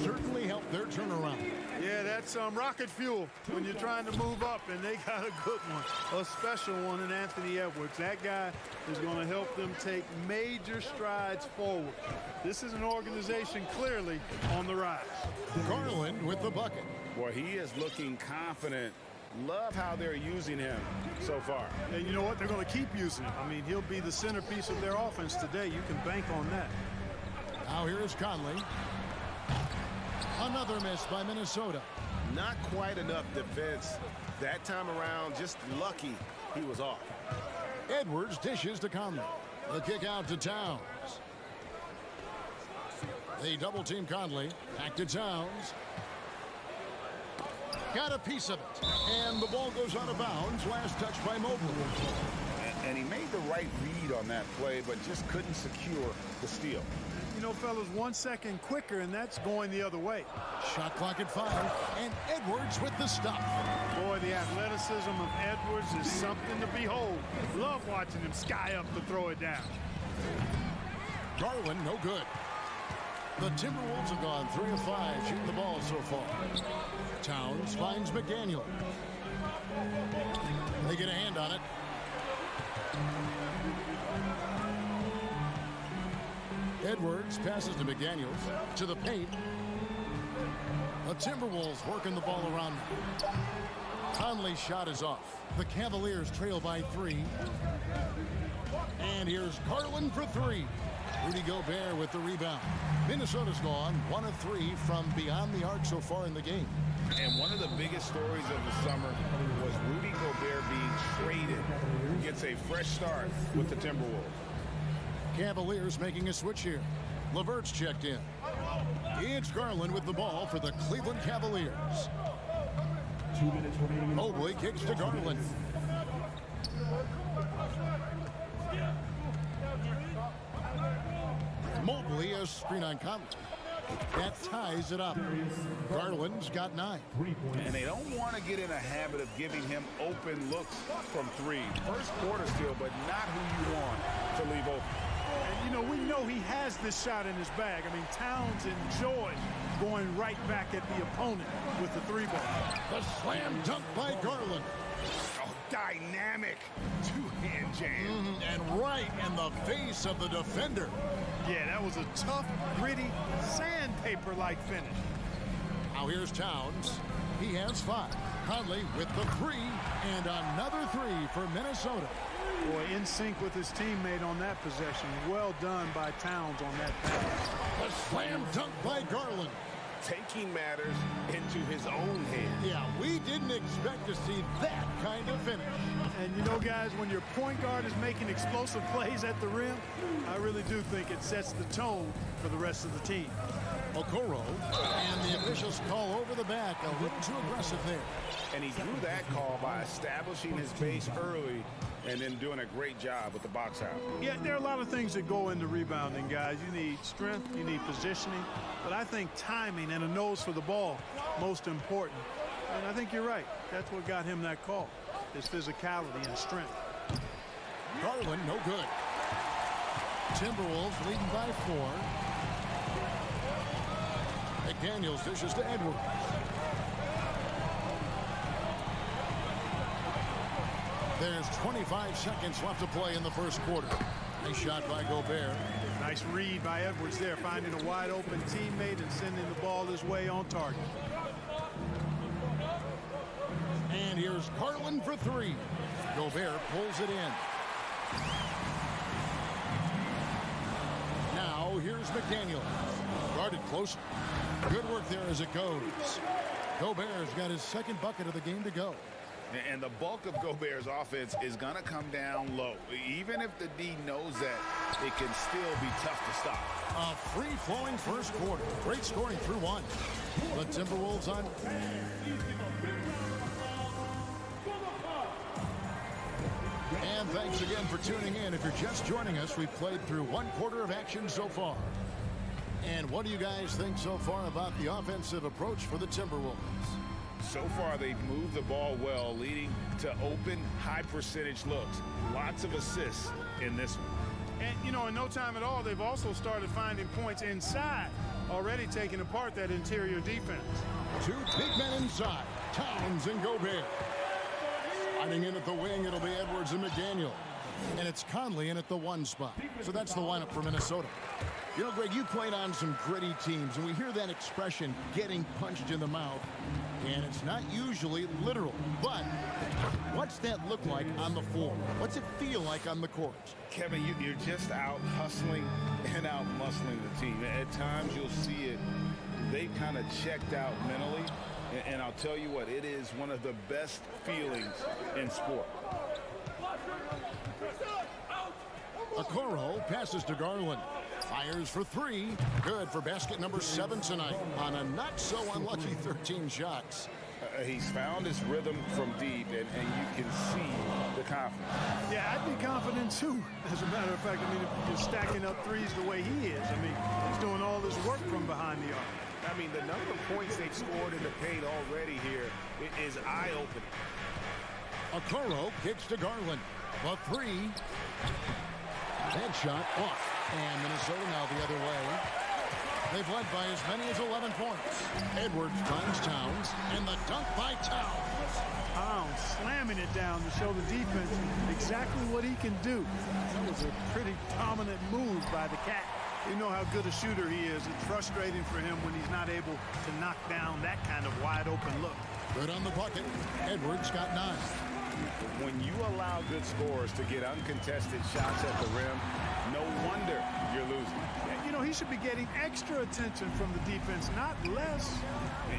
certainly helped their turnaround. Yeah, that's rocket fuel when you're trying to move up, and they got a good one, a special one in Anthony Edwards. That guy is going to help them take major strides forward. This is an organization clearly on the rise. Garland with the bucket. Boy, he is looking confident. Love how they're using him so far. And you know what? They're going to keep using him. I mean, he'll be the centerpiece of their offense today. You can bank on that. Now here's Conley. Another miss by Minnesota. Not quite enough defense that time around. Just lucky he was off. Edwards dishes to Conley. The kick out to Towns. They double team Conley. Back to Towns. Got a piece of it. And the ball goes out of bounds. Last touch by Mobley. And he made the right read on that play, but just couldn't secure the steal. You know, fellas, 1 second quicker, and that's going the other way. Shot clock at 5. And Edwards with the stop. Boy, the athleticism of Edwards is something to behold. Love watching him sky up to throw it down. Garland, no good. The Timberwolves have gone 3 of 5 shooting the ball so far. Towns finds McDaniel. They get a hand on it. Edwards passes to McDaniels. To the paint. The Timberwolves working the ball around. Conley's shot is off. The Cavaliers trail by 3. And here's Garland for 3. Rudy Gobert with the rebound. Minnesota's gone 1 of 3 from beyond the arc so far in the game. And one of the biggest stories of the summer was Rudy Gobert being traded. Gets a fresh start with the Timberwolves. Cavaliers making a switch here. LeVert's checked in. It's Garland with the ball for the Cleveland Cavaliers. 2 minutes remaining. Mobley kicks to Garland. Mobley a screen on Conley. That ties it up. Garland's got 9. And they don't want to get in a habit of giving him open looks from 3. First quarter still, but not who you want to leave open. And, you know, we know he has this shot in his bag. I mean, Towns enjoys going right back at the opponent with the 3-ball. The slam dunk by Garland. Dynamic two-hand jam. And right in the face of the defender. Yeah, that was a tough, gritty, sandpaper-like finish. Now here's Towns. He has 5. Conley with the 3. And another 3 for Minnesota. Boy, in sync with his teammate on that possession. Well done by Towns on that pass. The slam dunk by Garland. taking matters into his own hands. Yeah, we didn't expect to see that kind of finish. And you know, guys, when your point guard is making explosive plays at the rim, I really do think it sets the tone for the rest of the team. Okoro, and the officials call over the back, a little too aggressive there. And he drew that call by establishing his base early and then doing a great job with the box out. Yeah, there are a lot of things that go into rebounding, guys. You need strength, you need positioning, but I think timing and a nose for the ball, most important. And I think you're right. That's what got him that call, his physicality and strength. Garland, no good. Timberwolves leading by 4. McDaniels dishes to Edwards. There's 25 seconds left to play in the first quarter. Nice shot by Gobert. Nice read by Edwards there, finding a wide open teammate and sending the ball his way on target. And here's Garland for 3. Gobert pulls it in. Now here's McDaniels. Guarded close. Good work there as it goes. Gobert's got his second bucket of the game to go. And the bulk of Gobert's offense is going to come down low. Even if the D knows that, it can still be tough to stop. A free-flowing first quarter. Great scoring through 1. The Timberwolves on. And thanks again for tuning in. If you're just joining us, we've played through 1 quarter of action so far. And what do you guys think so far about the offensive approach for the Timberwolves? So far, they've moved the ball well, leading to open, high-percentage looks. Lots of assists in this one. And, you know, in no time at all, they've also started finding points inside, already taking apart that interior defense. 2 big men inside, Towns and Gobert. Sliding in at the wing, it'll be Edwards and McDaniel. And it's Conley in at the 1 spot. So that's the lineup for Minnesota. You know, Greg, you played on some gritty teams, and we hear that expression, getting punched in the mouth. And it's not usually literal. But what's that look like on the floor? What's it feel like on the court? Kevin, you're just out hustling and out muscling the team. At times, you'll see it. They've kind of checked out mentally. And I'll tell you what, it is one of the best feelings in sport. Okoro passes to Garland. Fires for 3. Good for basket number 7 tonight on a not-so-unlucky 13 shots. He's found his rhythm from deep, and you can see the confidence. Yeah, I'd be confident, too. As a matter of fact, I mean, if you're stacking up threes the way he is, I mean, he's doing all this work from behind the arc. I mean, the number of points they've scored in the paint already here is eye-opening. Okoro kicks to Garland. The 3. Headshot off. And Minnesota now the other way. They've led by as many as 11 points. Edwards finds Towns, and the dunk by Towns. Towns slamming it down to show the defense exactly what he can do. That was a pretty dominant move by the Cat. You know how good a shooter he is. It's frustrating for him when he's not able to knock down that kind of wide-open look. Good on the bucket. Edwards got 9. When you allow good scorers to get uncontested shots at the rim, no wonder you're losing. You know, he should be getting extra attention from the defense, not less.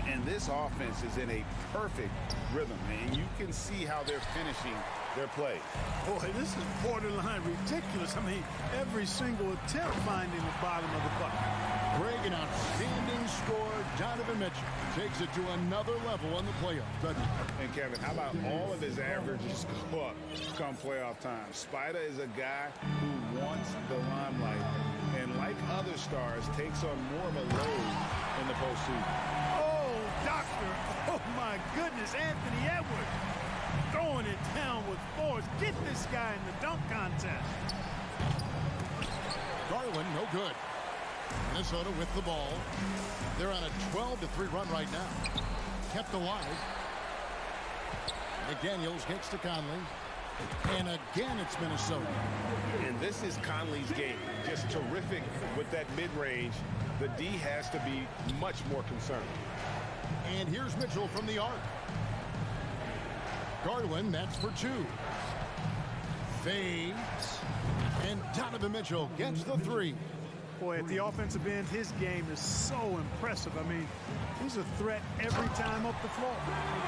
And this offense is in a perfect rhythm, and you can see how they're finishing their play. Boy, this is borderline ridiculous. I mean, every single attempt finding the bottom of the bucket. Greg, an outstanding score. Donovan Mitchell takes it to another level in the playoffs, doesn't he? And Kevin, how about all of his averages go up come playoff time? Spider is a guy who wants the limelight, and like other stars, takes on more of a load in the postseason. Oh, doctor! Oh my goodness, Anthony Edwards throwing it down with force. Get this guy in the dunk contest. Garland, no good. Minnesota with the ball. They're on a 12-3 run right now. Kept alive. McDaniels kicks to Conley. And again, it's Minnesota. And this is Conley's game. Just terrific with that mid-range. The D has to be much more concerned. And here's Mitchell from the arc. Garland, that's for 2. Fades. And Donovan Mitchell gets the 3. Boy, at the offensive end, his game is so impressive. I mean, he's a threat every time up the floor.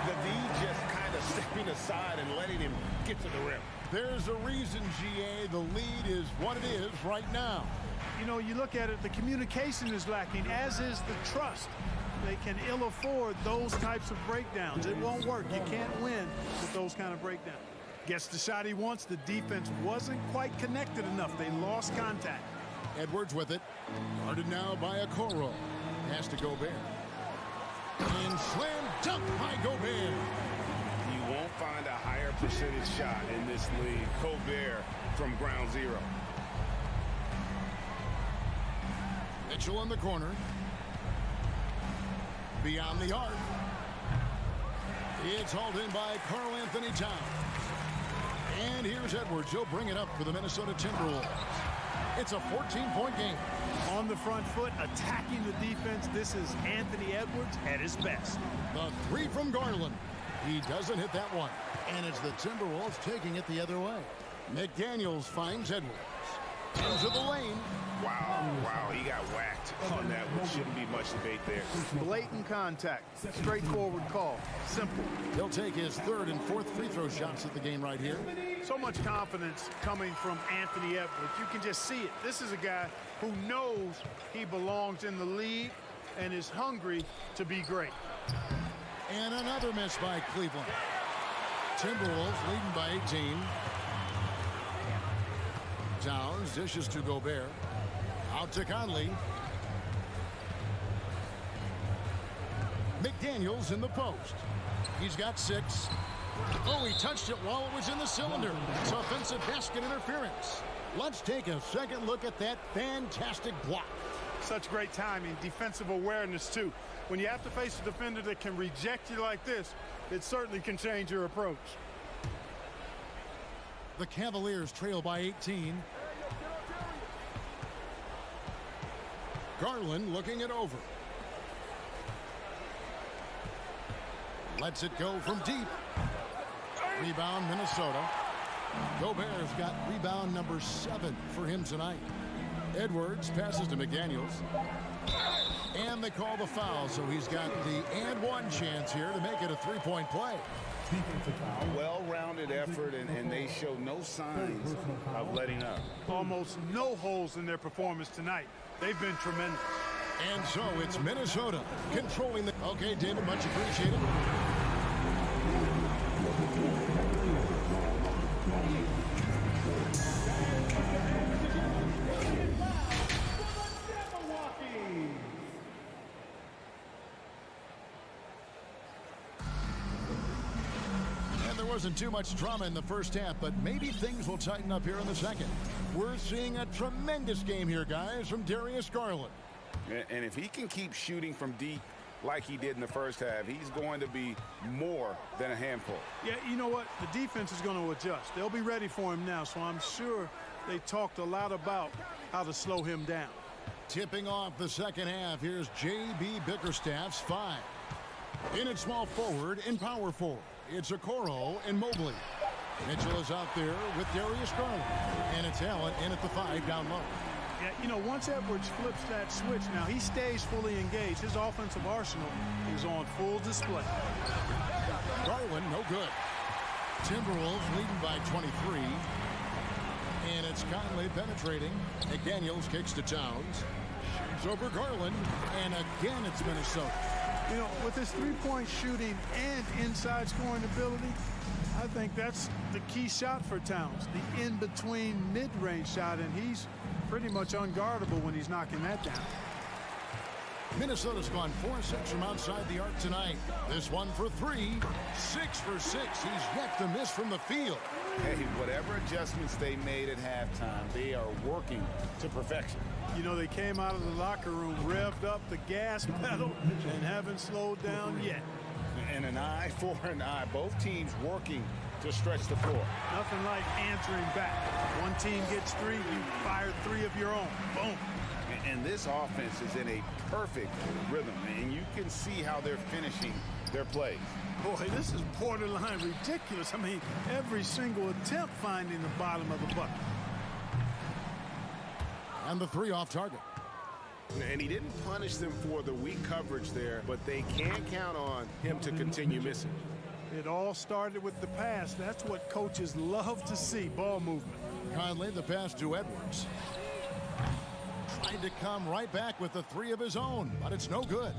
The D just kind of stepping aside and letting him get to the rim. There's a reason, GA, the lead is what it is right now. You know, you look at it, the communication is lacking, as is the trust. They can ill afford those types of breakdowns. It won't work. You can't win with those kind of breakdowns. Gets the shot he wants. The defense wasn't quite connected enough. They lost contact. Edwards with it. Guarded now by Okoro. Has to Gobert. And slam dunk by Gobert. You won't find a higher percentage shot in this league. Gobert from ground zero. Mitchell in the corner. Beyond the arc. It's hauled in by Karl-Anthony Towns. And here's Edwards. He'll bring it up for the Minnesota Timberwolves. It's a 14-point game. On the front foot, attacking the defense. This is Anthony Edwards at his best. The three from Garland. He doesn't hit that one. And it's the Timberwolves taking it the other way. McDaniels finds Edwards. Into the lane. Wow, he got whacked on that one. Shouldn't be much debate there. Blatant contact. Straightforward call. Simple. He'll take his third and fourth free throw shots at the game right here. So much confidence coming from Anthony Edwards. You can just see it. This is a guy who knows he belongs in the league and is hungry to be great. And another miss by Cleveland. Timberwolves leading by 18. Towns dishes to Gobert. Out to Conley. McDaniels in the post. He's got 6. Oh, he touched it while it was in the cylinder. It's offensive basket interference. Let's take a second look at that fantastic block. Such great timing, defensive awareness too. When you have to face a defender that can reject you like this, it certainly can change your approach. The Cavaliers trail by 18. Garland looking it over. Lets it go from deep. Rebound, Minnesota. Gobert's got rebound number 7 for him tonight. Edwards passes to McDaniels. And they call the foul, so he's got the and one chance here to make it a three-point play. Well-rounded effort, and they show no signs of letting up. Almost no holes in their performance tonight. They've been tremendous. And so it's Minnesota controlling the... Okay, David, much appreciated. Wasn't too much drama in the first half, but maybe things will tighten up here in the second. We're seeing a tremendous game here, guys, from Darius Garland. And if he can keep shooting from deep like he did in the first half, he's going to be more than a handful. Yeah, you know what? The defense is going to adjust. They'll be ready for him now, so I'm sure they talked a lot about how to slow him down. Tipping off the second half, here's J.B. Bickerstaff's 5. In at small forward and power forward. It's Okoro and Mobley. Mitchell is out there with Darius Garland. And it's Allen in at the 5 down low. Yeah, you know, once Edwards flips that switch, now he stays fully engaged. His offensive arsenal is on full display. Garland, no good. Timberwolves leading by 23. And it's Conley penetrating. McDaniels kicks to Towns. Shoots over Garland. And again, it's Minnesota. You know, with his three-point shooting and inside scoring ability, I think that's the key shot for Towns, the in-between mid-range shot, and he's pretty much unguardable when he's knocking that down. Minnesota's gone 4-6 from outside the arc tonight. This one for 3, 6 for 6. He's yet to miss from the field. Hey, whatever adjustments they made at halftime, they are working to perfection. You know, they came out of the locker room, revved up the gas pedal, and haven't slowed down yet. And an eye for an eye. Both teams working to stretch the floor. Nothing like answering back. One team gets 3, you fire 3 of your own. Boom. And this offense is in a perfect rhythm, and you can see how they're finishing their plays. Boy, this is borderline ridiculous. I mean, every single attempt finding the bottom of the bucket. And the 3 off target. And he didn't punish them for the weak coverage there, but they can't count on him to continue missing. It all started with the pass. That's what coaches love to see, ball movement. Conley, the pass to Edwards. Tried to come right back with the three of his own, but it's no good.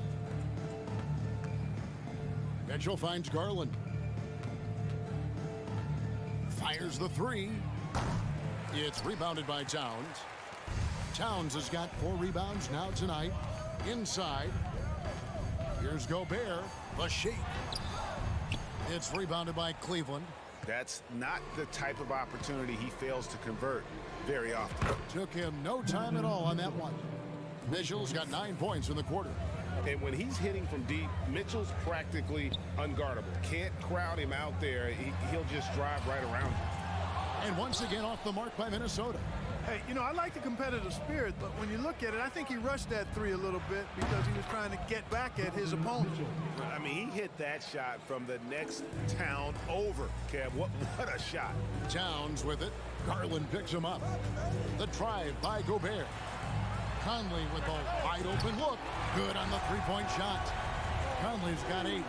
Mitchell finds Garland. Fires the three. It's rebounded by Towns. Towns has got 4 rebounds now tonight. Inside. Here's Gobert. The shake. It's rebounded by Cleveland. That's not the type of opportunity he fails to convert very often. Took him no time at all on that one. Mitchell's got 9 points in the quarter. And when he's hitting from deep, Mitchell's practically unguardable. Can't crowd him out there. He'll just drive right around him. And once again off the mark by Minnesota. Hey, you know, I like the competitive spirit, but when you look at it, I think he rushed that three a little bit because he was trying to get back at his opponent. I mean, he hit that shot from the next town over, Kev. What a shot. Towns with it. Garland picks him up. The drive by Gobert. Conley with a wide open look. Good on the three-point shot. Conley's got 8.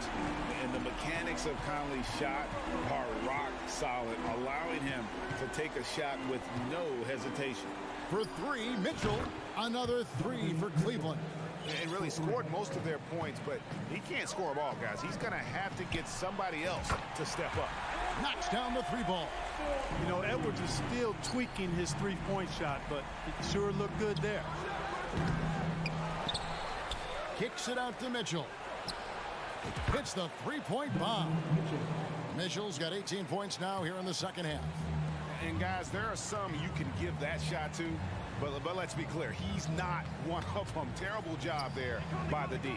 And the mechanics of Conley's shot are rock solid, allowing him to take a shot with no hesitation. For 3, Mitchell. Another 3 for Cleveland. And really scored most of their points, but he can't score them all, guys. He's going to have to get somebody else to step up. Knocks down the 3 ball. You know, Edwards is still tweaking his three-point shot, but it sure looked good there. Kicks it out to Mitchell. Hits the 3-point bomb. Mitchell's got 18 points now here in the second half. And guys, there are some you can give that shot to, but let's be clear, he's not one of them. Terrible job there by the D.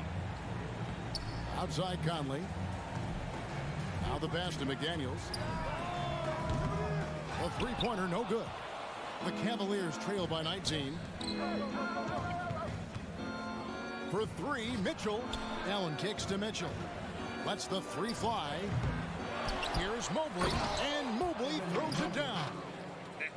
Outside Conley. Now the pass to McDaniels. A three-pointer, no good. The Cavaliers trail by 19. For 3, Mitchell. Allen kicks to Mitchell. Lets the 3 fly. Here's Mobley, and Mobley throws it down.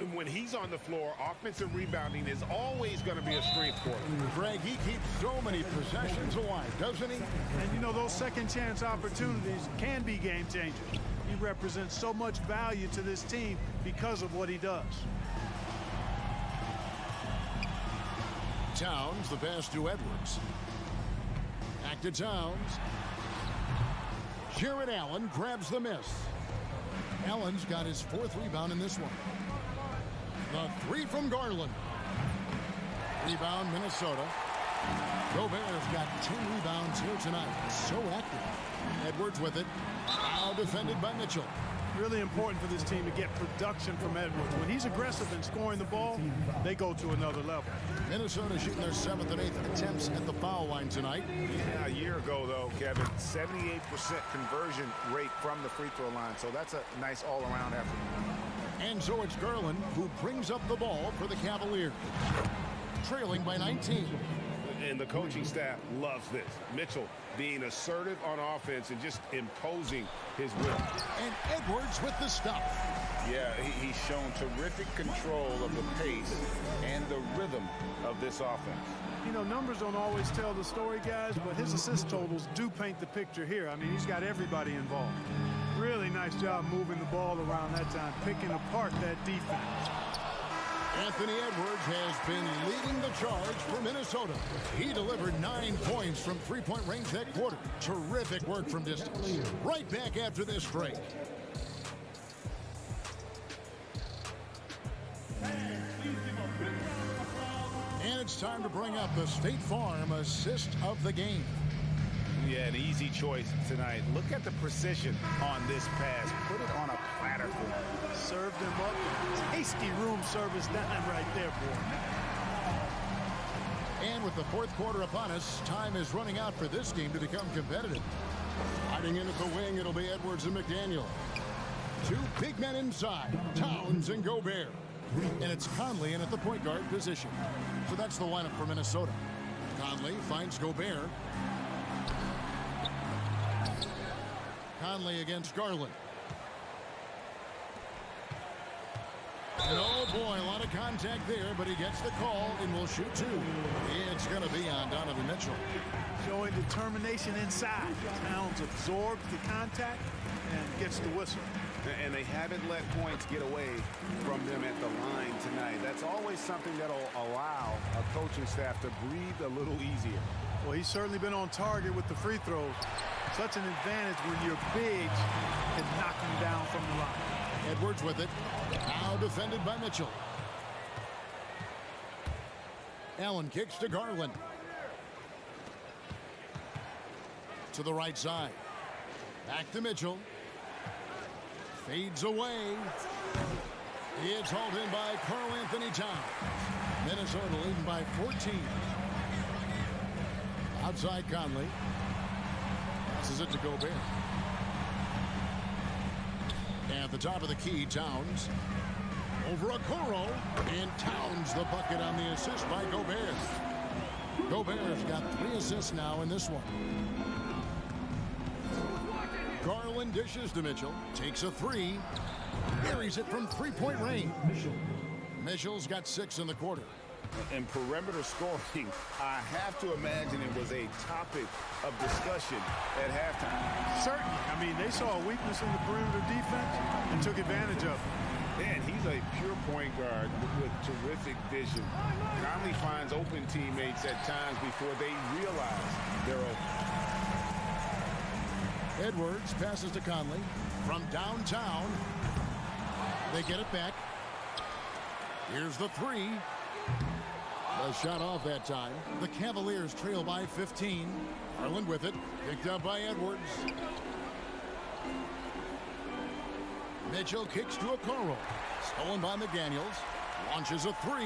And when he's on the floor, offensive rebounding is always going to be a strength for him. Greg, he keeps so many possessions alive, doesn't he? And you know, those second chance opportunities can be game changers. He represents so much value to this team because of what he does. Towns, the pass to Edwards. Back to Towns. Jared Allen grabs the miss. Allen's got his 4th rebound in this one. The 3 from Garland. Rebound, Minnesota. Gobert's got 10 rebounds here tonight. So active. Edwards with it. Now defended by Mitchell. Really important for this team to get production from Edwards. When he's aggressive in scoring the ball, they go to another level. Minnesota shooting their 7th and 8th attempts at the foul line tonight. Yeah, a year ago, though, Kevin, 78% conversion rate from the free throw line. So that's a nice all-around effort. And so it's Garland who brings up the ball for the Cavaliers. Trailing by 19. And the coaching staff loves this. Mitchell being assertive on offense and just imposing his will. And Edwards with the stuff. Yeah, he's shown terrific control of the pace and the rhythm of this offense. You know, numbers don't always tell the story, guys, but his assist totals do paint the picture here. I mean, he's got everybody involved. Really nice job moving the ball around that time, picking apart that defense. Anthony Edwards has been leading the charge for Minnesota. He delivered 9 points from three-point range that quarter. Terrific work from distance. Right back after this break. And it's time to bring up the State Farm assist of the game. Yeah, an easy choice tonight. Look at the precision on this pass. Put it on a platter for him. Served him up. Tasty room service dime right there, boy. And with the 4th quarter upon us, time is running out for this game to become competitive. Hiding in at the wing, it'll be Edwards and McDaniel. 2 big men inside, Towns and Gobert. And it's Conley in at the point guard position. So that's the lineup for Minnesota. Conley finds Gobert. Conley against Garland. And oh boy, a lot of contact there, but he gets the call and will shoot two. It's going to be on Donovan Mitchell. Showing determination inside. Towns absorbs the contact and gets the whistle. And they haven't let points get away from them at the line tonight. That's always something that'll allow a coaching staff to breathe a little easier. Well, he's certainly been on target with the free throws. Such an advantage when your bigs can knock him down from the line. Edwards with it. Now defended by Mitchell. Allen kicks to Garland. To the right side. Back to Mitchell. Fades away. It's hauled in by Karl-Anthony Towns. Minnesota leading by 14. Outside Conley. Passes it to Gobert. At the top of the key, Towns. Over Okoro. And Towns the bucket on the assist by Gobert. Gobert's got 3 assists now in this one. Garland dishes to Mitchell. Takes a 3. Buries it from 3-point range. Mitchell's got 6 in the quarter. In perimeter scoring, I have to imagine it was a topic of discussion at halftime. Certainly. I mean, they saw a weakness in the perimeter defense and took advantage of it. Man, he's a pure point guard with terrific vision. Conley finds open teammates at times before they realize they're open. Edwards passes to Conley from downtown. They get it back. Here's the 3. A shot off that time. The Cavaliers trail by 15. Garland with it. Picked up by Edwards. Mitchell kicks to Okoro. Stolen by McDaniels. Launches a 3.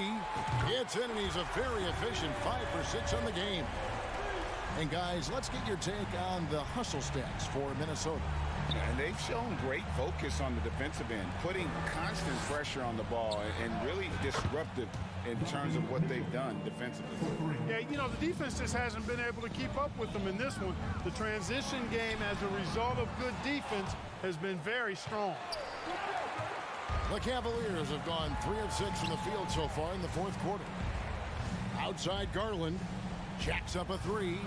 It's in, and he's a very efficient 5 for 6 on the game. And guys, let's get your take on the hustle stats for Minnesota. And they've shown great focus on the defensive end, putting constant pressure on the ball and really disruptive in terms of what they've done defensively. Yeah, you know, the defense just hasn't been able to keep up with them in this one. The transition game as a result of good defense has been very strong. The Cavaliers have gone 3 of 6 from the field so far in the 4th quarter. Outside Garland. Jacks up a 3.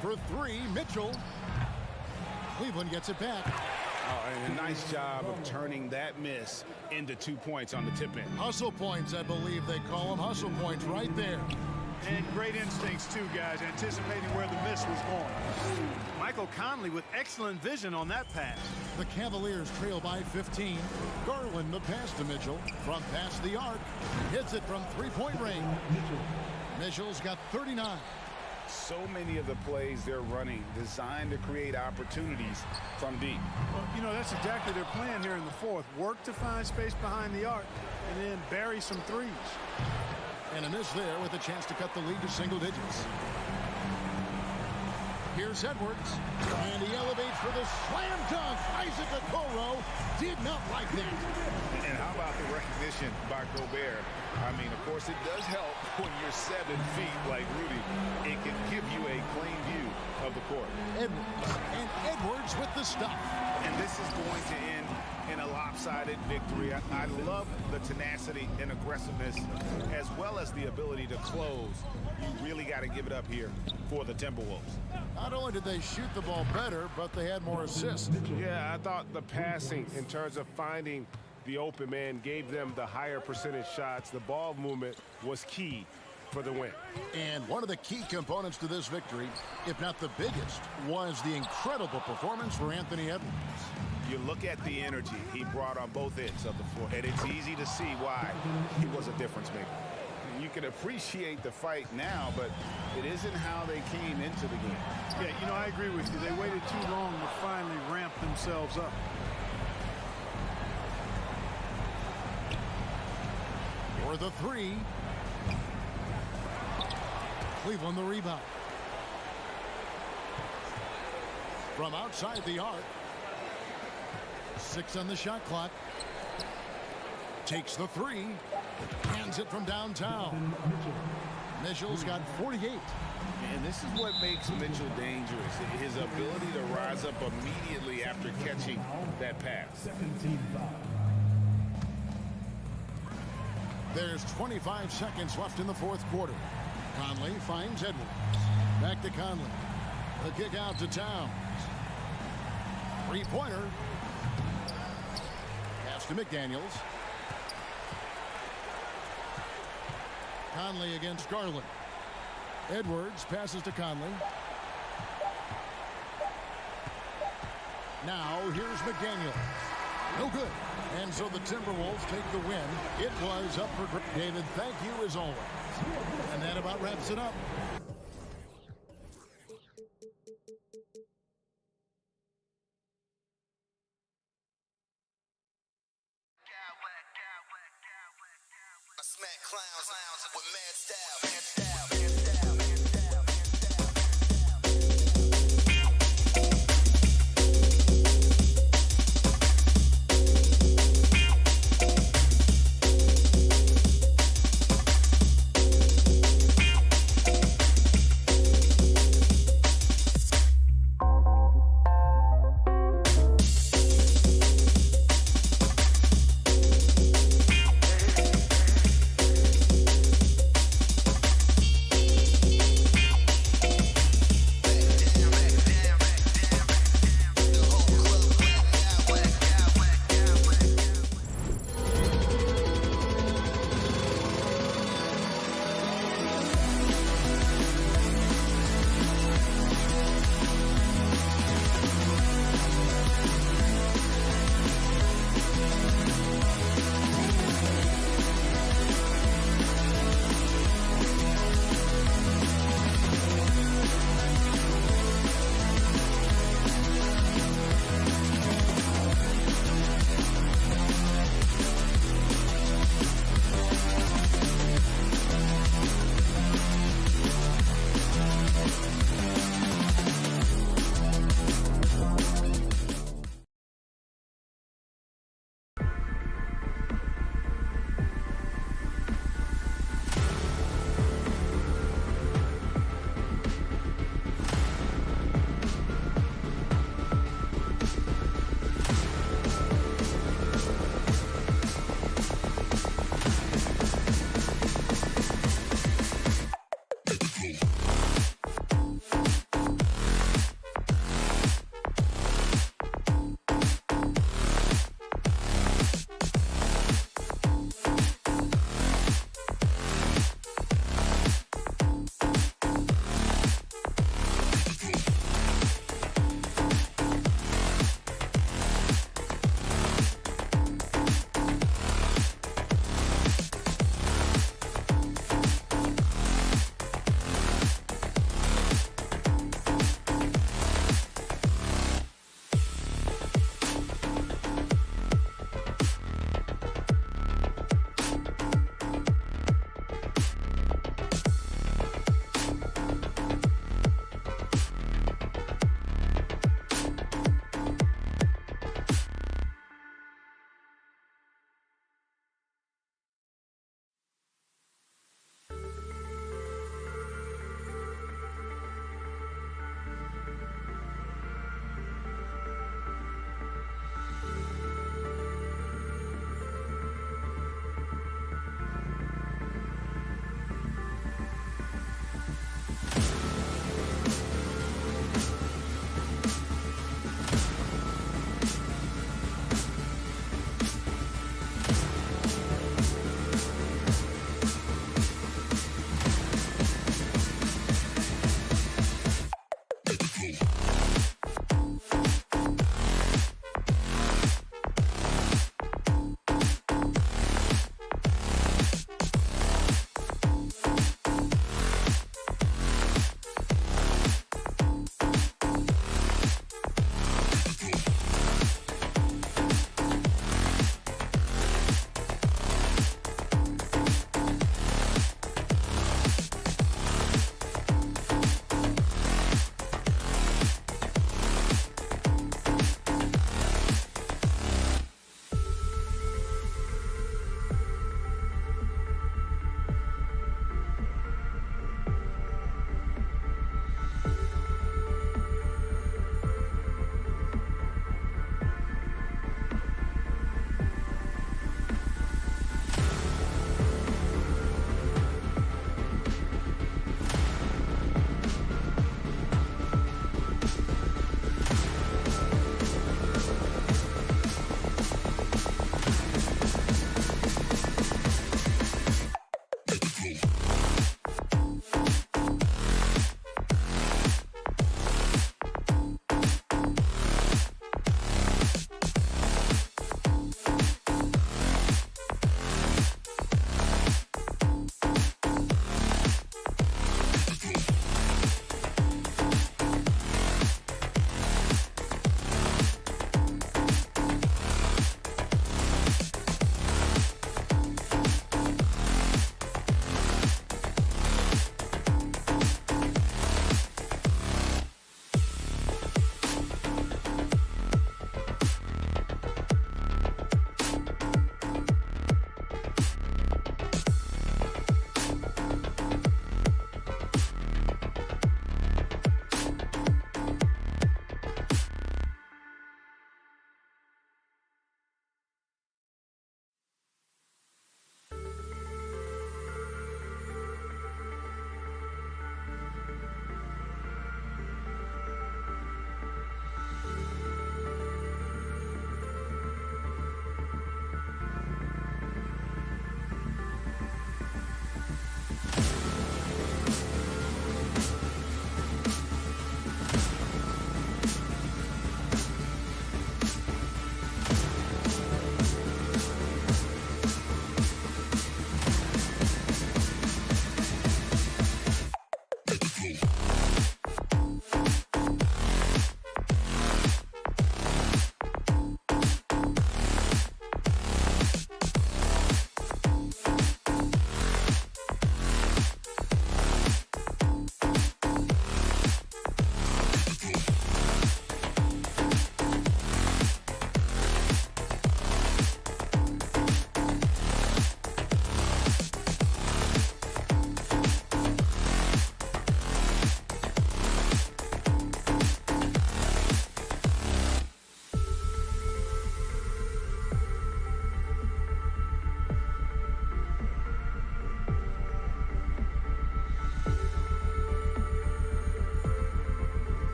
For 3, Mitchell. Cleveland gets it back. And a nice job of turning that miss into 2 points on the tip in. Hustle points, I believe they call them. Hustle points right there. And great instincts, too, guys, anticipating where the miss was going. Michael Conley with excellent vision on that pass. The Cavaliers trail by 15. Garland the pass to Mitchell. From past the arc. Hits it from 3-point range. Mitchell's got 39. So many of the plays they're running designed to create opportunities from deep. Well, you know, that's exactly their plan here in the 4th. Work to find space behind the arc and then bury some 3s. And a miss there with a chance to cut the lead to single digits. Here's Edwards. And he elevates for the slam dunk. Isaac Okoro did not like that. And how about the recognition by Gobert? I mean, of course, it does help when you're 7 feet like Rudy. It can give you a clean view of the court. Edwards. And Edwards with the stuff. And this is going to end in a lopsided victory. I love the tenacity and aggressiveness as well as the ability to close. You really got to give it up here for the Timberwolves. Not only did they shoot the ball better, but they had more assists. Yeah, I thought the passing in terms of finding the open man gave them the higher percentage shots. The ball movement was key for the win. And one of the key components to this victory, if not the biggest, was the incredible performance for Anthony Edwards. You look at the energy he brought on both ends of the floor, and it's easy to see why he was a difference maker. You can appreciate the fight now, but it isn't how they came into the game. Yeah, you know, I agree with you. They waited too long to finally ramp themselves up. For the 3. Cleveland the rebound. From outside the arc. 6 on the shot clock. Takes the 3. Hands it from downtown. Mitchell's got 48. And this is what makes Mitchell dangerous. His ability to rise up immediately after catching that pass. There's 25 seconds left in the fourth quarter. Conley finds Edwards. Back to Conley. The kick out to Towns. Three-pointer. Pass to McDaniels. Conley against Garland. Edwards passes to Conley. Now here's McDaniels. No good. And so the Timberwolves take the win. It was up for David. Thank you as always. And that about wraps it up. I smack clowns with mad style.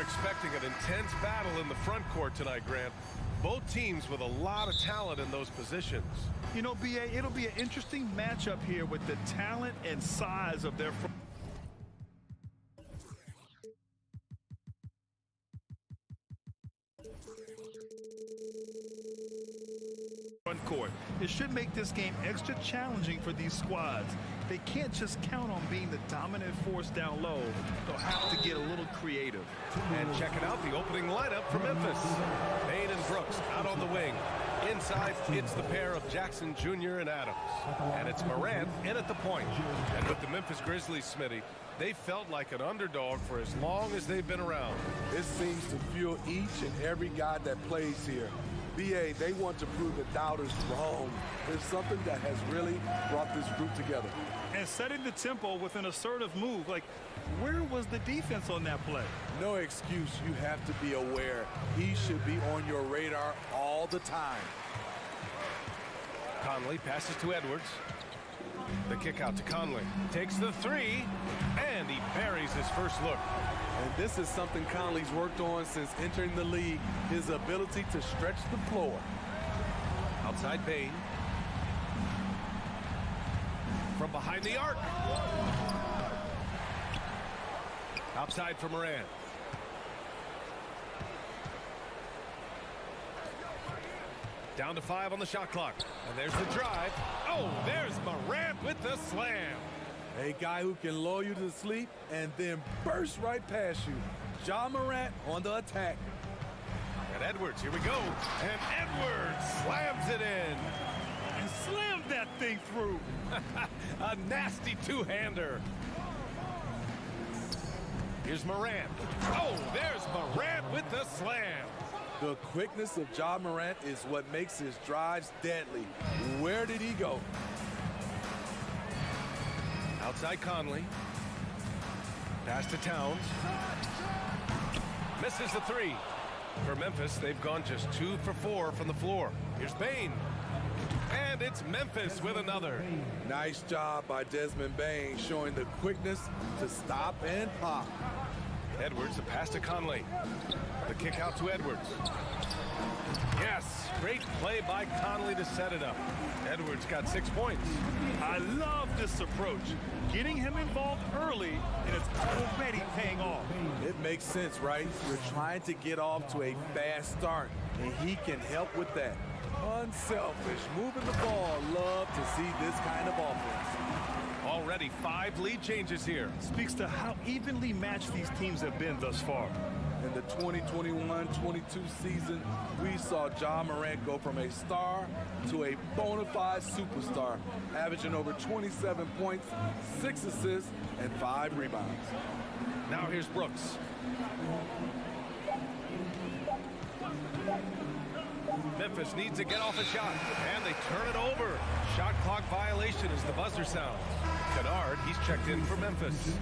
expecting an intense battle in the front court tonight, Grant. Both teams with a lot of talent in those positions. You know, BA, it'll be an interesting matchup here with the talent and size of their front court. It should make this game extra challenging for these squads. They can't just count on being the dominant force down low. They'll have to get a little creative. And check it out, the opening lineup for Memphis. Bain and Brooks out on the wing. Inside, it's the pair of Jackson Jr. and Adams. And it's Morant in at the point. And with the Memphis Grizzlies, Smitty, they felt like an underdog for as long as they've been around. This seems to fuel each and every guy that plays here. BA, they want to prove the doubters wrong. It's something that has really brought this group together. And setting the tempo with an assertive move. Like, where was the defense on that play? No excuse. You have to be aware. He should be on your radar all the time. Conley passes to Edwards. The kick out to Conley. Takes the three, and he buries his first look. And this is something Conley's worked on since entering the league, his ability to stretch the floor. Outside Bain. From behind the arc. Outside for Morant. Down to 5 on the shot clock. And there's the drive. Oh, there's Morant with the slam. A guy who can lull you to sleep and then burst right past you. Ja Morant on the attack. And Edwards, here we go. And Edwards slams it in. And slammed that thing through. A nasty two-hander. Here's Morant. Oh, there's Morant with the slam. The quickness of Ja Morant is what makes his drives deadly. Where did he go? Outside Conley. Pass to Towns. Misses the three. For Memphis, they've gone just 2 for 4 from the floor. Here's Bain. And it's Memphis with another. Nice job by Desmond Bain, showing the quickness to stop and pop. Edwards, a pass to Conley. The kick out to Edwards. Yes, great play by Conley to set it up. Edwards got 6 points. I love this approach. Getting him involved early, and it's already paying off. It makes sense, right? You're trying to get off to a fast start, and he can help with that. Unselfish, moving the ball. Love to see this kind of offense. Already 5 lead changes here. Speaks to how evenly matched these teams have been thus far. In the 2021-22 season, we saw Ja Morant go from a star to a bona fide superstar, averaging over 27 points, 6 assists, and 5 rebounds. Now here's Brooks. Memphis needs to get off a shot, and they turn it over. Shot clock violation as the buzzer sounds. Kennard, he's checked in for Memphis.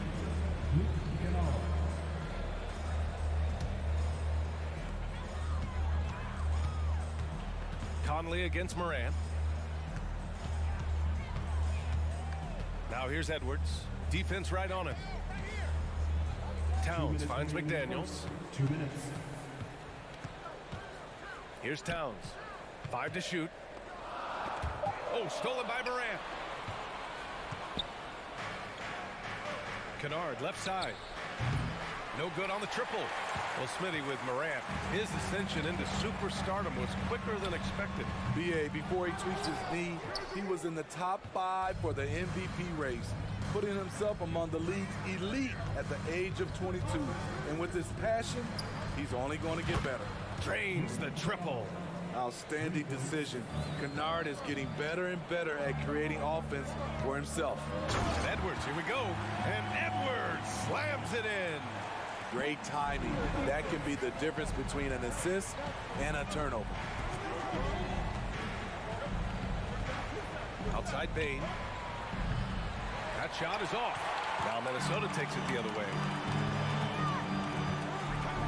Conley against Morant. Now here's Edwards. Defense right on him. Towns finds McDaniels. 2 minutes. Here's Towns. 5 to shoot. Oh, stolen by Morant. Kennard, left side. No good on the triple. Well, Smitty, with Morant, his ascension into superstardom was quicker than expected. BA, before he tweaked his knee, he was in the top 5 for the MVP race, putting himself among the league's elite at the age of 22. And with his passion, he's only going to get better. Drains the triple. Outstanding decision. Kennard is getting better and better at creating offense for himself. And Edwards, here we go. And Edwards slams it in. Great timing. That can be the difference between an assist and a turnover. Outside Bain. That shot is off. Now Minnesota takes it the other way.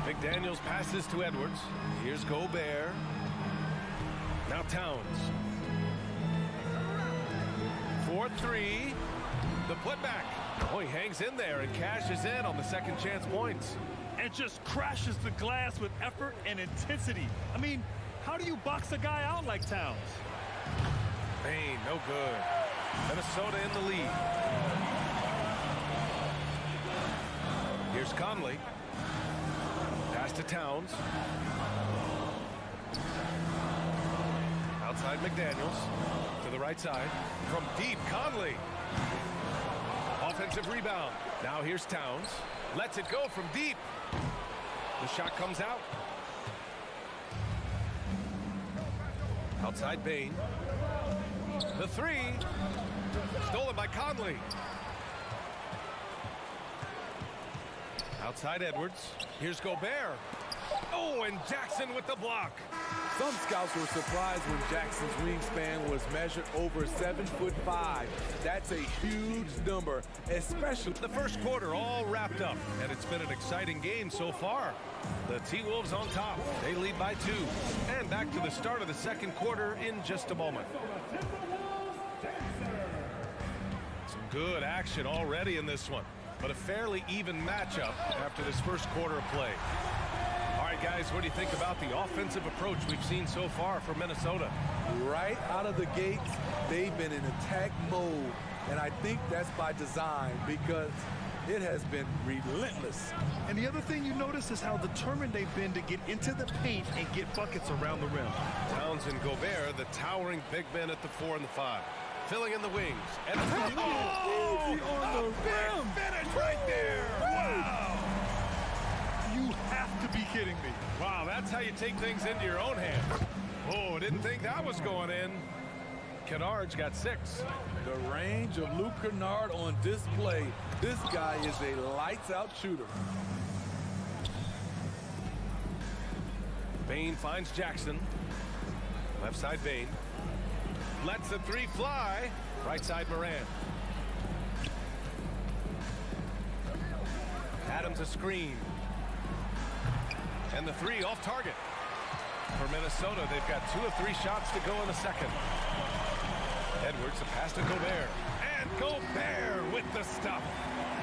McDaniels passes to Edwards. Here's Gobert. Now Towns. 4-3. The putback. Oh, he hangs in there and cashes in on the second chance points. and just crashes the glass with effort and intensity. I mean, how do you box a guy out like Towns? Bane, no good. Minnesota in the lead. Here's Conley. Pass to Towns. Outside McDaniels. To the right side. From deep, Conley. Offensive rebound. Now here's Towns. Lets it go from deep. The shot comes out. Outside Bane. The three. Stolen by Conley. Outside Edwards. Here's Gobert. Oh, and Jackson with the block. Some scouts were surprised when Jackson's wingspan was measured over 7'5". That's a huge number, especially. The first quarter all wrapped up, and it's been an exciting game so far. The T-Wolves on top. They lead by 2. And back to the start of the second quarter in just a moment. Some good action already in this one, but a fairly even matchup after this first quarter of play. All right, guys, what do you think about the offensive approach we've seen so far for Minnesota? Right out of the gates, they've been in attack mode, and I think that's by design because it has been relentless. And the other thing you notice is how determined they've been to get into the paint and get buckets around the rim. Towns and Gobert, the towering big men at the 4 and the 5. Filling in the wings. And Easy on the rim. Finish right there. Wow. You have to be kidding me. Wow, that's how you take things into your own hands. Oh, didn't think that was going in. Kennard's got 6. The range of Luke Kennard on display. This guy is a lights-out shooter. Bane finds Jackson. Left side Bane. Lets the 3 fly. Right side Moran. Adams a screen. And the 3 off target. For Minnesota, they've got 2 of 3 shots to go in the second. Edwards, a pass to Gobert. And Gobert with the stuff.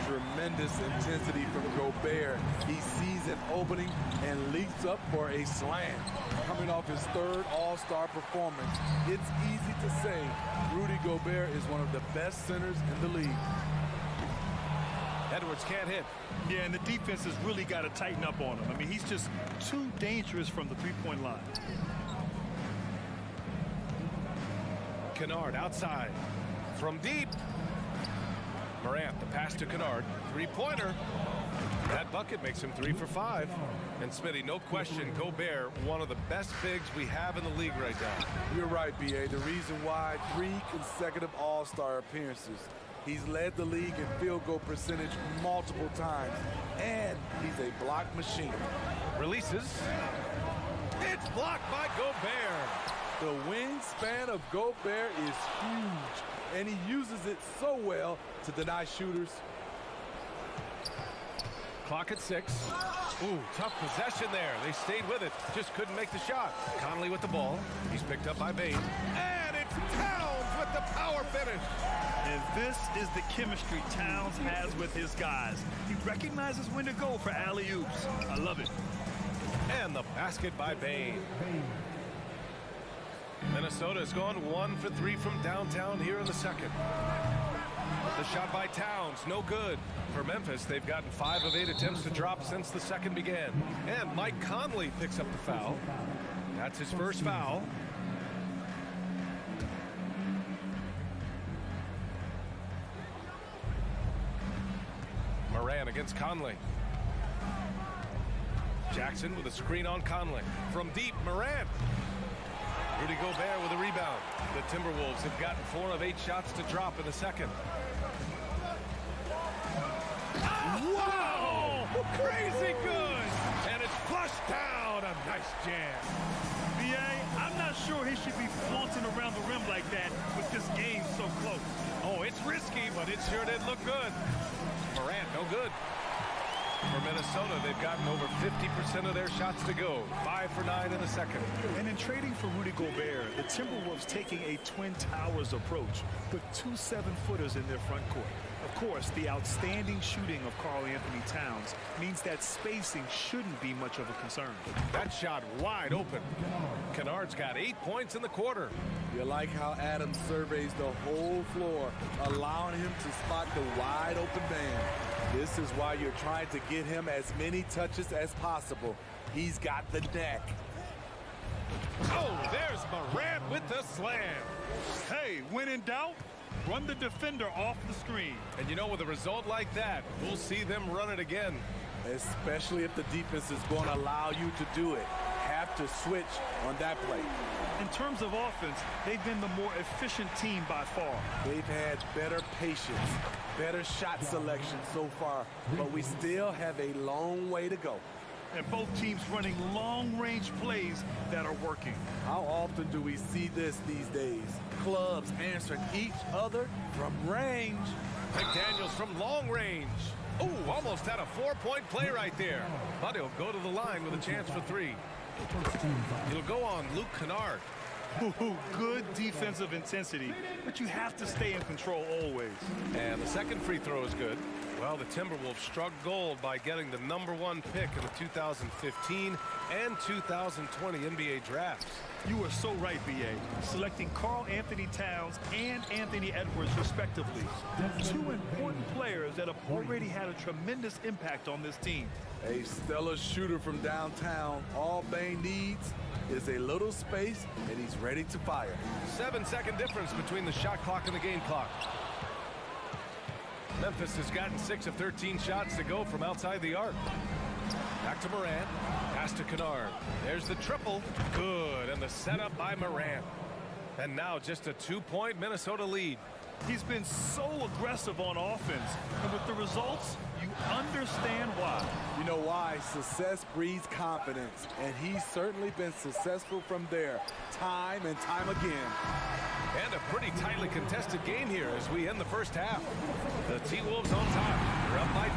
Tremendous intensity from Gobert. He sees an opening and leaps up for a slam. Coming off his 3rd All-Star performance, it's easy to say Rudy Gobert is one of the best centers in the league. Edwards can't hit. Yeah, and the defense has really got to tighten up on him. I mean, he's just too dangerous from the three-point line. Kennard outside. From deep. Morant, the pass to Kennard. 3-pointer. That bucket makes him 3 for 5. And Smitty, no question, Gobert, one of the best bigs we have in the league right now. You're right, B.A. The reason why 3 consecutive All-Star appearances. He's led the league in field goal percentage multiple times. And he's a block machine. Releases. It's blocked by Gobert. The wingspan of Gobert is huge. And he uses it so well to deny shooters. Clock at 6. Ooh, tough possession there. They stayed with it. Just couldn't make the shot. Conley with the ball. He's picked up by Bane. And it's Towns with the power finish. And this is the chemistry Towns has with his guys. He recognizes when to go for alley-oops. I love it. And the basket by Bane. Minnesota has gone 1 for 3 from downtown here in the second. The shot by Towns, no good. For Memphis, they've gotten 5 of 8 attempts to drop since the second began. And Mike Conley picks up the foul. That's his first foul. Moran against Conley. Jackson with a screen on Conley. From deep, Moran. Rudy Gobert with a rebound. The Timberwolves have gotten 4 of 8 shots to drop in the second. Wow! Crazy good! And it's flushed down. A nice jam. B.A., I'm not sure he should be flaunting around the rim like that with this game so close. Oh, it's risky, but it sure did look good. Morant, no good. For Minnesota, they've gotten over 50% of their shots to go. 5 for 9 in the second. And in trading for Rudy Gobert, the Timberwolves taking a Twin Towers approach with 2 7-footers in their front court. Of course, the outstanding shooting of Karl Anthony Towns means that spacing shouldn't be much of a concern. That shot wide open. Kennard's got 8 points in the quarter. You like how Adams surveys the whole floor, allowing him to spot the wide open man. This is why you're trying to get him as many touches as possible. He's got the neck. Oh, there's Morant with the slam. Hey, when in doubt, run the defender off the screen. And you know, with a result like that, we'll see them run it again. Especially if the defense is going to allow you to do it. Have to switch on that play. In terms of offense, they've been the more efficient team by far. They've had better patience, better shot selection so far, but we still have a long way to go. And both teams running long-range plays that are working. How often do we see this these days? Clubs answering each other from range. McDaniels from long range. Oh, almost had a 4-point play right there. But he'll go to the line with a chance for 3. He'll go on Luke Kennard. Good defensive intensity, but you have to stay in control always. And the second free throw is good. Well, the Timberwolves struck gold by getting the #1 pick in the 2015 and 2020 NBA drafts. You are so right, B.A. Selecting Karl Anthony Towns and Anthony Edwards, respectively. 2 important players that have already had a tremendous impact on this team. A stellar shooter from downtown. All Bane needs is a little space, and he's ready to fire. 7-second difference between the shot clock and the game clock. Memphis has gotten 6 of 13 shots to go from outside the arc. Back to Morant. Pass to Kennard. There's the triple. Good. And the setup by Morant. And now just a 2-point Minnesota lead. He's been so aggressive on offense. And with the results, you understand why. You know why? Success breeds confidence. And he's certainly been successful from there, time and time again. And a pretty tightly contested game here as we end the first half. The T-Wolves on top. They're up by...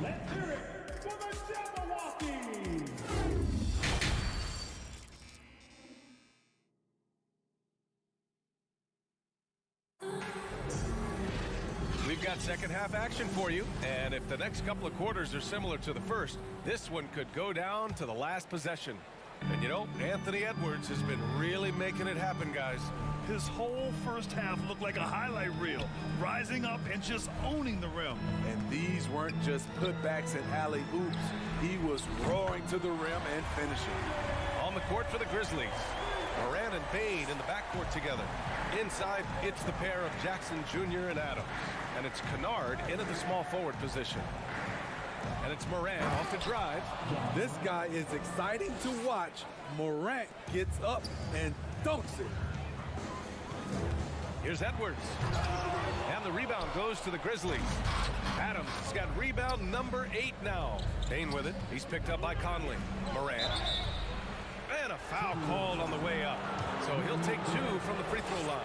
Let's hear it for the Milwaukee. We've got second half action for you. And if the next couple of quarters are similar to the first, this one could go down to the last possession. And you know, Anthony Edwards has been really making it happen, guys. His whole first half looked like a highlight reel, rising up and just owning the rim. And these weren't just putbacks and alley-oops. He was roaring to the rim and finishing. On the court for the Grizzlies, Morant and Bane in the backcourt together. Inside, it's the pair of Jackson Jr. and Adams. And it's Kennard in at the small forward position. And it's Morant off the drive. This guy is exciting to watch. Morant gets up and dunks it. Here's Edwards. And the rebound goes to the Grizzlies. Adams has got rebound #8 now. Bane with it. He's picked up by Conley. Morant. And a foul called on the way up. So he'll take 2 from the free throw line.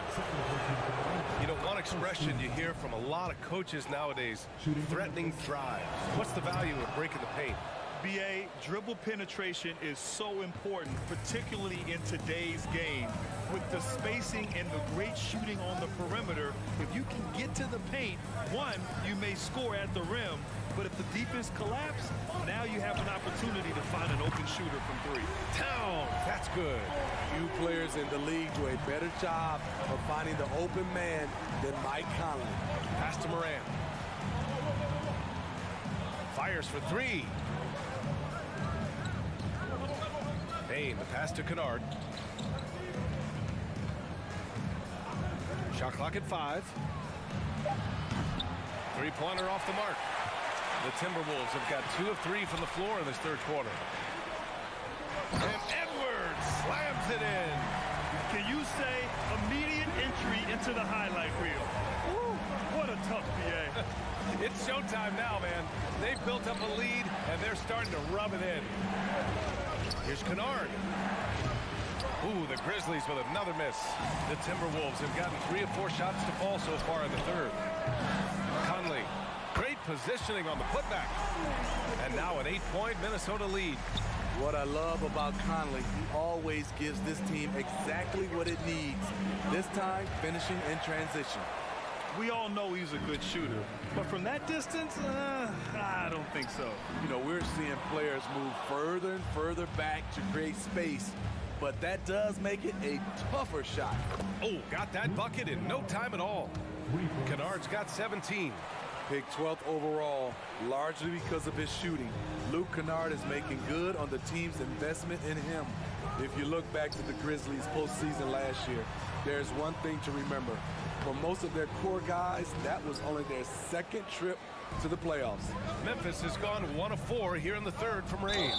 You know, one expression you hear from a lot of coaches nowadays, threatening drives. What's the value of breaking the paint? BA, dribble penetration is so important, particularly in today's game. With the spacing and the great shooting on the perimeter, if you can get to the paint, one, you may score at the rim, but if the defense collapses, now you have an opportunity to find an open shooter from 3. Towns, that's good. Few players in the league do a better job of finding the open man than Mike Conley. Pass to Morant. Fires for 3. Bane, the pass to Kennard. Shot clock at 5. 3-pointer off the mark. The Timberwolves have got 2 of 3 from the floor in this third quarter. And Edwards slams it in. Can you say immediate entry into the highlight reel? Woo, what a tough BA. It's showtime now, man. They've built up a lead, and they're starting to rub it in. Here's Kennard. Ooh, the Grizzlies with another miss. The Timberwolves have gotten 3 of 4 shots to fall so far in the third. Conley, great positioning on the putback. And now an 8-point Minnesota lead. What I love about Conley, he always gives this team exactly what it needs. This time, finishing in transition. We all know he's a good shooter, but from that distance, I don't think so. You know, we're seeing players move further and further back to create space, but that does make it a tougher shot. Oh, got that bucket in no time at all. Kennard's got 17. Picked 12th overall, largely because of his shooting. Luke Kennard is making good on the team's investment in him. If you look back to the Grizzlies postseason last year, there's one thing to remember. For most of their core guys, that was only their second trip to the playoffs. Memphis has gone 1 of 4 here in the third from range.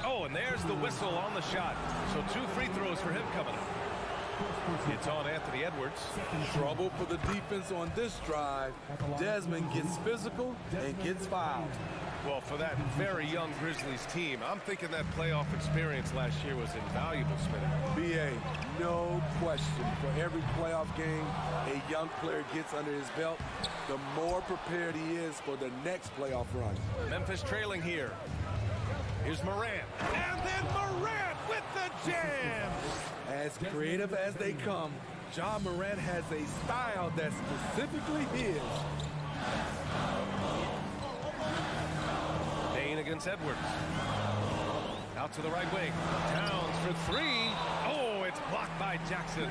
Oh, and there's the whistle on the shot. So 2 free throws for him coming up. It's on Anthony Edwards. Trouble for the defense on this drive. Desmond gets physical and gets fouled. Well, for that very young Grizzlies team, I'm thinking that playoff experience last year was invaluable, Smith. BA, no question. For every playoff game a young player gets under his belt, the more prepared he is for the next playoff run. Memphis trailing here. Here's Morant. And then Morant with the jam! As creative as they come, Ja Morant has a style that's specifically his. Payne against Edwards. Out to the right wing. Towns for 3. Oh, it's blocked by Jackson.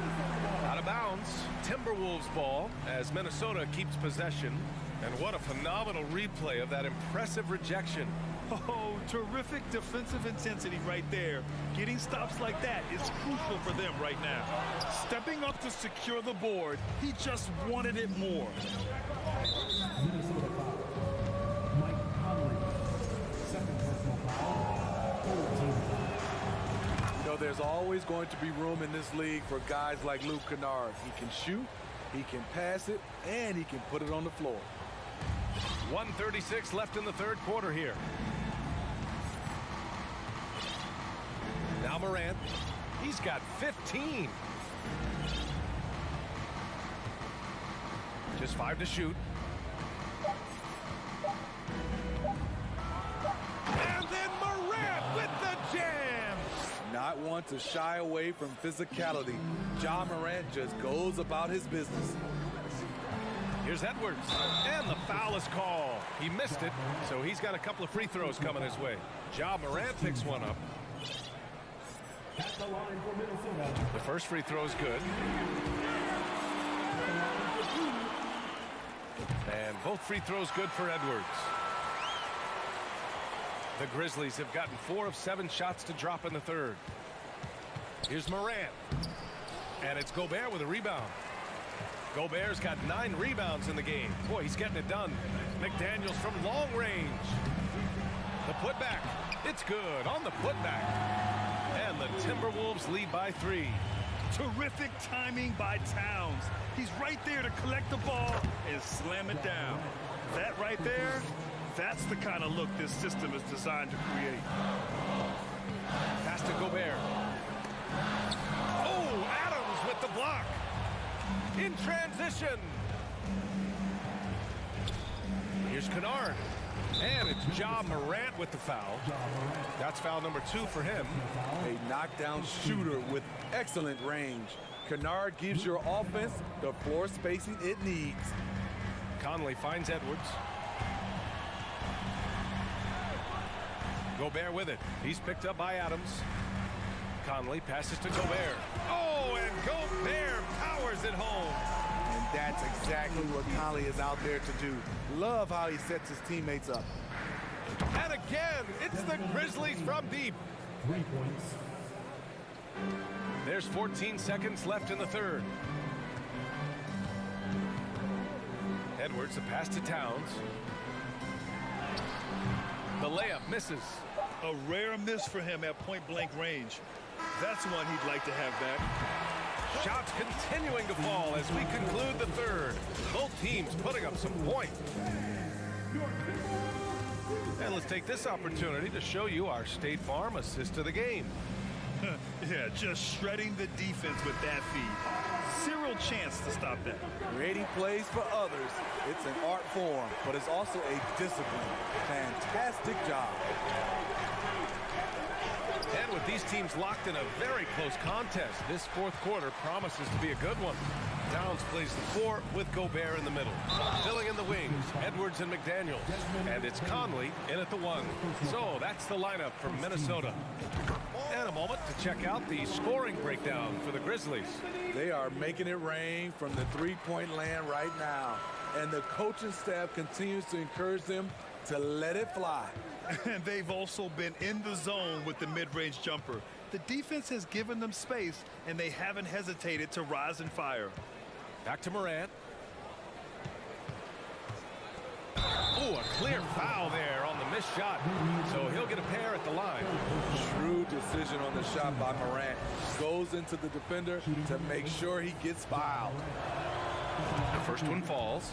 Out of bounds. Timberwolves ball as Minnesota keeps possession. And what a phenomenal replay of that impressive rejection. Oh, terrific defensive intensity right there. Getting stops like that is crucial for them right now. Stepping up to secure the board, he just wanted it more. Minnesota foul. Mike Conley. Second personal foul. 14 foul. You know, there's always going to be room in this league for guys like Luke Kennard. He can shoot, he can pass it, and he can put it on the floor. 1:36 left in the third quarter here. Now Morant, he's got 15. Just 5 to shoot. And then Morant with the jam. Not one to shy away from physicality. Ja Morant just goes about his business. Here's Edwards, and the foul is called. He missed it, so he's got a couple of free throws coming his way. Ja Morant picks one up. The first free throw is good. And both free throws good for Edwards. The Grizzlies have gotten 4 of 7 shots to drop in the third. Here's Morant. And it's Gobert with a rebound. Gobert's got 9 rebounds in the game. Boy, he's getting it done. McDaniels from long range. The putback. It's good on the putback. And the Timberwolves lead by 3. Terrific timing by Towns. He's right there to collect the ball and slam it down. That right there, that's the kind of look this system is designed to create. Pass to Gobert. Oh, Adams with the block. In transition. Here's Kennard. And it's Ja Morant with the foul. That's foul number 2 for him. A knockdown shooter with excellent range. Kennard gives your offense the floor spacing it needs. Conley finds Edwards. Gobert with it. He's picked up by Adams. Conley passes to Gobert. Oh, and Gobert powers it home. And that's exactly what Conley is out there to do. Love how he sets his teammates up. And again, it's the Grizzlies from deep. 3 points. There's 14 seconds left in the third. Edwards, a pass to Towns. The layup misses. A rare miss for him at point-blank range. That's one he'd like to have back. Shots continuing to fall as we conclude the third. Both teams putting up some points. And let's take this opportunity to show you our State Farm assist of the game. Yeah, just shredding the defense with that feed. Zero chance to stop that. Creating plays for others, it's an art form, but it's also a discipline. Fantastic job. And with these teams locked in a very close contest, this fourth quarter promises to be a good one. Towns plays the 4 with Gobert in the middle. Filling in the wings, Edwards and McDaniels. And it's Conley in at the 1. So that's the lineup for Minnesota. And a moment to check out the scoring breakdown for the Grizzlies. They are making it rain from the three-point land right now. And the coaching staff continues to encourage them to let it fly. And they've also been in the zone with the mid-range jumper. The defense has given them space, and they haven't hesitated to rise and fire. Back to Morant. Oh, a clear foul there on the missed shot. So he'll get a pair at the line. Shrewd decision on the shot by Morant. Goes into the defender to make sure he gets fouled. The first one falls.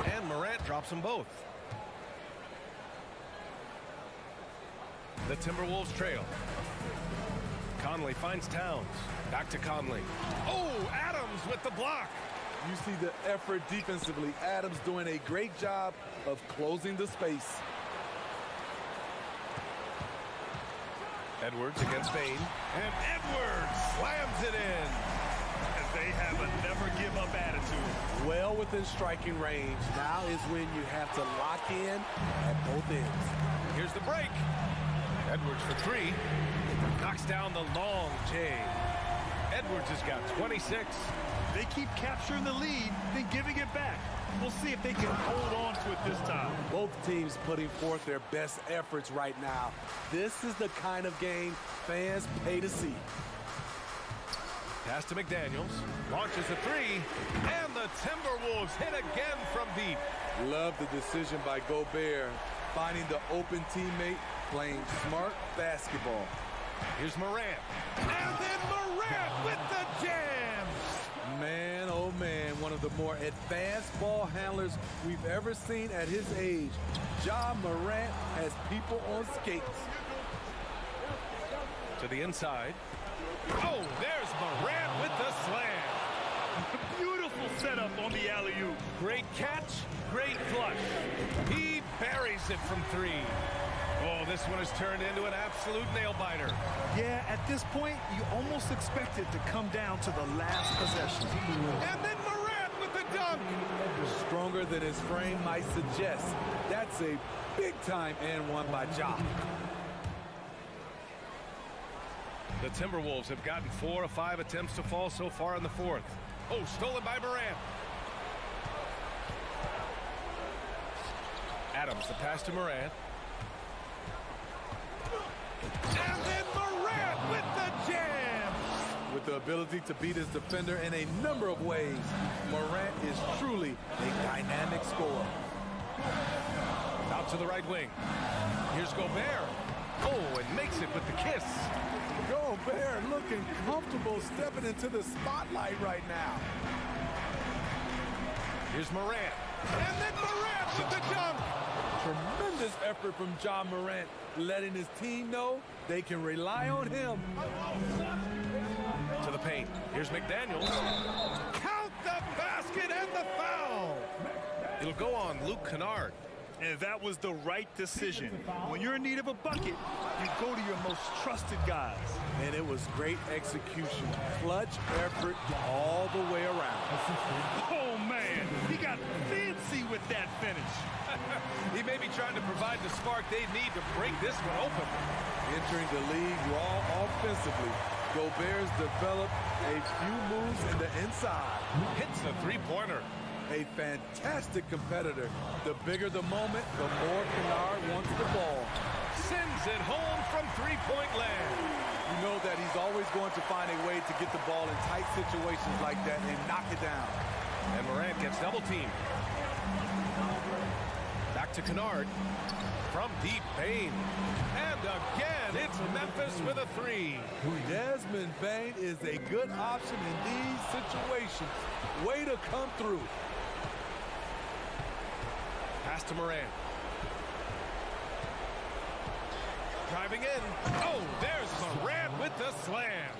And Morant drops them both. The Timberwolves trail. Conley finds Towns. Back to Conley. Oh, Adams with the block. You see the effort defensively. Adams doing a great job of closing the space. Edwards against Bain. And Edwards slams it in. And they have a never-give-up attitude. Well within striking range. Now is when you have to lock in at both ends. Here's the break. Edwards for 3. Knocks down the long J. Edwards has got 26. They keep capturing the lead, then giving it back. We'll see if they can hold on to it this time. Both teams putting forth their best efforts right now. This is the kind of game fans pay to see. Pass to McDaniels. Launches a 3. And the Timberwolves hit again from deep. Love the decision by Gobert. Finding the open teammate, playing smart basketball. Here's Morant. And then Morant with the jam. Man, oh man, one of the more advanced ball handlers we've ever seen at his age. Ja Morant has people on skates. To the inside. Oh, there's Morant with the slam. Beautiful setup on the alley-oop. Great catch, great flush. He buries it from 3. Oh, this one has turned into an absolute nail-biter. Yeah, at this point, you almost expect it to come down to the last possession. And then Morant with the dunk. Stronger than his frame might suggest. That's a big-time and one by Ja. The Timberwolves have gotten 4 of 5 attempts to fall so far in the fourth. Oh, stolen by Morant. Adams, the pass to Morant. And then Morant with the jam. With the ability to beat his defender in a number of ways, Morant is truly a dynamic scorer. Out to the right wing. Here's Gobert. Oh, and makes it with the kiss. Gobert looking comfortable stepping into the spotlight right now. Here's Morant. And then Morant with the dunk. Tremendous effort from Ja Morant, letting his team know they can rely on him. To the paint. Here's McDaniels. Count the basket and the foul. It'll go on Luke Kennard. And that was the right decision. When you're in need of a bucket, you go to your most trusted guys. And it was great execution. Clutch effort all the way around. Oh, man. He got fancy with that finish. He may be trying to provide the spark they need to break this one open. Entering the league raw offensively, Gobert's developed a few moves in the inside. Hits the three-pointer. A fantastic competitor. The bigger the moment, the more Kennard wants the ball. Sends it home from three-point land. You know that he's always going to find a way to get the ball in tight situations like that and knock it down. And Morant gets double-teamed. Back to Kennard. From deep Bain. And again, it's Memphis with a 3. Desmond Bain is a good option in these situations. Way to come through. Pass to Morant. Driving in. Oh, there's Morant with the slam.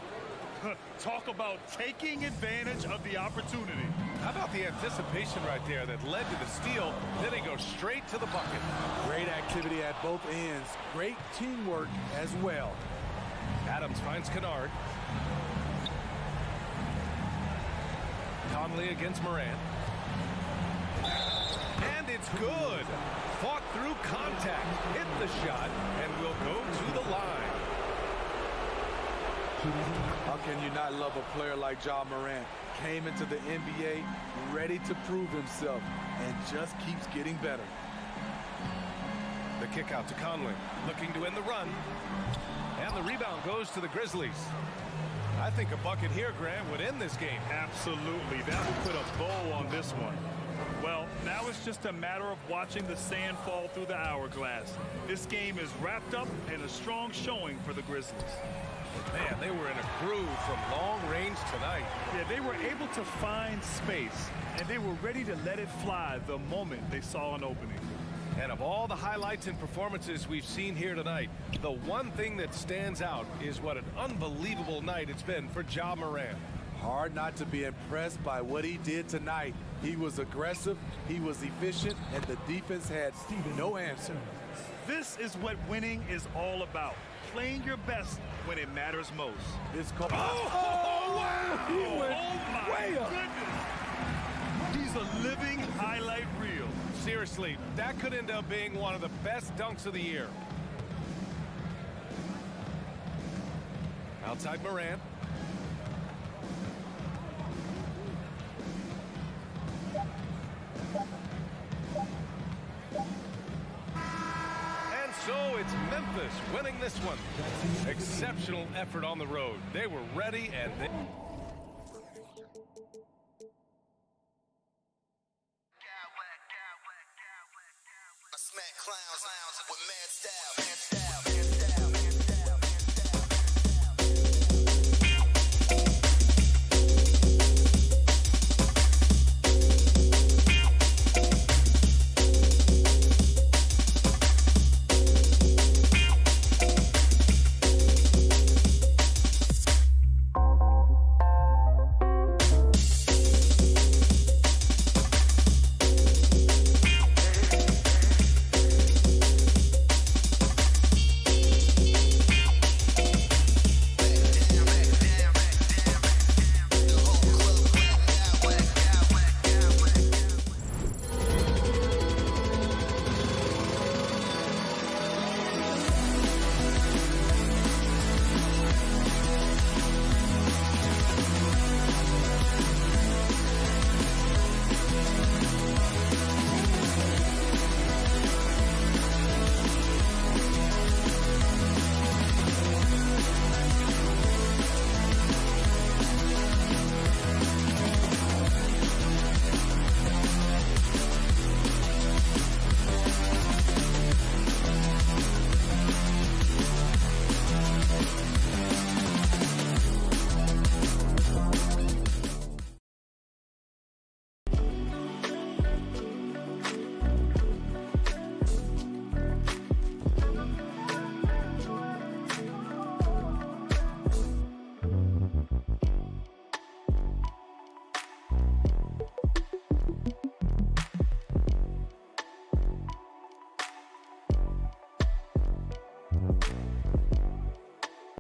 Talk about taking advantage of the opportunity. How about the anticipation right there that led to the steal? Then he goes straight to the bucket. Great activity at both ends. Great teamwork as well. Adams finds Kennard. Conley against Morant. And it's good. Fought through contact. Hit the shot and will go to the line. How can you not love a player like Ja Morant? Came into the NBA ready to prove himself and just keeps getting better. The kick out to Conley, looking to end the run. And the rebound goes to the Grizzlies. I think a bucket here, Grant, would end this game. Absolutely. That would put a bow on this one. Well, now it's just a matter of watching the sand fall through the hourglass. This game is wrapped up and a strong showing for the Grizzlies. Man, they were in a groove from long range tonight. Yeah, they were able to find space, and they were ready to let it fly the moment they saw an opening. And of all the highlights and performances we've seen here tonight, the one thing that stands out is what an unbelievable night it's been for Ja Morant. Hard not to be impressed by what he did tonight. He was aggressive, he was efficient, and the defense had no answer. This is what winning is all about. Playing your best when it matters most. This call. Oh, wow! He went Oh, way up. Goodness. He's a living highlight reel. Seriously, that could end up being one of the best dunks of the year. Outside Morant. And so it's Memphis winning this one. Exceptional effort on the road. They were ready and they... I smack clowns with mad style.